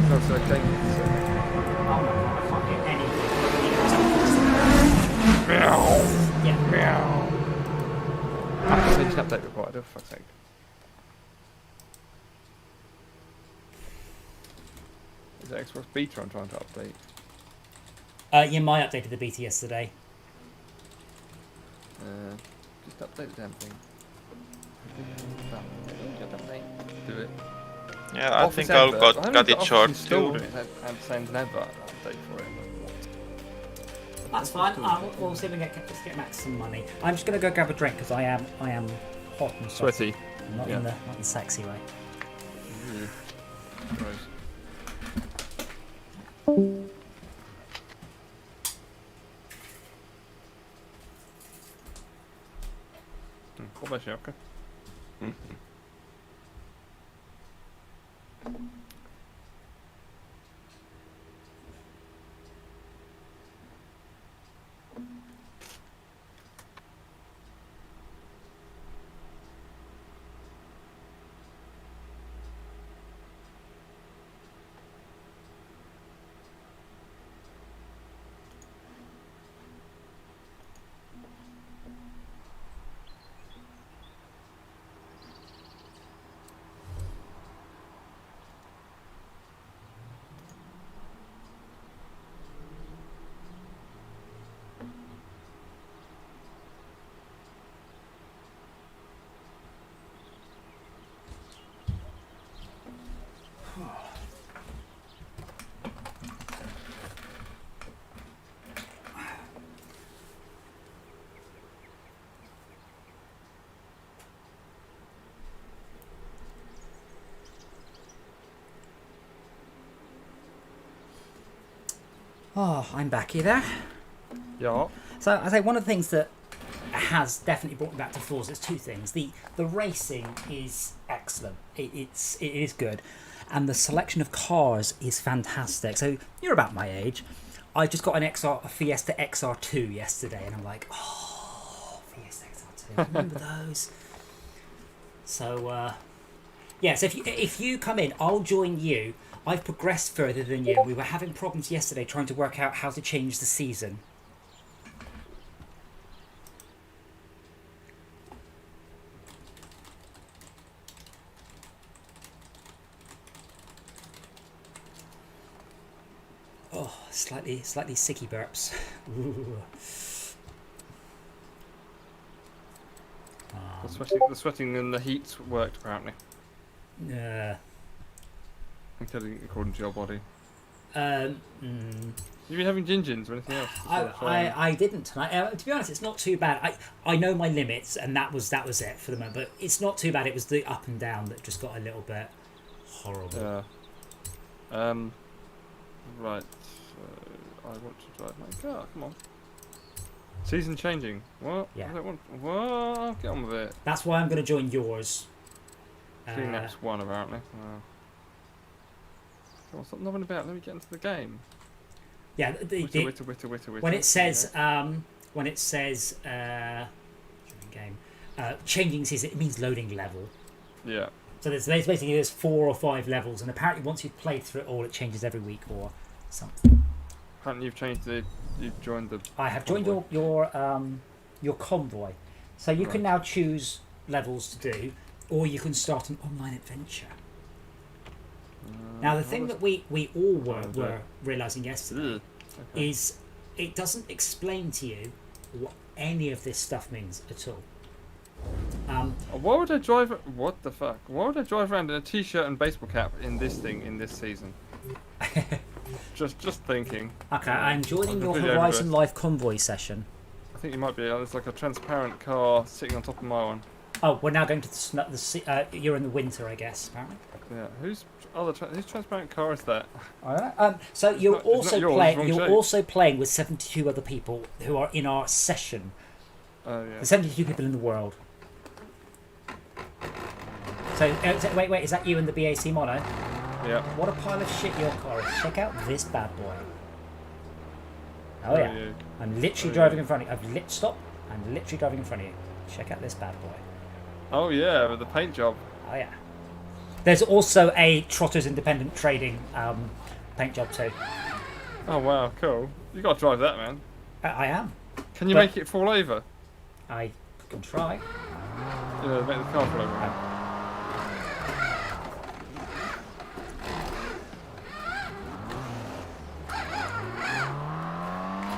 D: That's okay.
A: Oh my god, I can't hear anything.
D: Meow.
A: Yeah.
D: Meow. Message update required, for fuck's sake. Is it Xbox Beta I'm trying to update?
A: Yeah, I updated the beta yesterday.
D: Just update the damn thing. Do it.
C: Yeah, I
D: Office
C: think I'll
D: advert. I
C: got
D: haven't
C: it
D: got
C: short
D: Office installed
C: too.
D: and it sends never an update for it.
A: That's fine. We'll see if we can get Max some money. I'm just gonna go grab a drink because I am hot and
D: Sweaty.
A: Not
D: Yeah.
A: in the sexy way.
D: Gross. God bless you, okay.
A: Oh, I'm back. You there?
D: Yeah.
A: So I say one of the things that has definitely brought me back to Forza is two things. The racing is excellent. It is good, and the selection of cars is fantastic. So you're about my age. I just got a Fiesta XR2 yesterday, and I'm like, oh, Fiesta XR2. Remember those? So yeah. So if you come in, I'll join you. I've progressed further than you. We were having problems yesterday trying to work out how to change the season. Oh, slightly sicky burps. Ooh.
D: The sweating and the heat worked apparently. According to your body.
A: Mm,
D: You been having gingins or anything else?
A: I didn't tonight. To be honest, it's not too bad. I know my limits, and that was it for the moment. But it's not too bad. It was the up and down that just got a little bit horrible.
D: Yeah. Right. So I want to drive my car. Come on. Season changing. What?
A: Yeah.
D: I don't want. What? Get on with it.
A: That's why I'm going to join yours.
D: Clean Apps 1 apparently. Come on, stop nothing about. Let me get into the game.
A: Yeah.
D: Witter.
A: When it says game changing season, it means loading level.
D: Yeah.
A: So there's 4 or 5 levels, and apparently once you've played through it all, it changes every week or something.
D: Apparently you've joined the.
A: I have joined your convoy, so you can now choose levels to do, or you can start an online adventure. Now the thing that we all were realising yesterday is it doesn't explain to you what any of this stuff means at all.
D: Why would I drive? What the fuck? Why would I drive around in a t-shirt and baseball cap in this thing in this season? just thinking.
A: Okay, I'm joining your
D: completely
A: Horizon
D: overdressed.
A: Live convoy session.
D: I think you might be. There's like a transparent car sitting on top of my one.
A: Oh, we're now going to you're in the winter, I guess. Apparently.
D: Yeah. Whose transparent car is that?
A: All right. So you're
D: not- it's not yours,
A: playing.
D: wrong
A: You're
D: shape.
A: also playing with 72 other people who are in our session.
D: Oh yeah.
A: There's 72 people in the world. So wait, is that you and the BAC mono?
D: Yeah.
A: What a pile of shit your car is. Check out this bad boy. Oh yeah. I'm literally driving in front of you. Stop. I'm literally driving in front of you. Check out this bad boy.
D: Oh yeah, with the paint job.
A: Oh yeah. There's also a Trotters Independent Trading paint job too.
D: Oh wow, cool. You got to drive that, man.
A: I am.
D: Can you
A: But-
D: make it fall over?
A: I can try.
D: You know, make the car fall over. Man.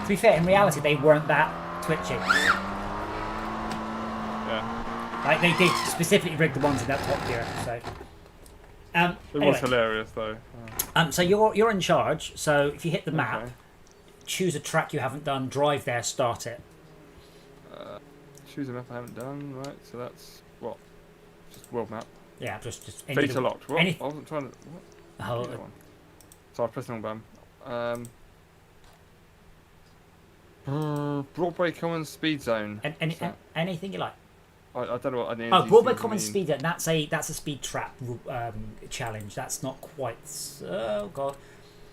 A: To be fair, in reality, they weren't that twitchy.
D: Yeah.
A: Like they did specifically rig the ones in that top gear. So.
D: It
A: Anyway,
D: was hilarious though.
A: so you're in charge. So if you hit the map,
D: Okay.
A: choose a track you haven't done, drive there, start it.
D: Choose a map I haven't done. Right, so that's what? Just world map.
A: Yeah, just
D: Beta locked. What?
A: any-
D: I wasn't trying to. What?
A: Oh,
D: The other one. Sorry, I pressed the wrong button. Broadway Common Speed Zone. So-
A: anything you like.
D: I don't know what any.
A: Oh,
D: of these
A: Broadway
D: things
A: Common
D: mean.
A: Speed Zone. That's a speed trap challenge. That's not quite. Oh god,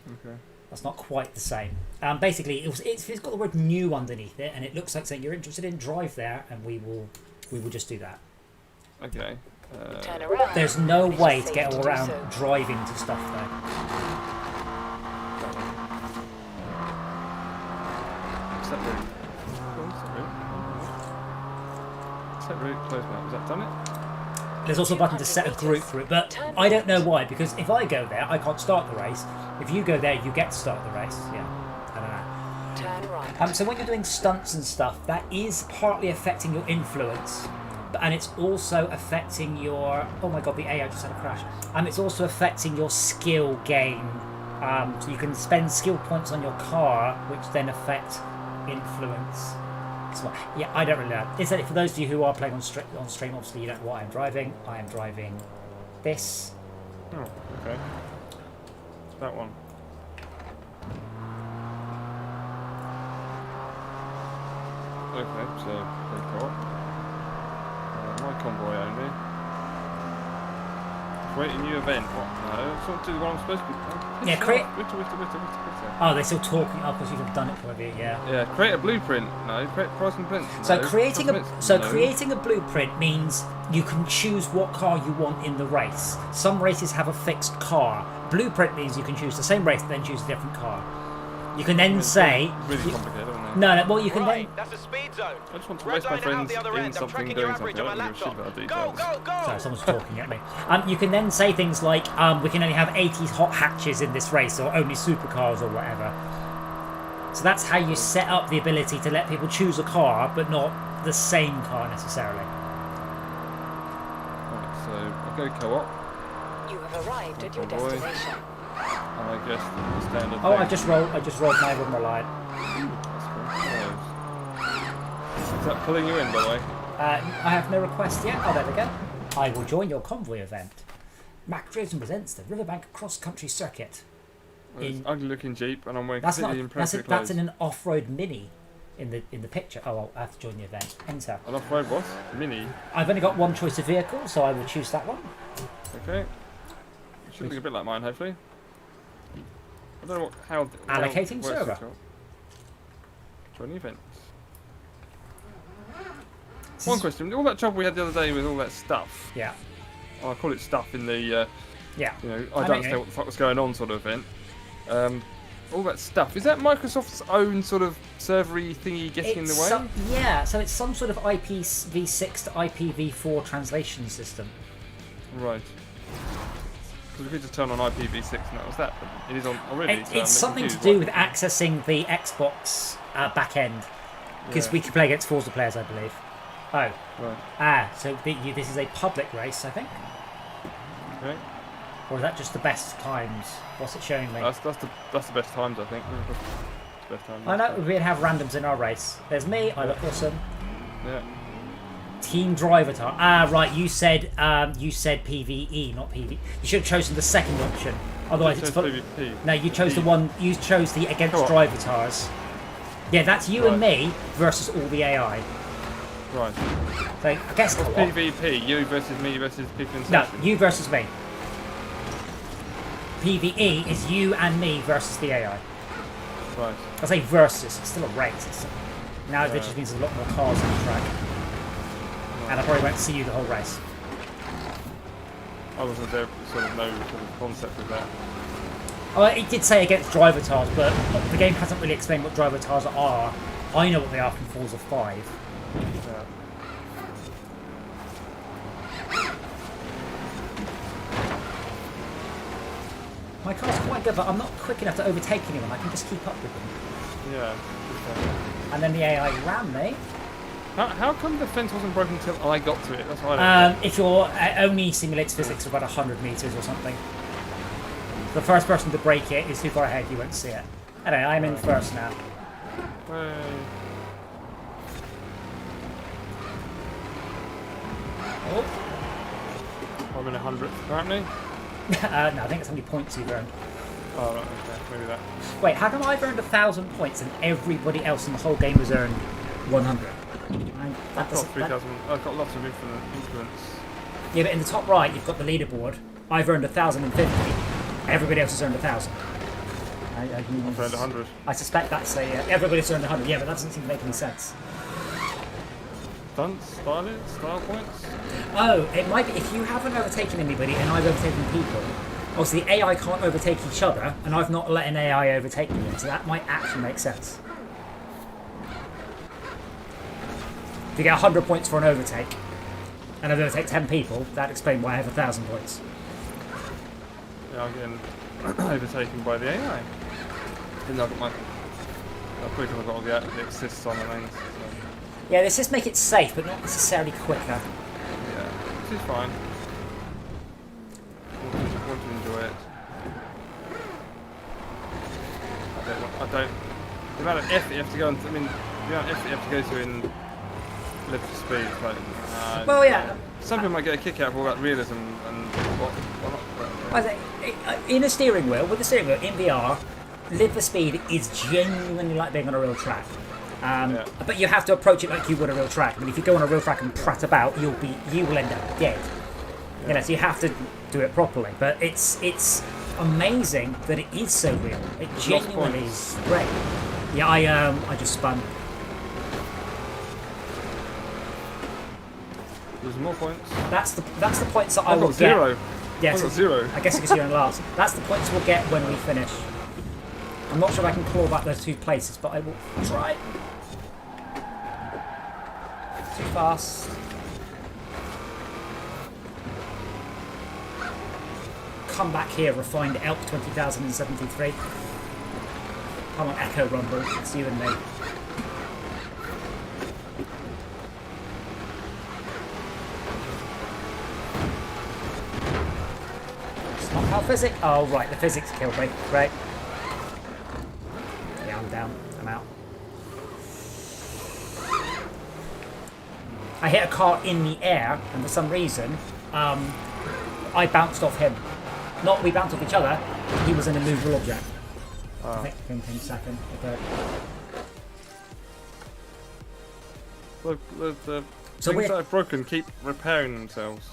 D: Okay.
A: that's not quite the same. Basically, it's got the word "new" underneath it, and it looks like saying you're interested in drive there, and we will just do that.
D: Okay.
E: Turn around.
A: There's no
E: It is
A: way to
E: safe
A: get
E: do
A: around
E: so.
A: driving to stuff though.
D: Set route. Set route. Close map. Has that done it?
A: There's also a button to set a group for it, but I don't know why, because if I go there, I can't start the race. If you go there, you get to start the race. Yeah, I don't know.
E: Turn right.
A: So when you're doing stunts and stuff, that is partly affecting your influence, and it's also affecting your... Oh my god, the AI just had a crash. It's also affecting your skill gain. So you can spend skill points on your car, which then affect influence. So, yeah, I don't really know. Instead, for those of you who are playing on stream, obviously you don't know what I'm driving. I am driving this.
D: Oh, okay. That one. Okay, so pretty cool. My convoy only. Create a new event. What? No, it's not do what I'm supposed to be. Oh,
A: Yeah, create-
D: Witter.
A: Oh, they're still talking. Oh, because you've done it for a bit, yeah.
D: Yeah, create a blueprint. No, create price and prints.
A: So
D: No.
A: creating
D: Custom- no.
A: creating a blueprint means you can choose what car you want in the race. Some races have a fixed car. Blueprint means you can choose the same race, then choose a different car. You can then
D: It's
A: say
D: really
A: you-
D: complicated, isn't it?
A: no. Well, you can
F: Right,
A: then.
F: that's a speed zone.
D: I just want to
F: Red
D: race my
F: line out
D: friends
F: the other
D: in
F: end. I'm
D: something,
F: tracking
D: doing
F: your
D: something.
F: average
D: I
F: on my
D: don't give a shit about
F: laptop.
D: details.
F: Go, go, go!
A: Sorry, someone's talking at me. You can then say things like, we can only have 80 hot hatches in this race, or only supercars, or whatever. So that's how you set up the ability to let people choose a car, but not the same car necessarily.
D: Right, so I'll go co-op.
E: You have arrived at your
D: Convoy.
E: destination.
D: And I guess the standard
A: Oh,
D: thing.
A: I just rolled my run line.
D: That's cool. Is that pulling you in, by the way?
A: I have no request yet. Oh, there we go. I will join your convoy event. Mac Drisden presents the Riverbank Cross Country Circuit.
D: Well, it's
A: In-
D: an ugly-looking Jeep, and I'm wearing
A: That's not.
D: completely inappropriate
A: That's
D: clothes.
A: in an off-road Mini, in the picture. Oh, well, I have to join the event. Enter.
D: An off-road what? Mini.
A: I've only got one choice of vehicle, so I will choose that one.
D: Okay. It should look a bit like mine, hopefully. I don't know how
A: Allocating
D: where's
A: server.
D: the top? Join events. One question: all that trouble we had the other day with all that stuff.
A: Yeah.
D: Oh, I call it stuff in the.
A: Yeah.
D: You know, I
A: I
D: don't
A: mean,
D: understand what the fuck was going on, sort of event. All that stuff, is that Microsoft's own sort of servery thingy getting in the way?
A: Yeah, so it's some sort of IPv6 to IPv4 translation system.
D: Right. Because we could just turn on IPv6 and that was that, but it is on already. so I'm
A: It's something to
D: confused.
A: do with accessing the Xbox back end, because
D: Yeah.
A: we can play against Forza players, I believe. Oh,
D: Right.
A: so this is a public race, I think,
D: Okay.
A: or is that just the best times? What's it showing me?
D: That's the best times, I think. That's the best times.
A: I know we'd have randoms in our race. There's me. I look awesome.
D: Yeah.
A: Team driver tar. Right. You said PVE, not PV. You should have chosen the second option. Otherwise, it's
D: Chose
A: full.
D: PvP.
A: No, you chose the
D: P.
A: one. You chose the against
D: Co-op.
A: driver tars. Yeah, that's you and
D: Right.
A: me versus all the AI.
D: Right.
A: So I guess
D: What's
A: co-op.
D: PvP? You versus me versus people in
A: No,
D: session?
A: you versus me. PVE is you and me versus the AI.
D: Right.
A: I say versus. It's still a race. Now
D: Yeah.
A: that just means there's a lot more cars on the track, and I probably won't see you the whole race.
D: I wasn't there, sort of no sort of concept of that.
A: Oh, it did say against driver tars, but the game hasn't really explained what driver tars are. I know what they are from Forza 5.
D: Yeah.
A: My car's quite good, but I'm not quick enough to overtake anyone. I can just keep up with them.
D: Yeah.
A: And then the AI ran me.
D: How come the fence wasn't broken until I got to it? That's what I don't
A: If your only simulates physics of about 100 meters or something. The first person to break it is too far ahead. You won't see it. Anyway, I'm in first now.
D: Hey.
A: Oh,
D: I'm in 100th apparently.
A: No, I think it's how many points you've earned.
D: Oh, right, okay, maybe that.
A: Wait, how come I've earned 1,000 points and everybody else in the whole game has earned 100?
D: I've got 3,000. I've got lots of influence.
A: Yeah, but in the top right, you've got the leaderboard. I've earned 1,050. Everybody else has earned 1,000.
D: I've earned 100.
A: I suspect that's everybody's earned 100. Yeah, but that doesn't seem to make any sense.
D: Style points?
A: Oh, it might be if you haven't overtaken anybody and I've overtaken people. Obviously, AI can't overtake each other, and I've not let an AI overtake me, so that might actually make sense. If you get 100 points for an overtake, and I've overtaken 10 people, that explains why I have 1,000 points.
D: Yeah, I'm getting overtaken by the AI. And I've got my... I'm pretty sure I've got all the assists on the lanes. So.
A: Yeah, this just make it safe, but not necessarily quicker.
D: Yeah, this is fine. I want to enjoy it. I don't... The amount of effort you have to go into... I mean, the amount of effort you have to go to in live for speed, like...
A: Well, yeah.
D: Some people might get a kick out of all that realism and what not.
A: I think in a steering wheel, with the steering wheel in VR, live for speed is genuinely like being on a real track. But you have to approach it like you would a real track. I mean, if you go on a real track and prat about, you will end up dead. Yeah. You know, so you have to do it properly. But it's amazing that it is so real. It genuinely is great. Yeah, I just spun.
D: There's more points.
A: That's the points that I
D: I've
A: will
D: got zero.
A: get. Yes,
D: I've got zero.
A: I guess because you're in last. That's the points we'll get when we finish. I'm not sure if I can claw back those 2 places, but I will try. Too fast. Come back here, refined elk 20,073. Come on, Echo Rumble. It's you and me. It's not how physics. Oh, right, the physics killed me. Great. Yeah, I'm down. I'm out. I hit a car in the air, and for some reason, I bounced off him. Not we bounced off each other, he was an immovable object. I think him came second. Okay.
D: The
A: So
D: things that are broken keep repairing themselves.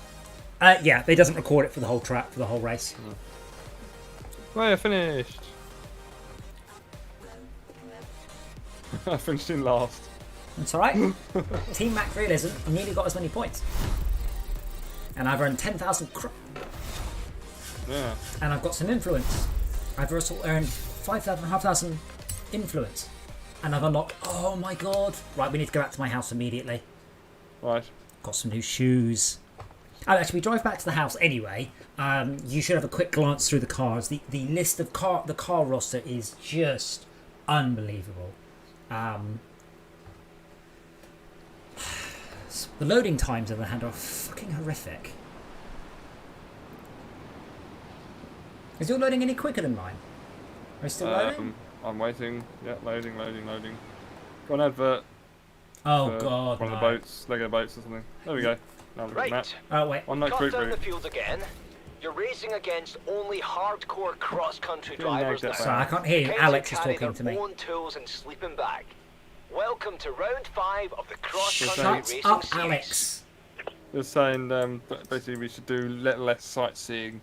A: Yeah, it doesn't record it for the whole track, for the whole race.
D: Right, I finished. I finished in last.
A: That's alright. Team Mac Realism nearly got as many points. And I've earned 10,000
D: Yeah.
A: and I've got some influence. I've also earned 5,000 influence. And I've unlocked... Oh my god. Right, we need to go back to my house immediately.
D: Right.
A: Got some new shoes. Oh, actually, we drive back to the house anyway. You should have a quick glance through the cars. The list of the car roster is just unbelievable. The loading times, on the other hand, are fucking horrific. Is your loading any quicker than mine? Are you still loading?
D: I'm waiting. Yeah, loading. Got an advert.
A: Oh god,
D: one of the boats, Lego boats or something. There we go. Now look at the map.
A: Oh wait.
D: On that
F: Cut
D: quick
F: down the
D: route.
F: field again. You're racing against only hardcore cross-country
D: Getting
F: drivers now.
D: nagged at
A: Sorry, I can't hear you.
F: Tend
A: Alex
F: to
A: is
F: carry
A: talking to
F: their
A: me.
F: own tools and sleeping bag. Welcome to round 5 of the cross-country
A: Shut
F: racing
A: up,
F: series.
A: Alex.
D: They're saying basically we should do less sightseeing,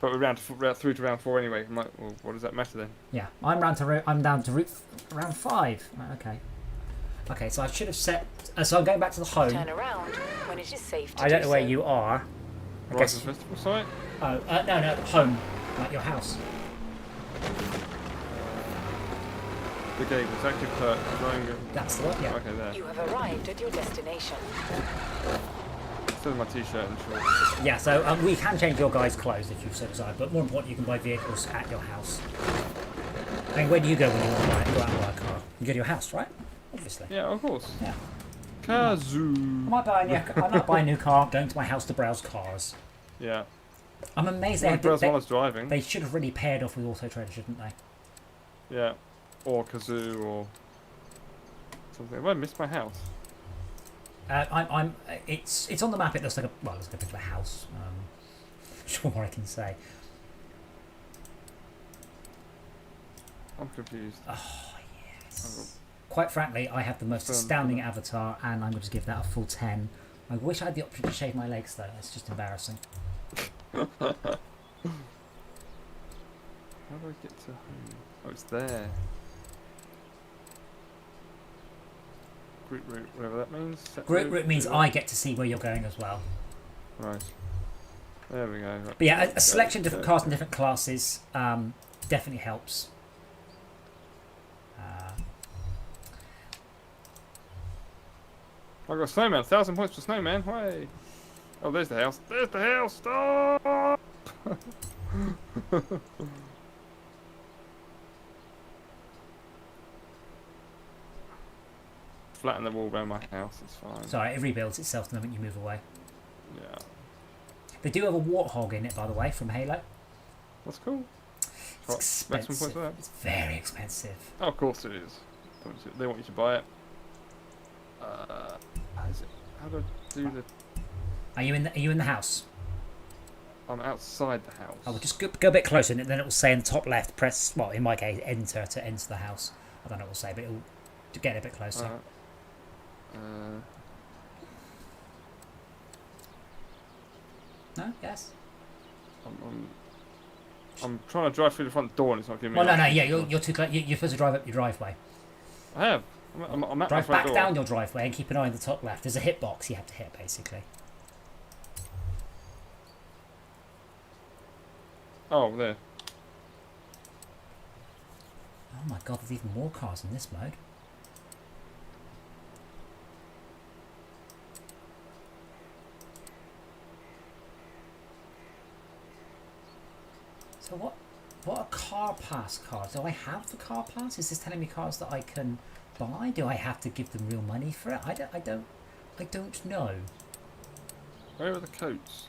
D: but we're through to round 4 anyway. Well, what does that matter then?
A: Yeah, I'm down to round 5. Right, okay. Okay, so I should have set. So I'm going back to the home.
E: Turn around when it is safe to
A: I don't
E: do
A: know where
E: so.
A: you are. I
D: Horizon
A: guess.
D: Festival site?
A: Oh, no, home, like your house.
D: The game is active perk.
A: That's the one. Yeah.
D: Okay, there.
E: You have arrived at your destination.
D: Still in my t-shirt and shorts.
A: Yeah. So we can change your guys' clothes if you so desire, but more important, you can buy vehicles at your house. I mean, where do you go when you want to go out and buy a car? You go to your house, right? Obviously.
D: Yeah, of course.
A: Yeah.
D: Kazoo.
A: I might buy a new car. Going to my house to browse cars.
D: Yeah.
A: I'm amazed
D: Well, Brez while I was driving.
A: they should have really paired off with Auto Trader, shouldn't they?
D: Yeah. Or Kazoo or something. Well, I missed my house.
A: It's on the map. It looks like a picture of a house. sure what I can say.
D: I'm confused.
A: Oh, yes. Quite frankly, I have the most astounding avatar, and I'm going to give that a full 10. I wish I had the option to shave my legs, though. It's just embarrassing.
D: How do I get to home? Oh, it's there. Group route, whatever that means. Set
A: Group route means
D: do
A: I get to see where you're going as well.
D: Right. There we go. Right.
A: But yeah, a selection of different cars and different classes definitely helps.
D: I've got a snowman. 1,000 points for snowman. Way. Oh, there's the house. There's the house. Stop! Flatten the wall around my house. It's fine.
A: Sorry, it rebuilds itself the moment you move away.
D: Yeah.
A: They do have a warthog in it, by the way, from Halo.
D: That's cool.
A: It's
D: Maximum points for
A: expensive.
D: that.
A: It's very expensive.
D: Oh, of course it is. They want you to buy it. How do I do the...
A: Are you in the house?
D: I'm outside the house.
A: Oh, well, just go a bit closer, and then it will say in the top left, press, well, in my case, enter to enter the house. I don't know what it will say, but it will to get a bit closer. No? Yes?
D: I'm trying to drive through the front door and it's not giving me...
A: Well, no, yeah, you're too close. You're supposed to drive up your driveway.
D: I have. I'm at my
A: Drive
D: front
A: back
D: door.
A: down your driveway and keep an eye on the top left. There's a hitbox you have to hit, basically.
D: Oh, there.
A: Oh my god, there's even more cars in this mode. So what are car pass cards? Do I have the car pass? Is this telling me cars that I can buy? Do I have to give them real money for it? I don't know.
D: Where are the coats?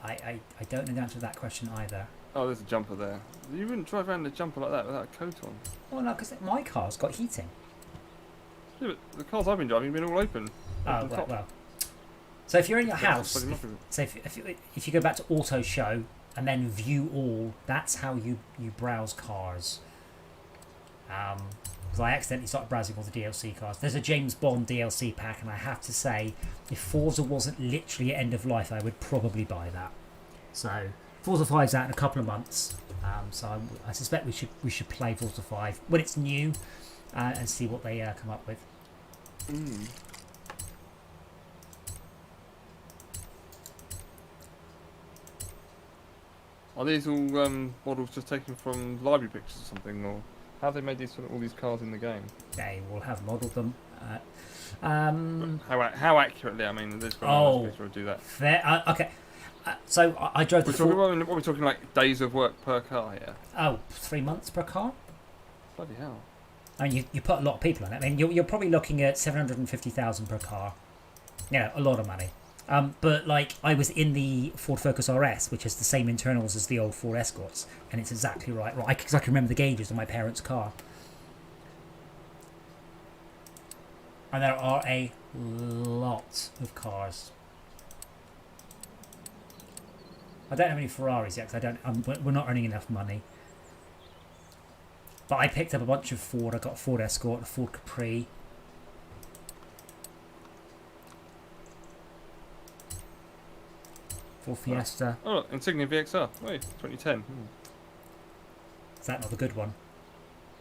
A: I don't know the answer to that question either.
D: Oh, there's a jumper there. You wouldn't drive around the jumper like that without a coat on.
A: Well, no, because my car's got heating.
D: Yeah, but the cars I've been driving have been all open.
A: Oh, well. So if you're in your house, so if you go back to auto show and then view all, that's how you browse cars. Because I accidentally started browsing all the DLC cars. There's a James Bond DLC pack, and I have to say, if Forza wasn't literally end of life, I would probably buy that. So Forza 5's out in a couple of months, so I suspect we should play Forza 5 when it's new and see what they come up with.
D: Are these all models just taken from library pictures or something, or how have they made all these cars in the game?
A: They will have modelled them.
D: How accurately? I mean, there's
A: Oh,
D: to do that.
A: fair. Okay. So I drove the
D: What are we talking, like days of work per car here?
A: 3 months per car.
D: Bloody hell.
A: I mean, you put a lot of people in it. I mean, you're probably looking at 750,000 per car. Yeah, a lot of money. But like, I was in the Ford Focus RS, which has the same internals as the old Ford Escorts, and it's exactly right. Right, because I can remember the gauges on my parents' car. And there are a lot of cars. I don't have any Ferraris yet, because we're not earning enough money. But I picked up a bunch of Ford. I got a Ford Escort, a Ford Capri. Ford Fiesta.
D: Oh, look, Insignia VXR. Wait, 2010.
A: Is that not the good one?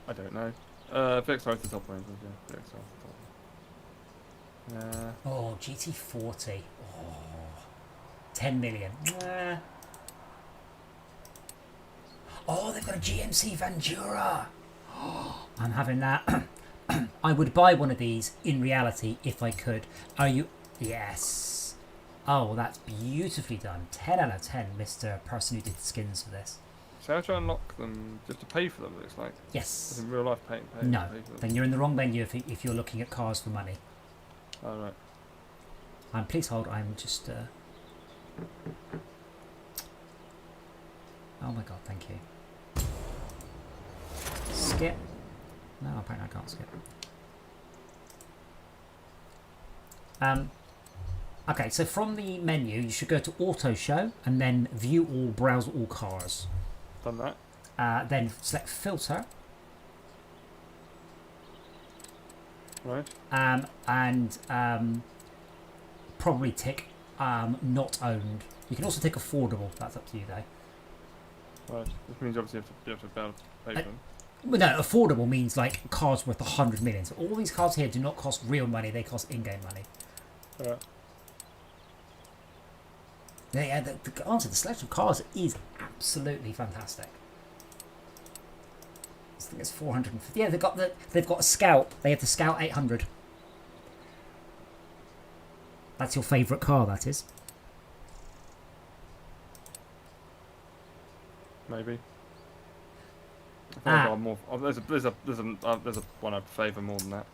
D: I don't know. VXR is the top range. Yeah, VXR is the top.
A: Oh, GT40. Oh, 10 million. Oh, they've got a GMC Vandura. Oh, I'm having that. I would buy one of these in reality if I could. Are you? Yes. Oh, that's beautifully done. 10 out of 10, Mr. Person who did the skins for this.
D: So how do I unlock them? Just to pay for them, it looks like.
A: Yes.
D: As in real life pay
A: No,
D: for them.
A: then you're in the wrong menu if you're looking at cars for money.
D: Oh, right.
A: Please hold, I'm just... Oh my god, thank you. Skip. No, apparently I can't skip. Okay, so from the menu, you should go to Auto Show and then View All, Browse All Cars.
D: Done that.
A: Then select Filter.
D: Right.
A: And probably tick Not Owned. You can also tick Affordable. That's up to you, though.
D: Right. Which means obviously you have to be able to pay for them.
A: Well, no, affordable means like cars worth 100 million. So all these cars here do not cost real money; they cost in-game money.
D: Alright.
A: Yeah, the answer, the selection of cars is absolutely fantastic. I think it's 450. Yeah, they've got a Scout. They have the Scout 800. That's your favourite car, that is.
D: Maybe. I think more. Oh, there's a one I'd favour more than that.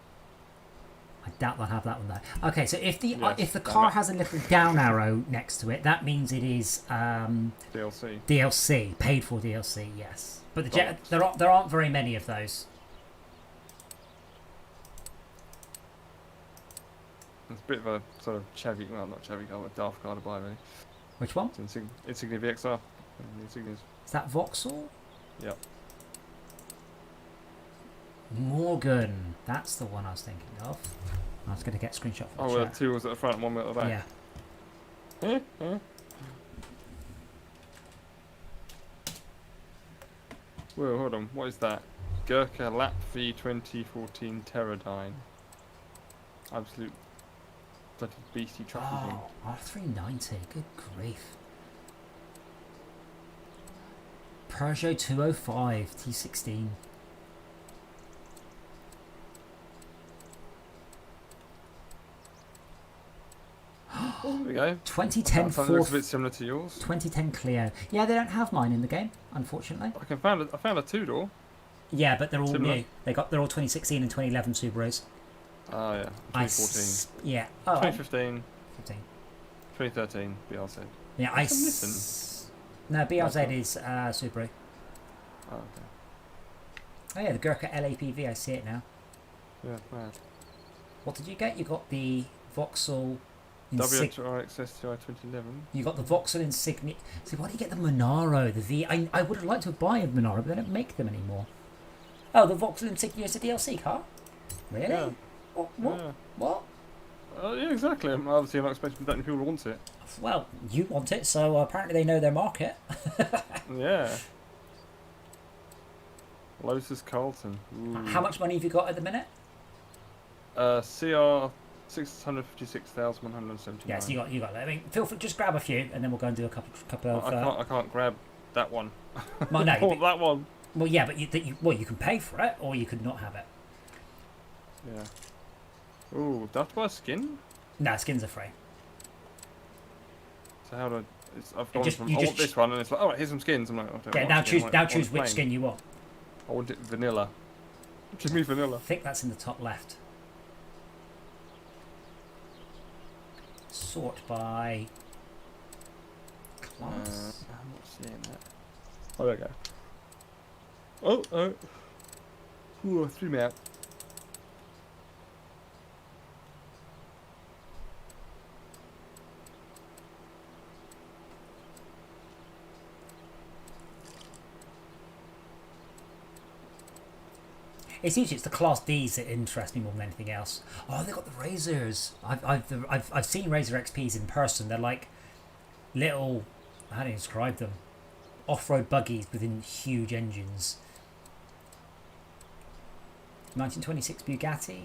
A: I doubt they'll have that one though. Okay, so if the
D: Yes,
A: car has a little down arrow next to it, that means it is
D: DLC.
A: DLC, paid for DLC. Yes, but
D: Right.
A: there aren't very many of those.
D: It's a bit of a sort of Chevy, well not Chevy car, but daft car to buy really.
A: Which one?
D: It's Insignia VXR. Insignia's.
A: Is that Vauxhall?
D: Yep.
A: Morgan. That's the one I was thinking of. I was going to get a screenshot for the
D: Oh,
A: chat.
D: 2 wheels at the front and 1 wheel at the back.
A: Yeah.
D: Whoa, hold on. What is that? Gurkha Lap V 2014 Pterodyne. Absolute bloody beastie trucky thing.
A: Oh, R390. Good grief. Peugeot 205 T16.
D: There we go.
A: 2010
D: That
A: Ford.
D: looks a bit similar to yours.
A: 2010 Clio. Yeah, they don't have mine in the game, unfortunately.
D: I found a 2-door.
A: Yeah, but they're all
D: Similar.
A: new. They're all 2016 and 2011 Subarus.
D: Oh yeah. 2014.
A: Yeah. Oh,
D: 2015.
A: 15.
D: 2013. BRZ.
A: Yeah, No, BRZ is Subaru.
D: Oh okay.
A: Oh yeah, the Gurkha LAPV. I see it now.
D: Yeah, mad.
A: What did you get? You got the Vauxhall.
D: WRX STI 2011.
A: You got the Vauxhall Insignia. See, why do you get the Monaro? The V. I would have liked to buy a Monaro, but they don't make them anymore. Oh, the Vauxhall Insignia is a DLC car. Really?
D: Yeah.
A: What?
D: Yeah.
A: What?
D: Yeah, exactly. Obviously, I'm not expecting that many people want it.
A: Well, you want it, so apparently they know their market.
D: Yeah. Lotus Carlton. Ooh.
A: How much money have you got at the minute?
D: CR 656,179.
A: Yes, you got that. I mean, feel free, just grab a few, and then we'll go and do a couple of.
D: I can't grab that one.
A: Well, no,
D: I want that one.
A: Well, yeah, but you you can pay for it, or you could not have it.
D: Yeah. Ooh, do I have to buy a skin?
A: No, skins are free.
D: So how do I've gone
A: Just-
D: from
A: you
D: I
A: just-
D: want this one, and it's like, oh, here's some skins. I'm like, I don't
A: Okay,
D: want
A: now
D: skin,
A: choose
D: I want-
A: now
D: I want
A: choose which
D: plain.
A: skin you want.
D: I want it vanilla. Give me vanilla.
A: I think that's in the top left. Sort by class.
D: I'm not seeing that. Oh, there we go. Oh. Ooh, I threw me out.
A: It's usually the class D's that interest me more than anything else. Oh, they got the Razors. I've seen Razor XPs in person. They're like little, how do you describe them? Off-road buggies within huge engines. 1926 Bugatti.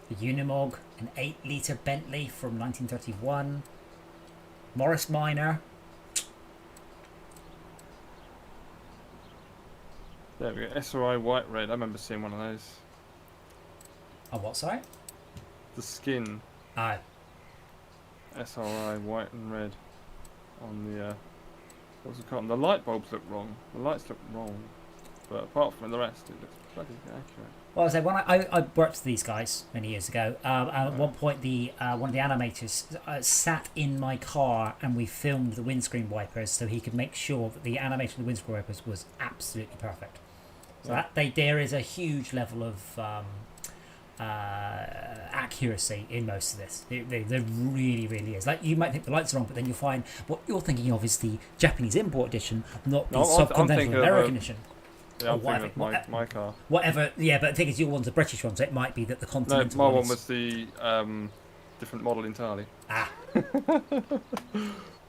A: The Unimog, an 8-litre Bentley from 1931. Morris Minor.
D: There we go. SRI white red. I remember seeing one of those.
A: Oh, what, sorry?
D: The skin.
A: Oh,
D: SRI white and red. On the what's it called? The light bulbs look wrong. The lights look wrong. But apart from the rest, it looks bloody accurate.
A: well, I said when I worked for these guys many years ago. At one point, the one of the animators sat in my car, and we filmed the windscreen wipers, so he could make sure that the animation of the windscreen wipers was absolutely perfect. So
D: Yeah.
A: there is a huge level of accuracy in most of this. There really, really is. Like, you might think the lights are wrong, but then you'll find what you're thinking of is the Japanese import edition, not the
D: No, I'm
A: subcontinental
D: thinking of
A: American edition.
D: Yeah, I'm
A: Or
D: thinking of my car.
A: Whatever, yeah, but the thing is, your one's a British one, so it might be that the
D: No,
A: continental
D: my one
A: is...
D: was the different model entirely.
A: Ah,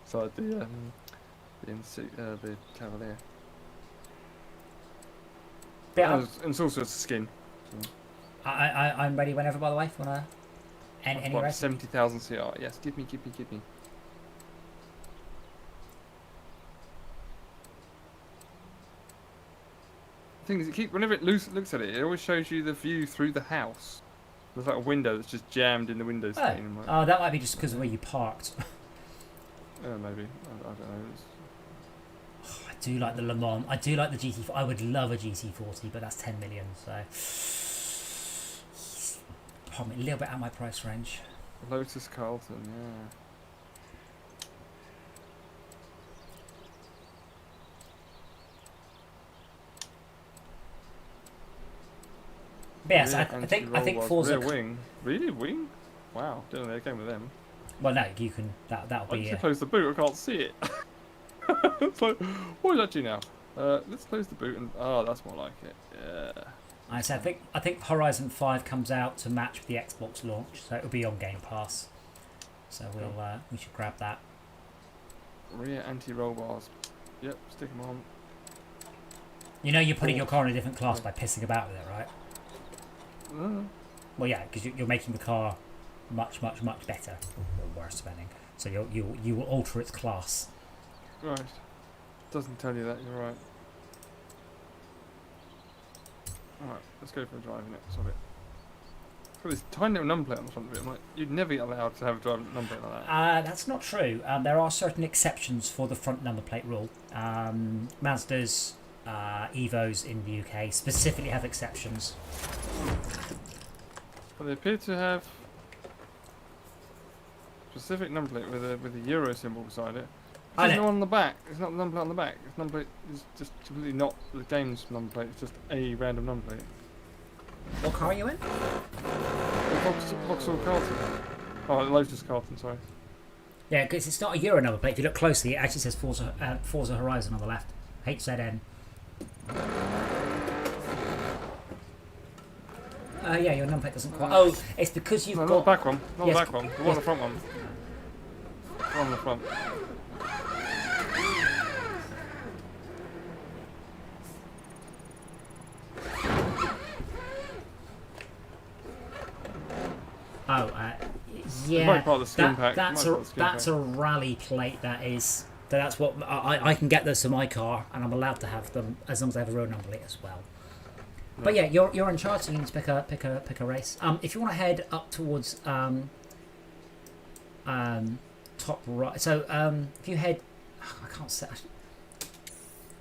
D: So I had the Cavalier.
A: yeah,
D: And it's also a skin.
A: I'm ready whenever, by the way, if you want to... Any
D: Like
A: rest?
D: 70,000 CR. Yes, give me. The thing is, whenever it looks at it, it always shows you the view through the house. There's like a window that's just jammed in the window screen. I'm like,
A: Oh, that might be just because of where you parked.
D: maybe. I don't know.
A: I do like the Le Mans. I do like the GT. I would love a GT40, but that's 10 million, so... Probably a little bit out of my price range.
D: Lotus Carlton, yeah.
A: But yes,
D: Rear
A: I think
D: anti-roll
A: Forza...
D: Rear wing. Really? Wing? Wow. Didn't know they came with them.
A: Well, no, you can... That'll
D: I
A: be...
D: just close the boot, I can't see it. It's like, what is that do now? Let's close the boot and... Oh, that's more like it. Yeah.
A: I think Horizon 5 comes out to match with the Xbox launch, so it'll be on Game Pass. So we should grab that.
D: Rear anti-roll bars. Yep, stick them on.
A: You know you're putting your car in a different class by pissing about with it, right? Well, yeah, because you're making the car much better, or worse depending. So you will alter its class.
D: Right. Doesn't tell you that, you're right. Alright, let's go for a drive in it. Sod it. Got this tiny little number plate on the front of it. I'm like, you'd never be allowed to have a drive number plate like that.
A: That's not true. There are certain exceptions for the front number plate rule. Mazda's, Evos in the UK specifically have exceptions.
D: But they appear to have specific number plate with a Euro symbol beside it.
A: I
D: There's
A: know.
D: no one on the back. It's not the number plate on the back. It's number plate is just completely not the game's number plate. It's just a random number plate.
A: What car are you in?
D: Vauxhall Carlton. Oh, Lotus Carlton, sorry.
A: Yeah, because it's not a Euro number plate. If you look closely, it actually says Forza Horizon on the left. HZN. Yeah, your number plate doesn't quite... Oh, it's because you've
D: No,
A: got...
D: not the back one. Not
A: Yes,
D: the back one. The one on the front one. The one on the front.
A: Oh, yeah.
D: might be part of the skin pack.
A: That's
D: Might be part of the skin
A: a rally plate. That is. That's what I can get those to my car, and I'm allowed to have them as long as I have a road number plate as well. But yeah, you're in charge, so you need to pick a race. If you want to head up towards top right, so if you head, I can't say,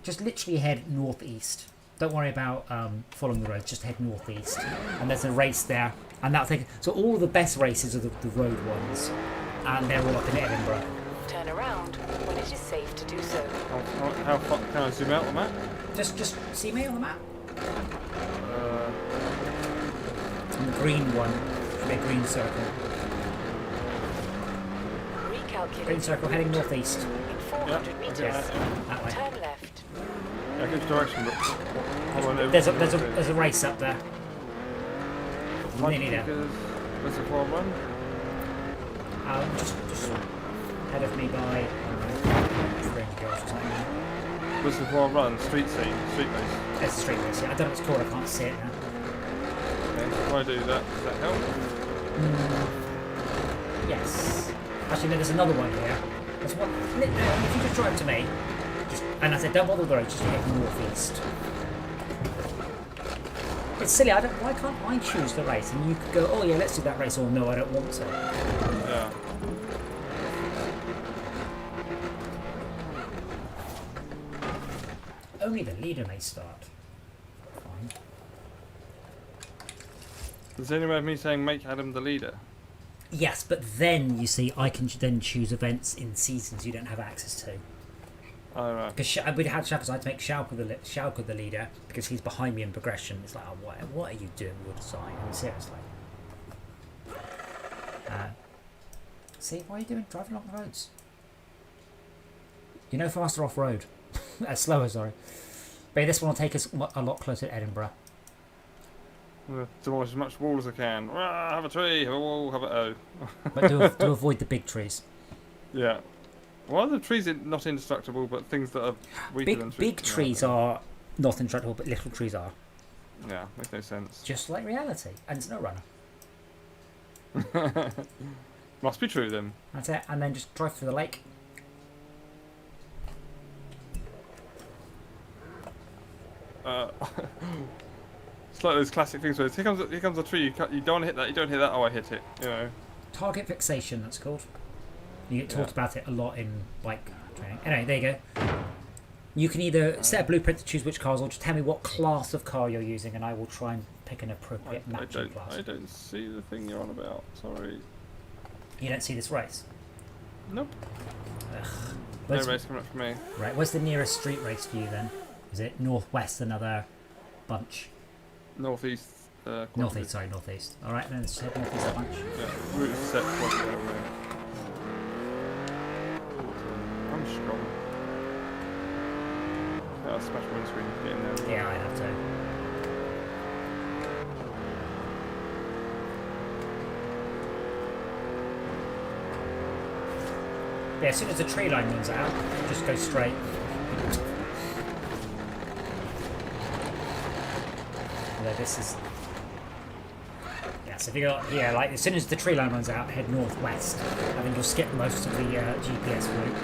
A: just literally head northeast. Don't worry about following the road. Just head northeast, and there's a race there, and that'll take. So all the best races are the road ones, and they're all up in Edinburgh.
E: Turn around when it is safe to do so.
D: How far can I zoom out on that?
A: Just see me on the map. And the green one, the green circle.
E: Recalculate.
A: Green circle heading northeast.
E: In 400 meters.
A: That way.
E: Turn left.
D: Yeah, which direction? But hold on,
A: There's a race up there. Nearly there.
D: Reservoir Run.
A: Just ahead of me by 300 yards or something.
D: Reservoir Run, street race.
A: There's a street race. Yeah, I don't know what it's called. I can't see it now.
D: Okay, if I do that, does that help?
A: Yes. Actually, no, there's another one here. There's one. If you just drive to me, and I said don't bother the road, just head northeast. It's silly. Why can't I choose the race? And you could go, oh yeah, let's do that race, or no, I don't want to.
D: Yeah.
A: Only the leader may start. Fine.
D: Is there any way of me saying make Adam the leader?
A: Yes, but then you see, I can then choose events in seasons you don't have access to.
D: Oh, right.
A: Because we had Schalke, so I had to make Schalke the leader because he's behind me in progression. It's like, oh, what are you doing with your design? I mean, seriously. See, what are you doing? Driving along the roads. You're no faster off road. Slower, sorry. But yeah, this one will take us a lot closer to Edinburgh.
D: Demolish as much wall as I can. Ah, have a tree, have a wall, have a oh.
A: But do avoid the big trees.
D: Yeah. Why are the trees not indestructible, but things that are weaker than trees?
A: Big trees are not indestructible, but little trees are.
D: Yeah, makes no sense.
A: Just like reality. And it's no runner.
D: Must be true then.
A: That's it. And then just drive through the lake.
D: It's like those classic things where it's, here comes a tree, you don't want to hit that, you don't hit that, oh I hit it, you know.
A: Target fixation, that's called. You get taught about it a lot in bike training. Anyway, there you go. You can either set a blueprint to choose which cars, or just tell me what class of car you're using, and I will try and pick an appropriate matching class.
D: I don't see the thing you're on about, sorry.
A: You don't see this race?
D: Nope.
A: Ugh.
D: No race coming up for me.
A: Right, where's the nearest street race for you then? Is it northwest, another bunch?
D: Northeast.
A: Northeast, sorry, northeast. Alright, then let's head northeast a bunch.
D: Yeah, route is set quite well away. I'm strong. Yeah, I'll smash windscreen to get in there.
A: Yeah, I have to. Yeah, as soon as the tree line runs out, just go straight. Although this is... Yeah, so if you go here, like as soon as the tree line runs out, head northwest. I think you'll skip most of the GPS route.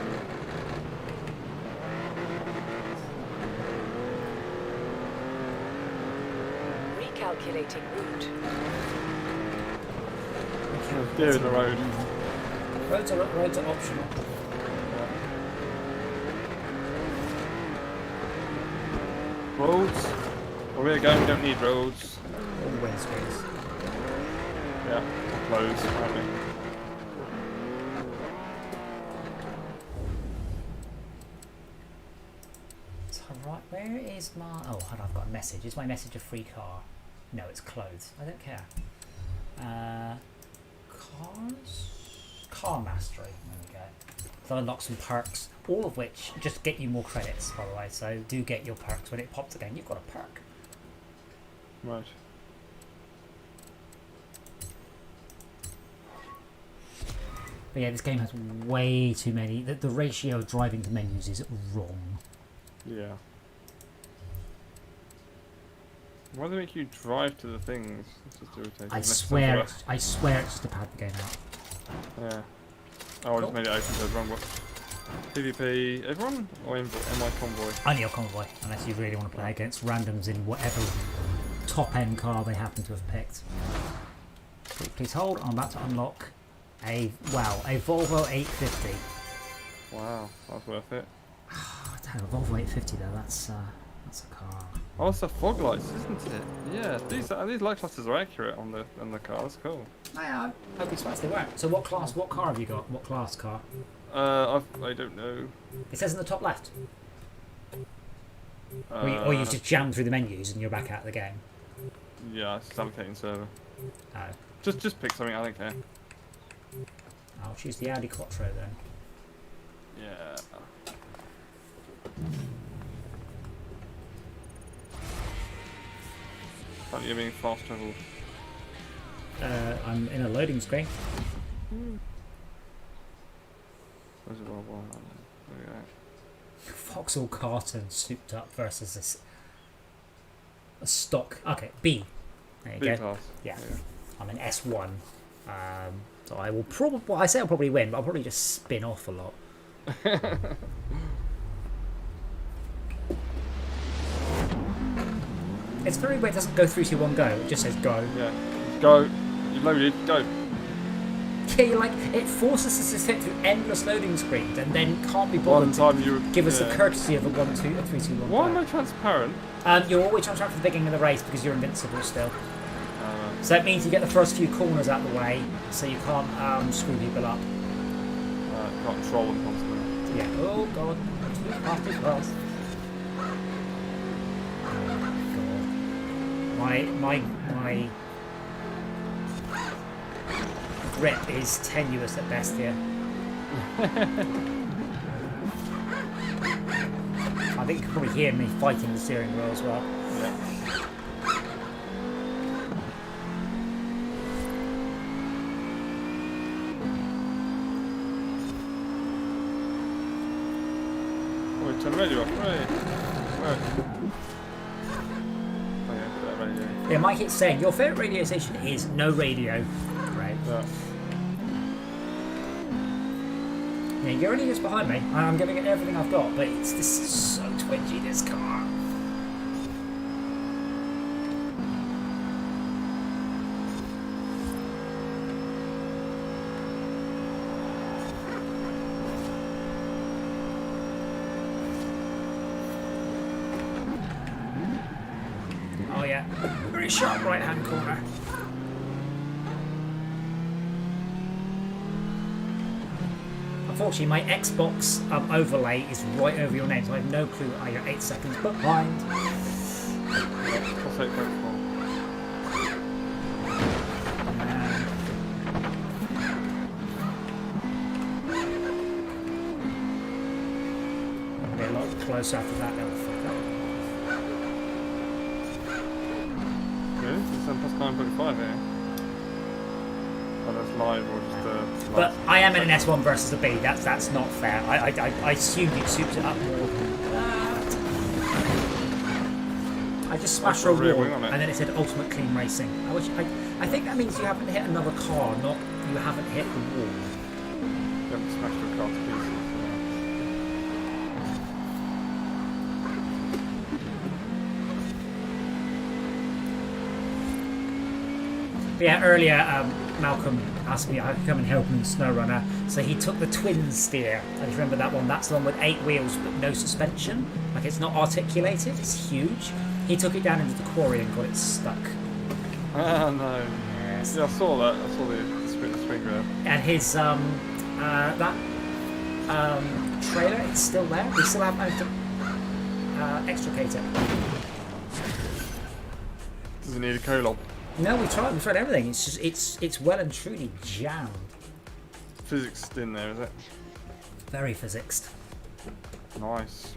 E: Recalculating route.
D: Deer in the road.
A: Roads are optional.
D: Roads? Where we're going, we don't need roads.
A: All windscreens.
D: Yeah, closed apparently.
A: So right, where is my... Oh, hold on, I've got a message. Is my message a free car? No, it's clothes. I don't care. Cars? Car mastery. There we go. So unlock some perks, all of which just get you more credits, by the way. So do get your perks. When it pops again, you've got a perk.
D: Right.
A: But yeah, this game has way too many. The ratio of driving to menus is wrong.
D: Yeah. Why do they make you drive to the things? It's just irritating.
A: I
D: Unless
A: swear,
D: it's
A: I swear it's just to pad the game out.
D: yeah. Oh, I just made it open to the wrong one. PvP, everyone? Or am I convoy?
A: Only your convoy, unless you really want to play against randoms in whatever top-end car they happen to have picked. Please hold. I'm about to unlock a Volvo 850.
D: Wow, that's worth it.
A: Damn, a Volvo 850 though. That's a car.
D: Oh, it's the fog lights, isn't it? Yeah, these light clusters are accurate on the car. That's cool.
A: I hope be surprised they weren't. So what car have you got? What class car?
D: I don't know.
A: It says in the top left. Or you just jammed through the menus and you're back out of the game.
D: Yeah, it's allocating server.
A: Oh.
D: Just pick something. I don't care.
A: I'll choose the Audi Quattro then.
D: Yeah. Apparently you're being fast travelled.
A: I'm in a loading screen.
D: Where's it? Well, there we go.
A: Vauxhall Carton souped up versus a stock. Okay, B. There you
D: B
A: go.
D: class.
A: Yeah.
D: There you go.
A: I'm an S1. So I will probably, well, I say I'll probably win, but I'll probably just spin off a lot. It's very weird, it doesn't go 3, 2, 1, go. It just says go.
D: Yeah. Go. You loaded. Go.
A: Yeah, you're like, it forces us to sit through endless loading screens and then can't be
D: One
A: bothered
D: time
A: to
D: you
A: give us the courtesy of a 1, 2, a 3, 2, 1.
D: Why
A: go.
D: am I transparent?
A: You're always trying to for the beginning of the race because you're invincible still. So that means you get the first few corners out of the way, so you can't screw people up.
D: Can't troll them constantly.
A: Yeah. Oh god. Too fast. My grip is tenuous at best here. I think you can probably hear me fighting the steering wheel as well.
D: Yeah. Oh, turn the radio off. Right. Oh yeah, put that radio.
A: Yeah, Mike keeps saying your favourite radio station is no radio. Right.
D: Yeah.
A: Yeah, you're only just behind me. I'm going to get everything I've got, but this is so twitchy, this car. Oh yeah, very sharp right-hand corner. Unfortunately, my Xbox overlay is right over your name, so I have no clue. You're 8 seconds behind.
D: I'll take that for.
A: I'll be a lot closer after that. That will fuck up.
D: Really? It's plus 9.5 here. Oh, that's live or just
A: But I am in an S1 versus a B. That's not fair. I assumed you'd souped it up more than that. I just smashed through a
D: rear
A: wall,
D: wing on it.
A: and then it said Ultimate Clean Racing. I think that means you haven't hit another car, not you haven't hit the wall.
D: You haven't smashed your car to pieces.
A: Yeah, earlier Malcolm asked me if I could come and help him in SnowRunner, so he took the twin steer. I just remember that one. That's the one with 8 wheels but no suspension. Like, it's not articulated. It's huge. He took it down into the quarry and got it stuck.
D: Oh no.
A: Yes.
D: Yeah, I saw that. I saw the swing grab.
A: And his trailer, it's still there. We still haven't managed to extricate it.
D: Does it need a co-lob?
A: No, we've tried everything. It's just it's well and truly jammed.
D: Physics in there, is it?
A: Very physicsed.
D: Nice.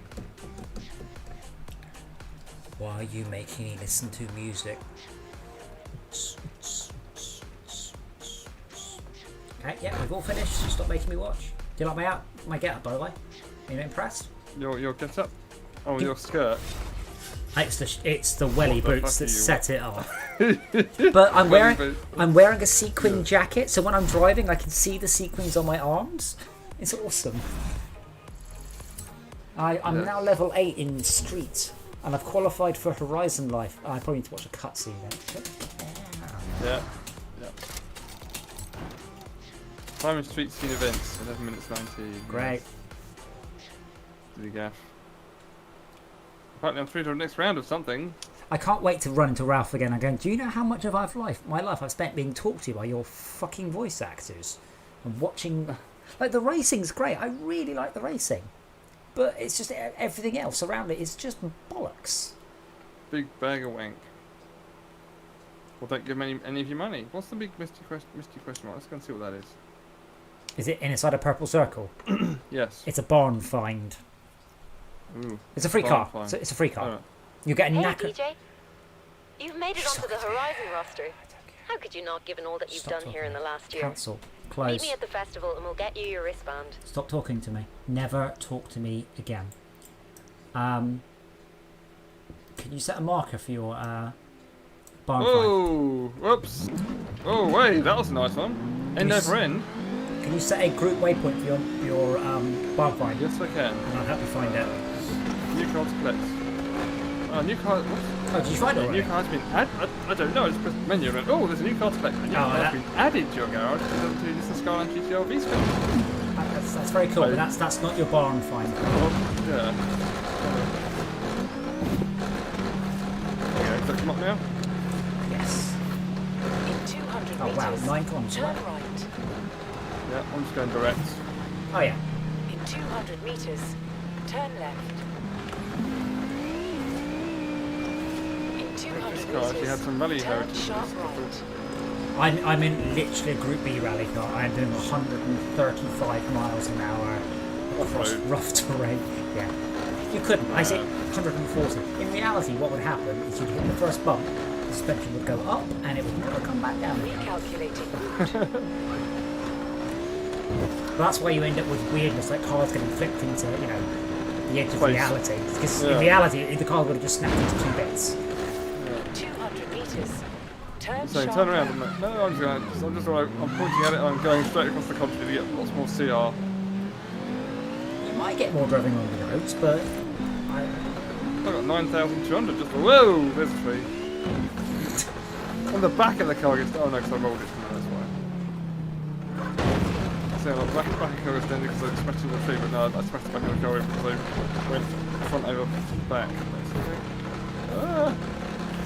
A: Why are you making me listen to music? Okay, yeah, we've all finished. Stop making me watch. Do you like my get up, by the way? Are you impressed?
D: Your get up? Oh, your skirt.
A: It's the welly
D: What the
A: boots
D: fuck
A: that
D: are you
A: set it off. But I'm
D: Welly
A: wearing a sequin jacket, so when I'm driving, I can see the sequins on my arms. It's awesome. I'm now level 8 in Street, and I've qualified for Horizon Life. I probably need to watch a cutscene then.
D: Yeah. Time in Street Scene events, 11 minutes 19.
A: Great.
D: There you go. Apparently I'm through to the next round of something.
A: I can't wait to run into Ralph again. I'm going, do you know how much of my life I've spent being talked to by your fucking voice actors? And watching... Like, the racing's great. I really like the racing. But it's just everything else around it is just bollocks.
D: Big bag of wank. Well, don't give any of your money. What's the big misty question mark? Let's go and see what that is.
A: Is it inside a purple circle?
D: Yes.
A: It's a barn find.
D: Ooh.
A: It's a free
D: Barn
A: car.
D: find.
A: It's a free car.
D: Alright.
A: You get a
E: Hey,
A: knacker.
E: DJ. You've made it onto the Horizon roster. How could you not, given all that you've
A: Stop
E: done here in the last year?
A: Cancel.
E: Meet
A: Close.
E: me at the festival and we'll get you your wristband.
A: Stop talking to me. Never talk to me again. Can you set a marker for your barn find?
D: Oh, whoops. Oh, wait, that was a nice one. End
A: You
D: over end.
A: Can you set a group waypoint for your barn find?
D: Yes, I can.
A: And I'll help you find it.
D: New card to collect. Oh, new card. What?
A: Oh, did you find it
D: New
A: already?
D: card's been added. I don't know. I just pressed the menu and went, oh, there's a new card to collect. A new card's
A: that-
D: been added to your garage. To this is Skyline GTR V-Spin.
A: That's very cool, but that's not your barn find.
D: Oh, yeah. Okay, click them up now.
A: Yes.
E: In 200
A: Oh wow,
E: meters,
A: 9 kilometers.
E: turn right.
D: Yeah, I'm just going direct.
A: Oh yeah.
E: In 200 meters, turn left. In 200
D: This car actually had some rally
E: meters, turn
D: heritage.
E: sharp right.
A: I'm in literally a Group B rally car. I'm doing 135 miles an hour across
D: Off-road.
A: rough terrain. Yeah. You couldn't. I say 140. In reality, what would happen is you'd hit the first bump, the suspension would go up, and it would never come back down again.
E: Recalculating route.
A: That's why you end up with weirdness, like cars getting flipped into, you know, the edge of
D: Place.
A: reality. Because
D: Yeah.
A: in reality, the car would have just snapped into 2 bits.
E: 200 meters. Turn
D: So
E: sharp
D: turn around.
E: left.
D: I'm like, no, I'm pointing at it. I'm going straight across the country to get lots more CR.
A: You might get more driving on the roads, but
D: I got 9,200 just. Whoa, there's a tree. On the back of the car gets. Oh no, because I rolled it. No, that's why. I say the back of the car gets dented because I smashed into the tree, but no, I smashed the back of the car in because I went front over back. Basically.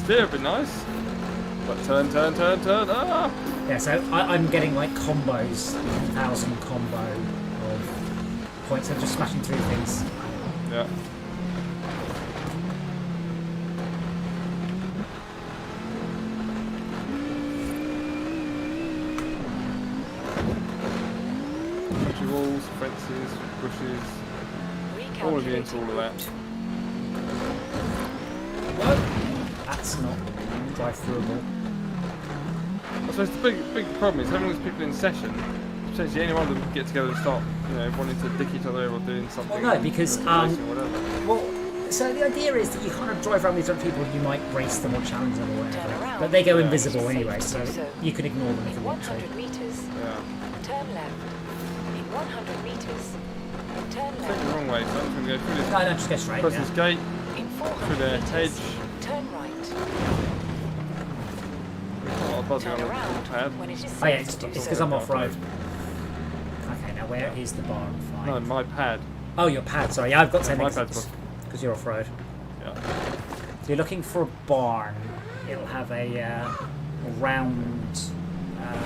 D: Steer would be nice. But turn. Ah!
A: yeah, so I'm getting like combos, 1,000 combo of points. I'm just smashing through things.
D: Yeah. Country walls, fences, bushes, all of you into all of that.
A: That's not drive-throughable.
D: I suppose the big problem is having these people in session, potentially any one of them could get together and start, you know, wanting to dick each other over or doing something.
A: Well, no, because,
D: racing or whatever.
A: Well, so the idea is that you kind of drive around with other people and you might race them or challenge them or
E: Turn
A: whatever.
E: around.
A: But they go
D: Yeah.
A: invisible
E: It's
A: anyway,
E: safe to
A: so
E: do so.
A: you can ignore them if you
E: In
A: want to.
E: 100 meters.
D: Yeah.
E: Turn left. In 100 meters. Turn
D: Take the
E: left.
D: wrong way, so I'm just going to go through this
A: No, just go straight.
D: person's
A: Yeah.
D: gate,
E: In
D: through
E: 400
D: their
E: meters.
D: hedge.
E: Turn right.
D: There's not a lot of buzzing
E: Turn
D: on the
E: around
D: pad.
E: when it is
A: Oh yeah,
E: safe
A: it's
E: to do
A: because
E: so.
A: I'm off-road. Okay, now where is the barn? Fine.
D: No, my pad.
A: Oh, your pad, sorry. Yeah, I've got 10
D: My
A: minutes.
D: pad's
A: Because you're off-road.
D: Yeah.
A: So you're looking for a barn. It'll have a round,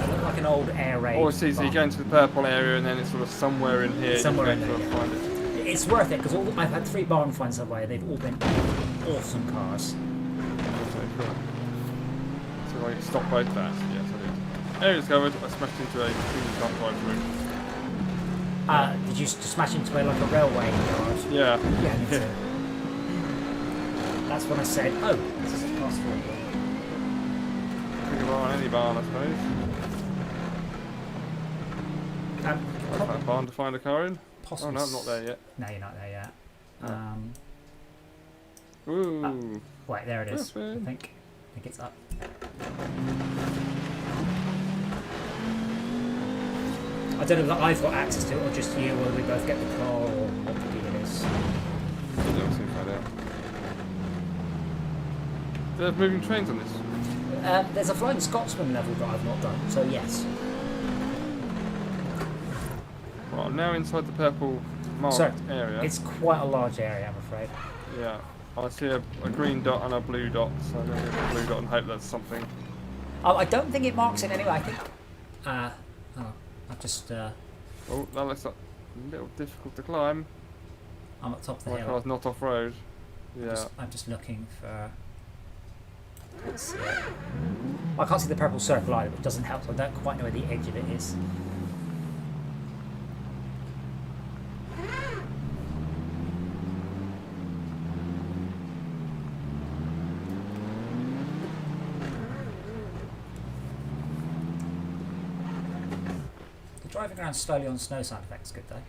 A: look like an old air raid.
D: Oh, I see. So you
A: barn.
D: go into the purple area, and then it's sort of somewhere in here.
A: Somewhere
D: you
A: in
D: can
A: there,
D: sort of
A: yeah.
D: find it.
A: It's worth it because I've had 3 barn finds that way. They've all been awesome cars.
D: Okay, cool. So I stop both that. Yes, I did. Area discovered. I smashed into a single car drive room.
A: Did you smash into like a railway yard?
D: Yeah.
A: Yeah, me too. That's when I said, oh, this is a possible.
D: Think of barn, any barn, I suppose. I'll find a barn to find a car in.
A: possible.
D: Oh no, I'm not there yet.
A: No, you're not there yet.
D: Oh. Ooh.
A: Wait, there it is. I
D: Perfect.
A: think it's up. I don't know if I've got access to it or just you, whether we both get the car or what the deal is.
D: I'll soon find out. Do they have moving trains on this?
A: There's a Flying Scotsman level that I've not done, so yes.
D: Well, I'm now inside the purple marked
A: So,
D: area.
A: it's quite a large area, I'm afraid.
D: Yeah. I see a green dot and a blue dot, so I'm going to get the blue dot and hope that's something.
A: Oh, I don't think it marks it anyway. I think. I've just.
D: Oh, that looks like a little difficult to climb.
A: I'm at top of the
D: My
A: hill.
D: car's not off road. Yeah.
A: I'm just looking for. Let's see it. I can't see the purple circle either, which doesn't help. So I don't quite know where the edge of it is. The driving around slowly on snow sound effects is good though.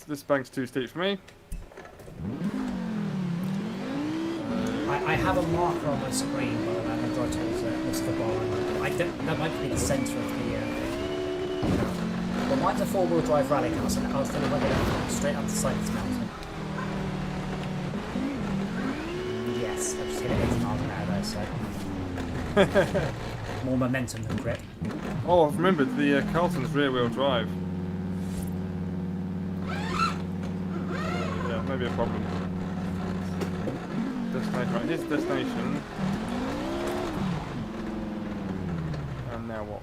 D: This bank's too steep for me.
A: I have a marker on my screen, but I'm going to drive towards it. What's the barn? I don't. That might be the centre of the. Well, mine's a 4-wheel drive rally car, so I was thinking whether to straight up the side of this mountain. Yes, I just hit it 80 miles an hour there, so more momentum than grip.
D: Oh, I've remembered the Carlton's rear-wheel drive. Yeah, maybe a problem. Destination, right? Here's the destination. And now what?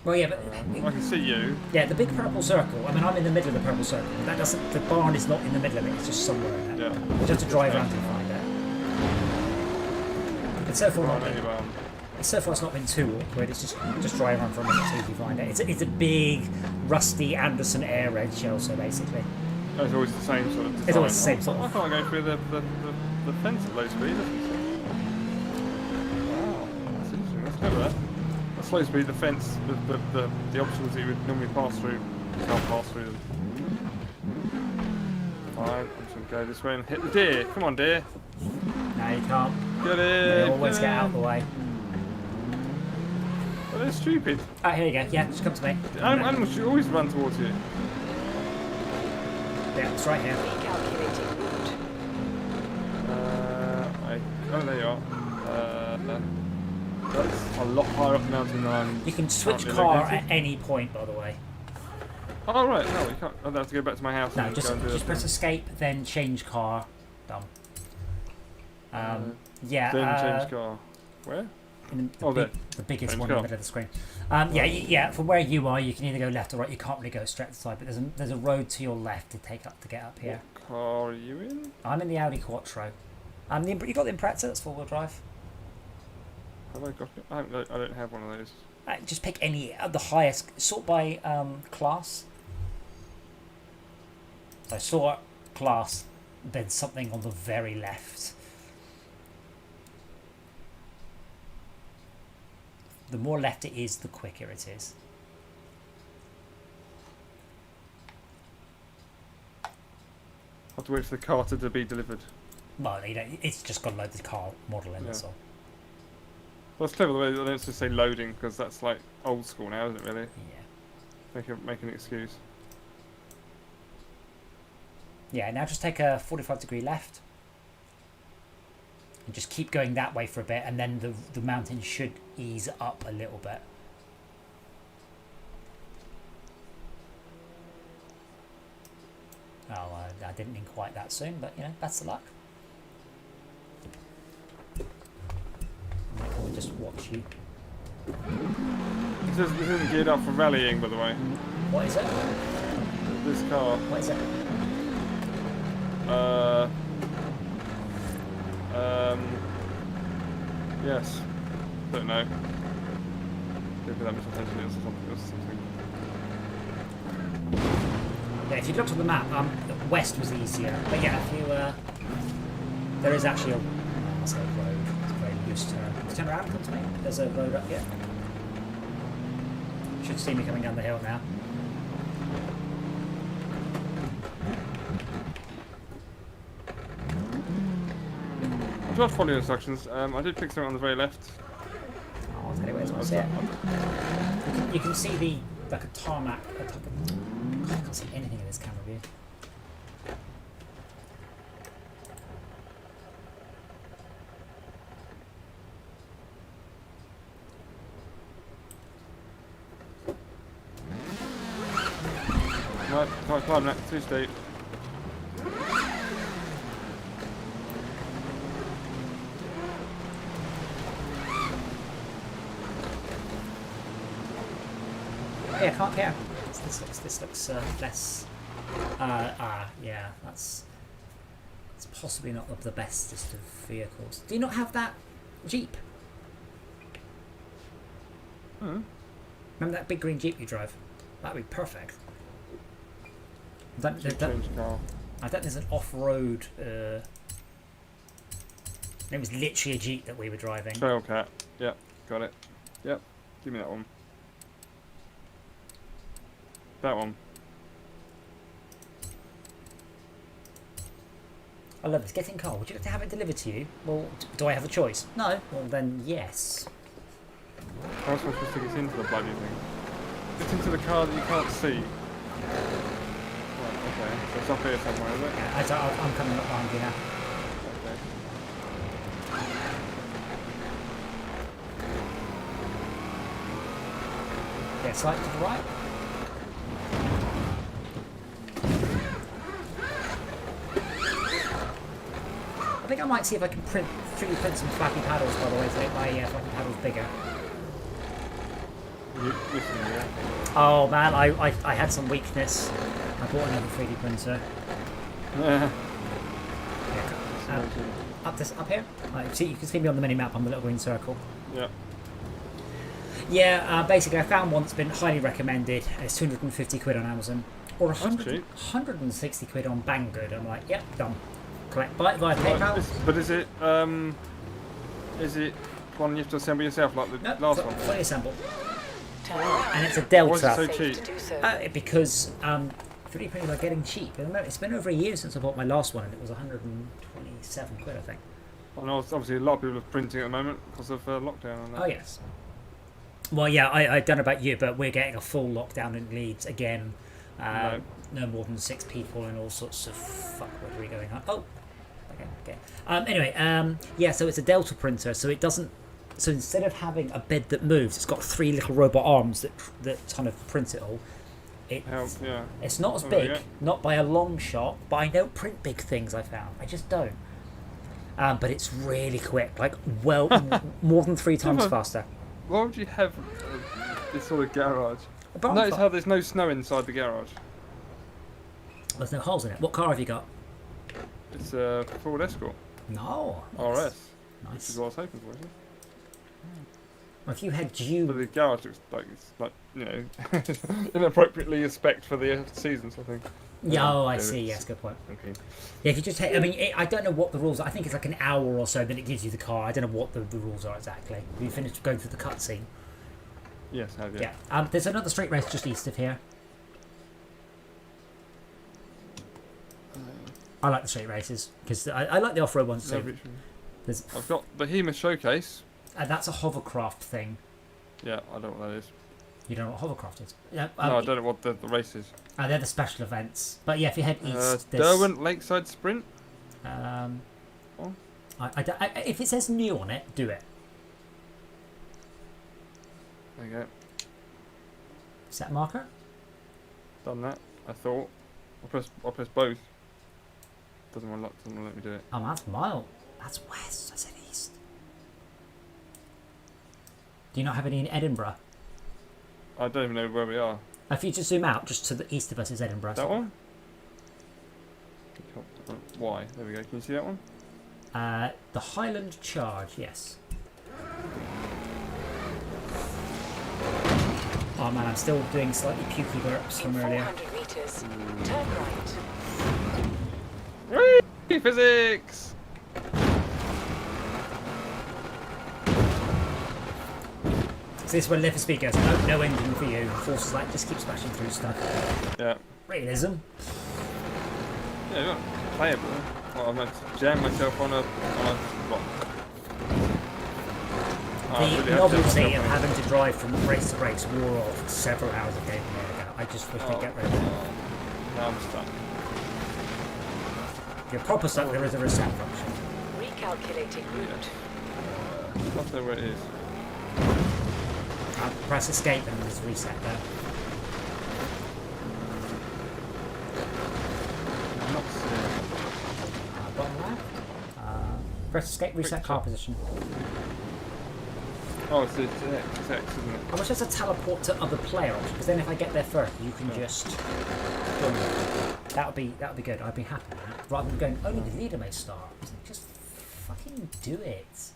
A: Well, yeah, but
D: I can see you.
A: yeah, the big purple circle. I mean, I'm in the middle of the purple circle. That doesn't. The barn is not in the middle of it. It's just somewhere in there.
D: Yeah.
A: You just have to drive around and find it. It's so far not
D: Barn, any
A: being,
D: barn.
A: So far, it's not been too awkward. It's just drive around for a minute, see if you find it. It's a big, rusty Anderson air raid shelter, basically.
D: It's always the same sort of design.
A: It's always the same sort
D: I
A: of.
D: can't go through the fence at low speed. Wow, that's interesting. Let's go with that. At slow speed, the fence, the obstacles that you would normally pass through, you can't pass through them. Fine, I'm just going to go this way and hit the deer. Come on, deer.
A: No, you can't.
D: Get it.
A: They always get out of the way.
D: Well, they're stupid.
A: Oh, here you go. Yeah, just come to me.
D: Animals should always run towards you.
A: Yeah, it's right here.
E: Recalculating route.
D: Oh, there you are. That's a lot higher up the mountain than I'm.
A: You can switch
D: currently
A: car
D: located.
A: at any point, by the way.
D: Oh right, no, you can't. I'd have to go back to my house.
A: No,
D: and
A: just
D: go and do
A: just
D: it.
A: press escape, then change car. Done. Yeah.
D: Then change car. Where?
A: In the,
D: Oh, there.
A: the biggest
D: Change
A: one in the
D: car.
A: middle of the screen. Yeah. From where you are, you can either go left or right. You can't really go straight to the side, but there's a road to your left to get up here.
D: What car are you in?
A: I'm in the Audi Quattro. You got the Impreza? That's four-wheel drive.
D: Have I got it? I don't have one of those.
A: Just pick any the highest. Sort by class. So sort class, then something on the very left. The more left it is, the quicker it is.
D: I have to wait for the car to be delivered.
A: Well, you know, it's just got to load the car model in, that's all.
D: Well, it's clever the way they don't just say loading, because that's like old school now, isn't it? Really?
A: Yeah.
D: Make an excuse.
A: Yeah, now just take a 45-degree left. And just keep going that way for a bit, and then the mountain should ease up a little bit. Oh, I didn't mean quite that soon, but, you know, that's the luck. We'll just watch you.
D: This isn't geared up for rallying, by the way.
A: What is it?
D: This car.
A: What is it?
D: Yes. Don't know. Maybe that misunderstanding is something.
A: Yeah, if you looked at the map, west was easier. But yeah, if you there is actually I'll say a road. It's a very loose turn. Turn around, come to me. There's a road up here. Should see me coming down the hill now.
D: I'll try to follow your instructions. I did pick something on the very left.
A: Oh, I'll tell you where to see it. You can see the like a tarmac. I can't see anything in this camera view.
D: No, can't climb that. Too steep.
A: Yeah, can't care. This looks less. Yeah, that's possibly not the bestest of vehicles. Do you not have that Jeep? Remember that big green Jeep you drive? That'd be perfect.
D: Change car.
A: I think there's an off-road. It was literally a Jeep that we were driving.
D: Trailcat. Yep, got it. Yep, give me that one. That one.
A: I love this. Get in car. Would you like to have it delivered to you? Well, do I have a choice? No. Well, then yes.
D: How am I supposed to get into the bloody thing? Get into the car that you can't see. Right, okay. So it's up here somewhere, is it?
A: Yeah, I'm coming up behind you now.
D: Okay.
A: Yeah, slightly to the right. I think I might see if I can 3D print some flappy paddles, by the way, to make my flappy paddles bigger.
D: Listen, yeah.
A: Oh man, I had some weakness. I bought another 3D printer.
D: Yeah.
A: Up here. Right, see, you can see me on the mini map on the little green circle.
D: Yeah.
A: Yeah, basically I found one that's been highly recommended. It's 250 quid on Amazon. Or
D: That's
A: 100,
D: cheap.
A: 160 quid on Banggood. I'm like, yep, done. Buy it via
D: Right,
A: PayPal.
D: but is it one you have to assemble yourself like the
A: No,
D: last one?
A: fully assembled.
E: Turn around.
A: And it's a
D: Why is it
A: Delta.
D: so
E: Safe
D: cheap?
E: to do so.
A: Because 3D are getting cheap. I remember, it's been over a year since I bought my last one, and it was 127 quid, I think.
D: I know obviously a lot of people are printing at the moment because of lockdown and that.
A: Oh yes. Well, yeah, I don't know about you, but we're getting a full lockdown in Leeds again. No more than 6 people and all sorts of fuckwittery going on. Oh, okay. Anyway, yeah. So it's a Delta printer, so it doesn't. So instead of having a bed that moves, it's got 3 little robot arms that kind of print it all. It's
D: Yeah.
A: it's not as
D: Oh, there you
A: big,
D: go.
A: not by a long shot, but I don't print big things. I found I just don't. But it's really quick, like more than 3 times faster.
D: Why would you have this sort of garage?
A: A barn
D: Notice
A: fi-
D: how there's no snow inside the garage.
A: There's no holes in it. What car have you got?
D: It's a Ford Escort
A: No.
D: RS. Which
A: Nice.
D: is what I was hoping for. Isn't it?
A: Well, if you had
D: But
A: due,
D: the garage looks like it's like inappropriately a spec for the seasons. I think.
A: yeah, oh, I
D: Yeah,
A: see.
D: it's-
A: Yes, good point.
D: Okay.
A: Yeah, if you just take, I mean, I don't know what the rules are. I think it's like an hour or so that it gives you the car. I don't know what the rules are exactly. Have you finished going through the cutscene?
D: Yes, have you?
A: Yeah. There's another street race just east of here. I like the street races because I like the off-road ones
D: No,
A: too.
D: which-
A: There's,
D: I've got Behemoth Showcase.
A: that's a hovercraft thing.
D: Yeah, I don't know what that is.
A: You don't know what hovercraft is? Yeah.
D: No, I don't know what the race is.
A: They're the special events. But yeah, if you head east, there's.
D: Derwent Lakeside Sprint.
A: Um,
D: Oh.
A: if it says new on it, do it.
D: There you go.
A: Set marker.
D: Done that. I thought. I'll press both. Doesn't want to let me do it.
A: Oh, that's mile. That's west. I said east. Do you not have any in Edinburgh?
D: I don't even know where we are.
A: If you just zoom out, just to the east of us is Edinburgh.
D: That one? Why? There we go. Can you see that one?
A: The Highland Charge, yes. Oh man, I'm still doing slightly pukey burps
E: In
A: from earlier.
E: 400 meters, turn right.
D: Whee! Physics!
A: So this is when Live for Speed goes, no engine for you. Forces like, just keep smashing through stuff.
D: Yeah.
A: Realism.
D: Yeah, look. Playable. Well, I'm going to jam myself on a block. Oh, I really
A: The
D: have
A: novelty
D: jammed
A: of
D: myself on
A: having to drive from race to race wore off several hours of gameplay ago. I just wish they'd get rid of it.
D: Now I'm stuck.
A: If you're proper stuck, there is a reset function.
E: Recalculating route.
D: I don't know where it is.
A: Press escape and there's reset there.
D: I'm not seeing
A: Bottom left. Press escape, reset car position.
D: Oh, it's X, isn't it?
A: I wish there's a teleport to other player option, because then if I get there first, you can just. Boom. That would be good. I'd be happy with that. Rather than going, only the leader may start. Just fucking do it.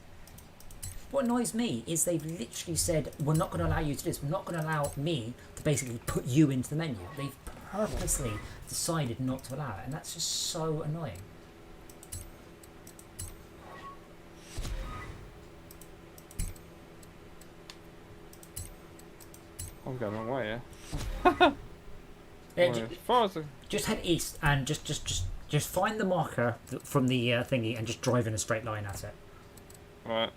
A: What annoys me is they've literally said, we're not going to allow you to do this. We're not going to allow me to basically put you into the menu. They've purposely decided not to allow it, and that's just so annoying.
D: I'm going the wrong way, yeah?
A: Yeah,
D: As far as the...
A: just head east and just find the marker from the thingy and just drive in a straight line at it.
D: Right.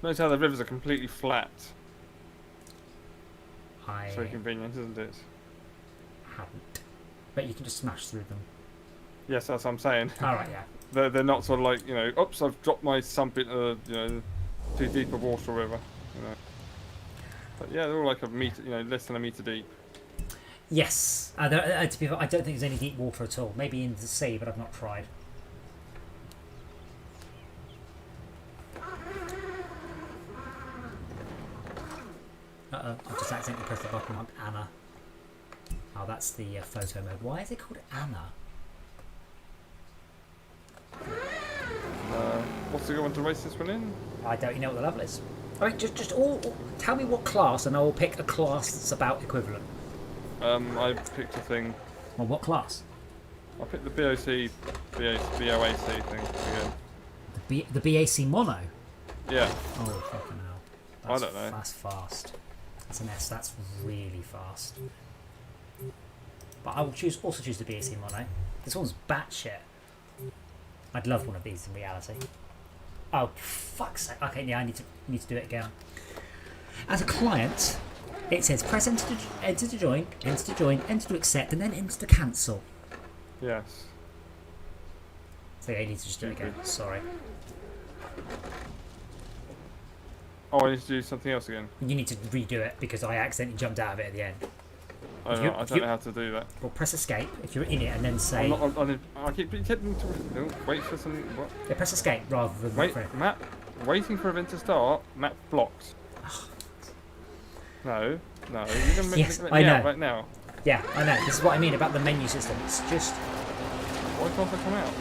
D: Notice how the rivers are completely flat.
A: I
D: It's very convenient, isn't it?
A: haven't. But you can just smash through them.
D: Yes, that's what I'm saying.
A: Alright, yeah.
D: They're not sort of like, you know, oops, I've dropped my sump into, you know, too deep of water or whatever. You know. But yeah, they're all like a meter, you know, less than a meter deep.
A: Yes. To be fair, I don't think there's any deep water at all. Maybe in the sea, but I've not tried. Uh-oh, I just accidentally pressed the button on Anna. Oh, that's the photo mode. Why is it called Anna?
D: What's the good one to race this one in?
A: I don't know what the level is. I mean, just all tell me what class, and I will pick a class that's about equivalent.
D: I picked a thing.
A: Well, what class?
D: I picked the BOAC thing again.
A: The BAC mono.
D: Yeah.
A: Oh fucking hell!
D: I don't know.
A: That's fast. That's an S. That's really fast. But I will also choose the BAC mono. This one's batshit. I'd love one of these in reality. Oh fuck's sake! Okay, yeah, I need to do it again. As a client, it says press enter to join, enter to accept, and then enter to cancel.
D: Yes.
A: So yeah, I need to just do it again. Sorry.
D: Oh, I need to do something else again.
A: You need to redo it because I accidentally jumped out of it at the end.
D: I don't know how to do that.
A: Well, press escape if you're in it, and then say.
D: I keep getting to wait for something. What?
A: Yeah, press escape rather than
D: Wait, map. Waiting for event to start. Map blocked. No. You're gonna
A: Yes,
D: make
A: I
D: me
A: know.
D: out right now.
A: Yeah, I know. This is what I mean about the menu system. It's just.
D: Why can't I come out?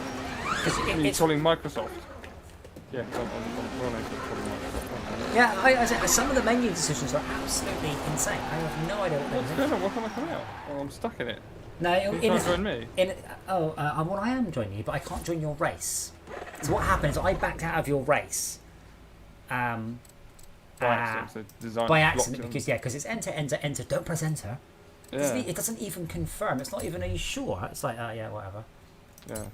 A: It's
D: It's calling Microsoft. Yeah, I'm well known for calling Microsoft.
A: yeah. I said some of the menu decisions are absolutely insane. I have no idea what
D: What's
A: they're
D: going
A: doing.
D: on? Why can't I come out? Oh, I'm stuck in it.
A: No,
D: You can't join me.
A: well, I am joining you, but I can't join your race. So what happened is I backed out of your race.
D: By accident, so design
A: By
D: blocked
A: accident,
D: it.
A: because it's enter. Don't press enter.
D: Yeah.
A: It doesn't even confirm. It's not even. Are you sure? It's like, yeah, whatever.
D: Yeah.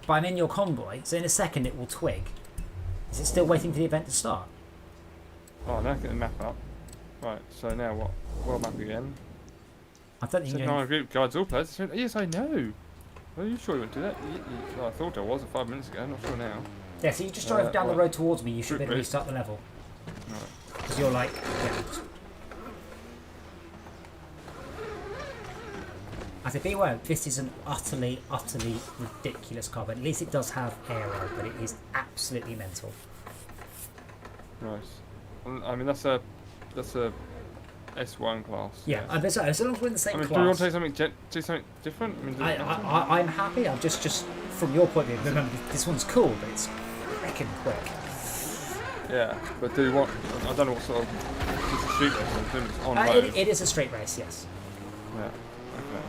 A: But I'm in your convoy, so in a second it will twig. Is it still waiting for the event to start?
D: Oh, now get the map up. Right, so now what? World map again.
A: I don't think
D: Second
A: you
D: line group guides all players. Yes, I know. Are you sure you went to that? Well, I thought I was 5 minutes ago. I'm not sure now.
A: Yeah, so you just drive down the road towards me, you should be able to restart the level.
D: Right.
A: Because you're like, yeah. I said, be aware, this is an utterly ridiculous car, but at least it does have aero, but it is absolutely mental.
D: Nice. I mean, that's a S1 class.
A: Yeah, as long as we're in the same
D: I mean,
A: class.
D: do you want to do something different? I mean,
A: I'm happy. I'm just from your point of view. Remember, this one's cool, but it's freaking quick.
D: yeah, but do you want? I don't know what sort of it's a street race. I'm assuming it's on road.
A: It is a straight race, yes.
D: Yeah. Okay.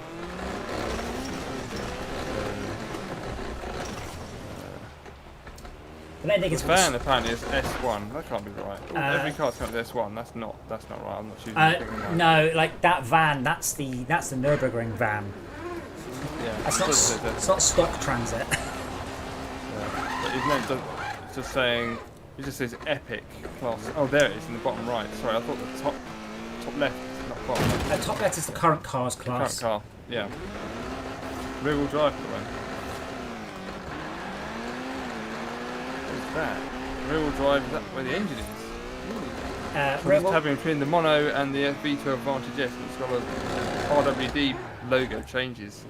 A: But I think
D: The
A: it's
D: van apparently is S1. That can't be right. Every car's got S1. That's not right. I'm not choosing anything like
A: no, like that van. That's the Nürburgring van.
D: Yeah.
A: It's not stock transit.
D: But even though it's just saying, it just says epic class. Oh, there it is in the bottom right. Sorry, I thought the top left, not bottom.
A: Top left is the current car's
D: Current
A: class.
D: car. Yeah. Rear wheel drive, by the way. What's that? Rear wheel drive, is that where the engine is?
A: Rear
D: We're just
A: wheel-
D: tabbing between the mono and the V12 Vantage S, and it's got a RWD logo changes.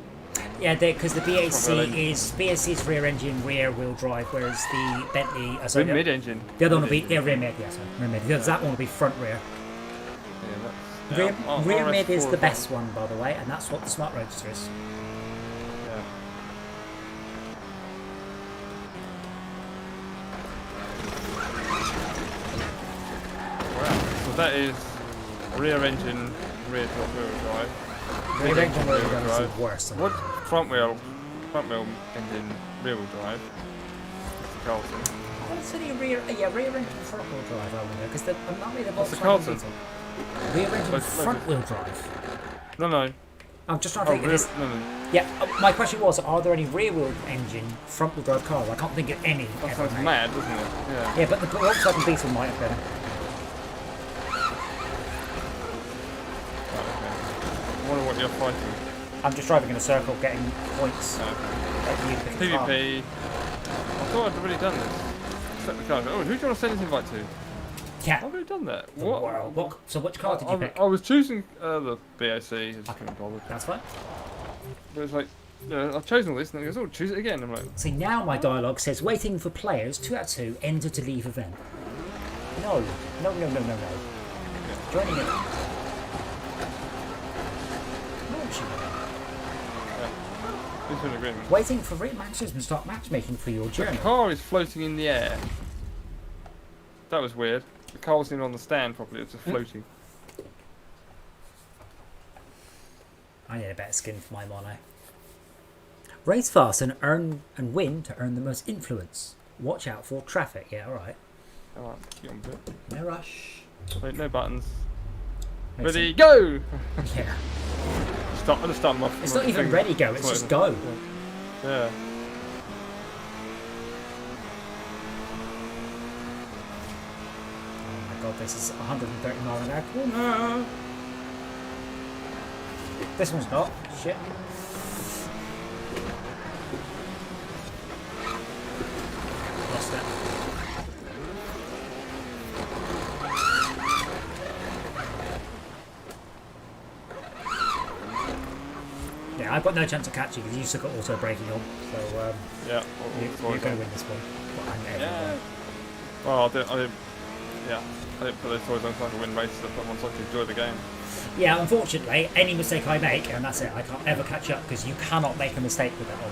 A: Yeah, because the BAC
D: Front wheel
A: is rear engine, rear wheel drive, whereas the Bentley.
D: With mid-engine.
A: The other one will be rear mid. Yeah, sorry, rear mid. That one will be front rear.
D: Yeah,
A: Rear mid is
D: RS4
A: the best one, by the way, and that's what the Smart Roadster is.
D: Yeah. Wow. So that is rear engine, rear wheel drive.
A: Rear engine, rear wheel
D: Rear
A: drive is
D: drive.
A: the worst.
D: What front wheel engine, rear wheel drive? Mr. Carlton.
A: What's the rear engine, front wheel drive? I wonder, because the
D: What's the Carlton?
A: Rear engine,
D: Like-
A: front wheel drive.
D: No.
A: I'm just trying to think of
D: rear,
A: this.
D: no.
A: Yeah, my question was, are there any rear wheel engine, front wheel drive cars? I can't think of any.
D: That
A: ever
D: sounds
A: made.
D: mad, doesn't it? Yeah.
A: Yeah, but the Volkswagen Beetle might have been.
D: Right, okay. I wonder what you're fighting.
A: I'm just driving in a circle, getting points.
D: Okay.
A: At you for the car.
D: PvP. I thought I'd already done this. Set the car. Oh, who do you want to send this invite to?
A: Yeah.
D: I've already done that.
A: The world. So which car did you pick?
D: I was choosing the BAC. I just couldn't bother.
A: That's fine.
D: But it's like, I've chosen all this, and then it goes, oh, choose it again. I'm like,
A: See, now my dialogue says, waiting for players, 2 out of 2, enter to leave event. No. Joining it.
D: It's an agreement.
A: Waiting for matches and start matchmaking for your
D: The
A: journey.
D: car is floating in the air. That was weird. The car wasn't even on the stand properly, it's just floating.
A: I need a better skin for my mono. Race fast and win to earn the most influence. Watch out for traffic. Yeah, alright.
D: Alright, get on with it.
A: No rush.
D: Wait, no buttons.
A: Makes
D: Ready, go!
A: Yeah.
D: I'll just start my
A: It's
D: my
A: not even
D: finger.
A: ready go, it's just go.
D: Yeah.
A: Oh my god, this is 130 miles an hour. Corner. This one's not. Shit. Lost it. Yeah, I've got no chance of catching because you still got auto braking on. So
D: Yeah.
A: you're going to win this one. Well, and every
D: Yeah.
A: one.
D: Well, I didn't put those toys on so I could win races. I put them on so I could enjoy the game.
A: Yeah, unfortunately, any mistake I make, and that's it, I can't ever catch up because you cannot make a mistake with that on.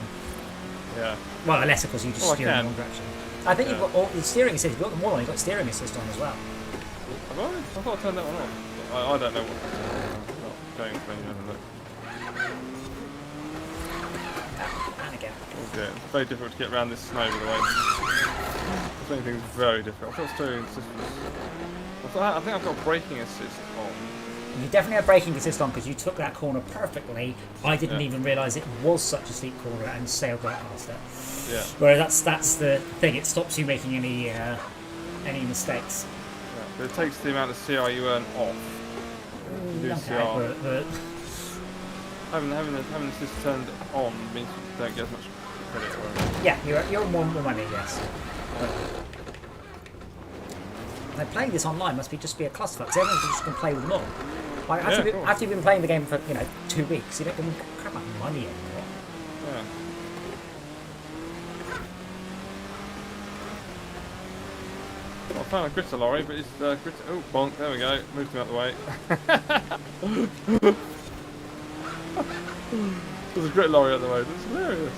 D: Yeah.
A: Well, unless, of course, you just
D: Oh, I
A: steer in the
D: can.
A: wrong direction. I think you've
D: Yeah.
A: got all the steering assist. You've got them all on. You've got steering assist on as well.
D: Have I? I thought I turned that one on. I don't know what. Not going to any other look.
A: And again.
D: Oh dear. It's very difficult to get around this snow, by the way. This main thing's very difficult. I thought steering assist was. I think I've got braking assist on.
A: You definitely have braking assist on because you took that corner perfectly. I didn't
D: Yeah.
A: even realise it was such a steep corner and sailed right past it.
D: Yeah.
A: Whereas that's the thing. It stops you making any mistakes.
D: Yeah. But it takes the amount of CR you earn off. You do
A: Okay,
D: CR.
A: but
D: Having the assist turned on means you don't get as much credit. Or whatever.
A: yeah, you're more money, yes. Now, playing this online must just be a clusterfuck because everyone just can play with them all. Like,
D: Yeah, of course.
A: after you've been playing the game for 2 weeks, you don't give a crap about money anymore.
D: Yeah. Well, I found a gritter lorry, but it's gritter. Oh, bonk! There we go. Moved him out the way. There's a gritter lorry out the way. That's hilarious.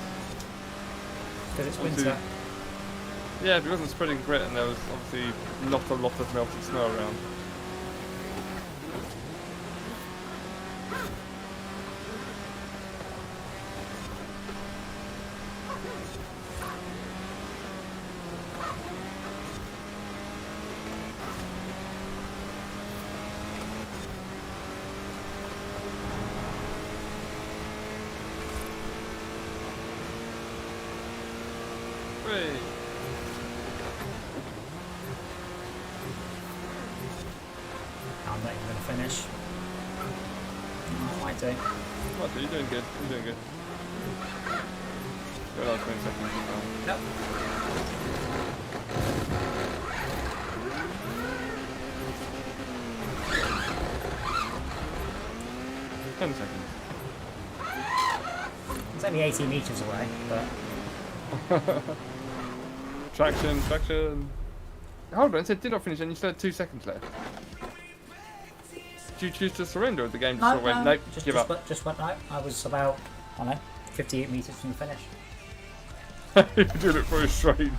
A: Because it's
D: Obviously-
A: winter.
D: Yeah, but it wasn't spreading grit, and there was obviously not a lot of melted snow around. Whee!
A: I'm not even going to finish. I might do.
D: What, you're doing good. You're doing good. Got another 20 seconds.
A: Nope.
D: Ten seconds.
A: It's only 80 metres away, but
D: Traction, traction. Hold on, it said did not finish and you still had 2 seconds left. Did you choose to surrender or the game just sort of went, nope, give up?
A: Just went out. I was about, I don't know, 58 metres from the finish.
D: You're doing it very strange.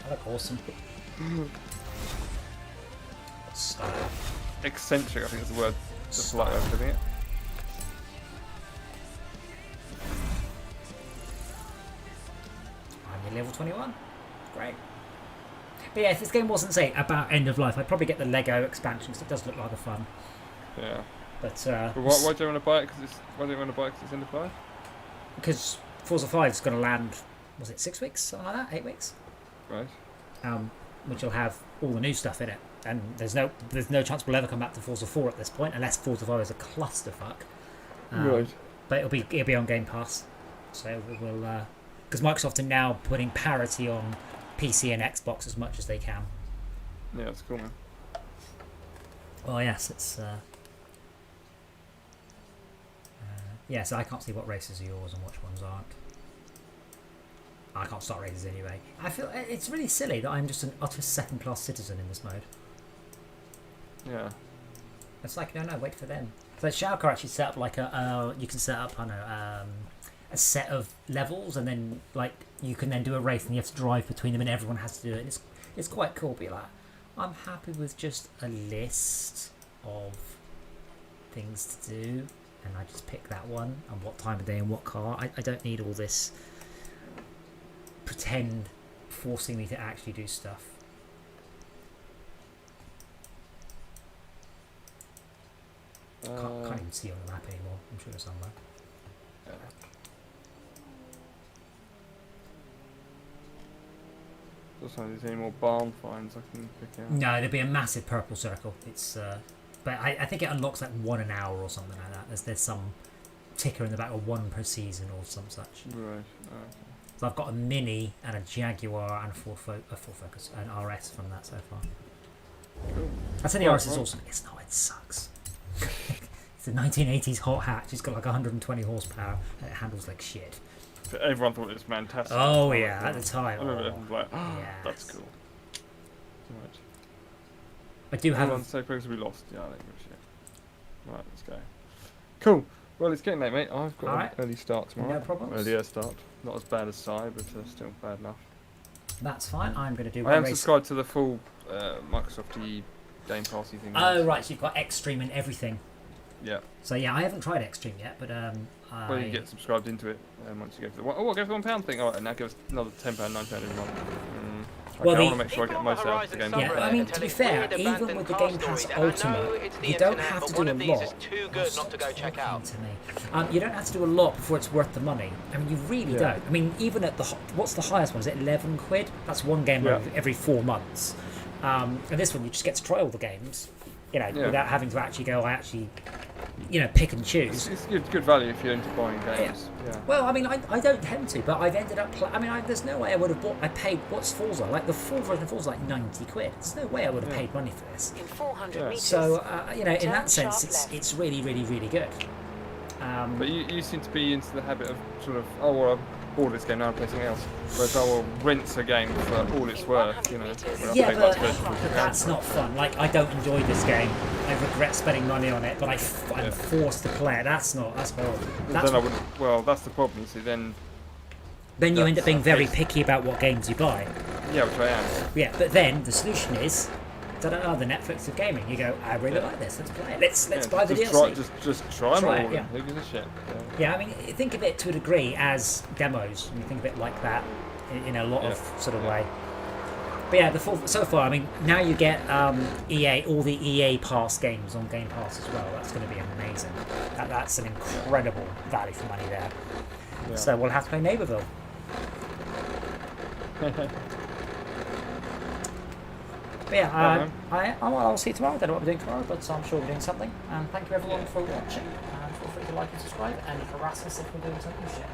A: I look awesome. Style.
D: Eccentric, I think is the word. Just like that, isn't it?
A: I'm in level 21. Great. But yeah, if this game wasn't, say, about end of life, I'd probably get the Lego expansion because it does look rather fun.
D: Yeah.
A: But
D: But why do you want to buy it? Why do you want to buy it? Because it's end of life?
A: because Forza 5 is going to land, was it 6 weeks? Something like that? 8 weeks?
D: Right.
A: Which will have all the new stuff in it. And there's no chance we'll ever come back to Forza 4 at this point, unless Forza 5 is a clusterfuck.
D: Right.
A: But it'll be on Game Pass, so we'll because Microsoft are now putting parity on PC and Xbox as much as they can.
D: Yeah, it's cool, man.
A: Oh yes, it's yeah. So I can't see what races are yours and which ones aren't. I can't start races anyway. I feel it's really silly that I'm just an utter second-class citizen in this mode.
D: Yeah.
A: It's like no, wait for them. So Schalke actually set up like a you can set up a set of levels, and then like you can then do a race, and you have to drive between them, and everyone has to do it. It's quite cool. Be like, I'm happy with just a list of things to do, and I just pick that one and what time of day and what car. I don't need all this pretend forcing me to actually do stuff. Can't even see on the map anymore. I'm sure it's somewhere.
D: Also, there's any more barn finds I can pick out?
A: No, there'd be a massive purple circle. It's but I think it unlocks like 1 an hour or something like that. There's some ticker in the back of 1 per season or some such.
D: Right. Okay.
A: So I've got a Mini and a Jaguar and a Ford Focus, an RS from that so far.
D: Cool.
A: I think the RS is awesome. It's not. It sucks. It's a 1980s hot hatch. It's got like 120 horsepower and it handles like shit.
D: But everyone thought it was fantastic.
A: Oh yeah, at the time.
D: I remember everyone was like,
A: yes.
D: that's cool. So much.
A: I do have.
D: Everyone's so close to be lost. Yeah, I don't give a shit. Right, let's go. Cool. Well, it's getting late, mate. I've got
A: Alright.
D: an early start tomorrow.
A: No problems.
D: Earlier start. Not as bad as Psy, but still bad enough.
A: That's fine. I'm going to do.
D: I am
A: race.
D: subscribed to the full Microsoft Game Passy thing.
A: Oh right, so you've got Xtreme and everything.
D: Yeah.
A: So yeah, I haven't tried Xtreme yet, but
D: Well, you get subscribed into it once you go for the one. Oh, I'll go for the £1 thing. Alright, and that gives another £10, £9 every month. Okay,
A: Well,
D: I want to make sure I get most out of the game.
A: Yeah, I mean, to be fair, even with the Game Pass Ultimate, you don't have to do a lot. To me. You don't have to do a lot before it's worth the money. I mean, you really don't. I mean, even at the what's the highest one? Is it 11 quid? That's one game every 4 months. And this one, you just get to try all the games, without having to actually go. I actually, pick and choose.
D: It's good value if you're into buying games. Yeah.
A: Well, I mean, I don't tend to, but I've ended up. There's no way I would have bought. I paid what's Forza like the full version of Forza like 90 quid. There's no way I would have paid money for this.
E: In 400 meters.
A: So in that sense, it's really, really, really good.
D: But you seem to be into the habit of sort of, oh well, I've bought this game now, I'll play something else. Whereas I will rinse a game for all it's worth,
A: Yeah, but that's not fun. Like, I don't enjoy this game. I regret spending money on it, but I'm forced to play it. That's horrible.
D: That's the problem. You see, then
A: you end up being very picky about what games you buy.
D: Yeah, which I am.
A: Yeah, but then the solution is, the Netflix of gaming. You go, I really like this. Let's play it. Let's buy the DLC.
D: Just try them all.
A: Yeah.
D: Who gives a shit?
A: Yeah, I mean, think of it to a degree as demos. And you think of it like that in a lot of sort of way. But yeah, so far, I mean, now you get EA, all the EA Pass games on Game Pass as well. That's going to be amazing. That's an incredible value for money there. Yeah. So we'll have to play Neighbourville. But yeah, I'll see you tomorrow. I don't know what we're doing tomorrow, but I'm sure we're doing something. And thank you everyone for watching. And feel free to like and subscribe and harass us if we're doing something shit.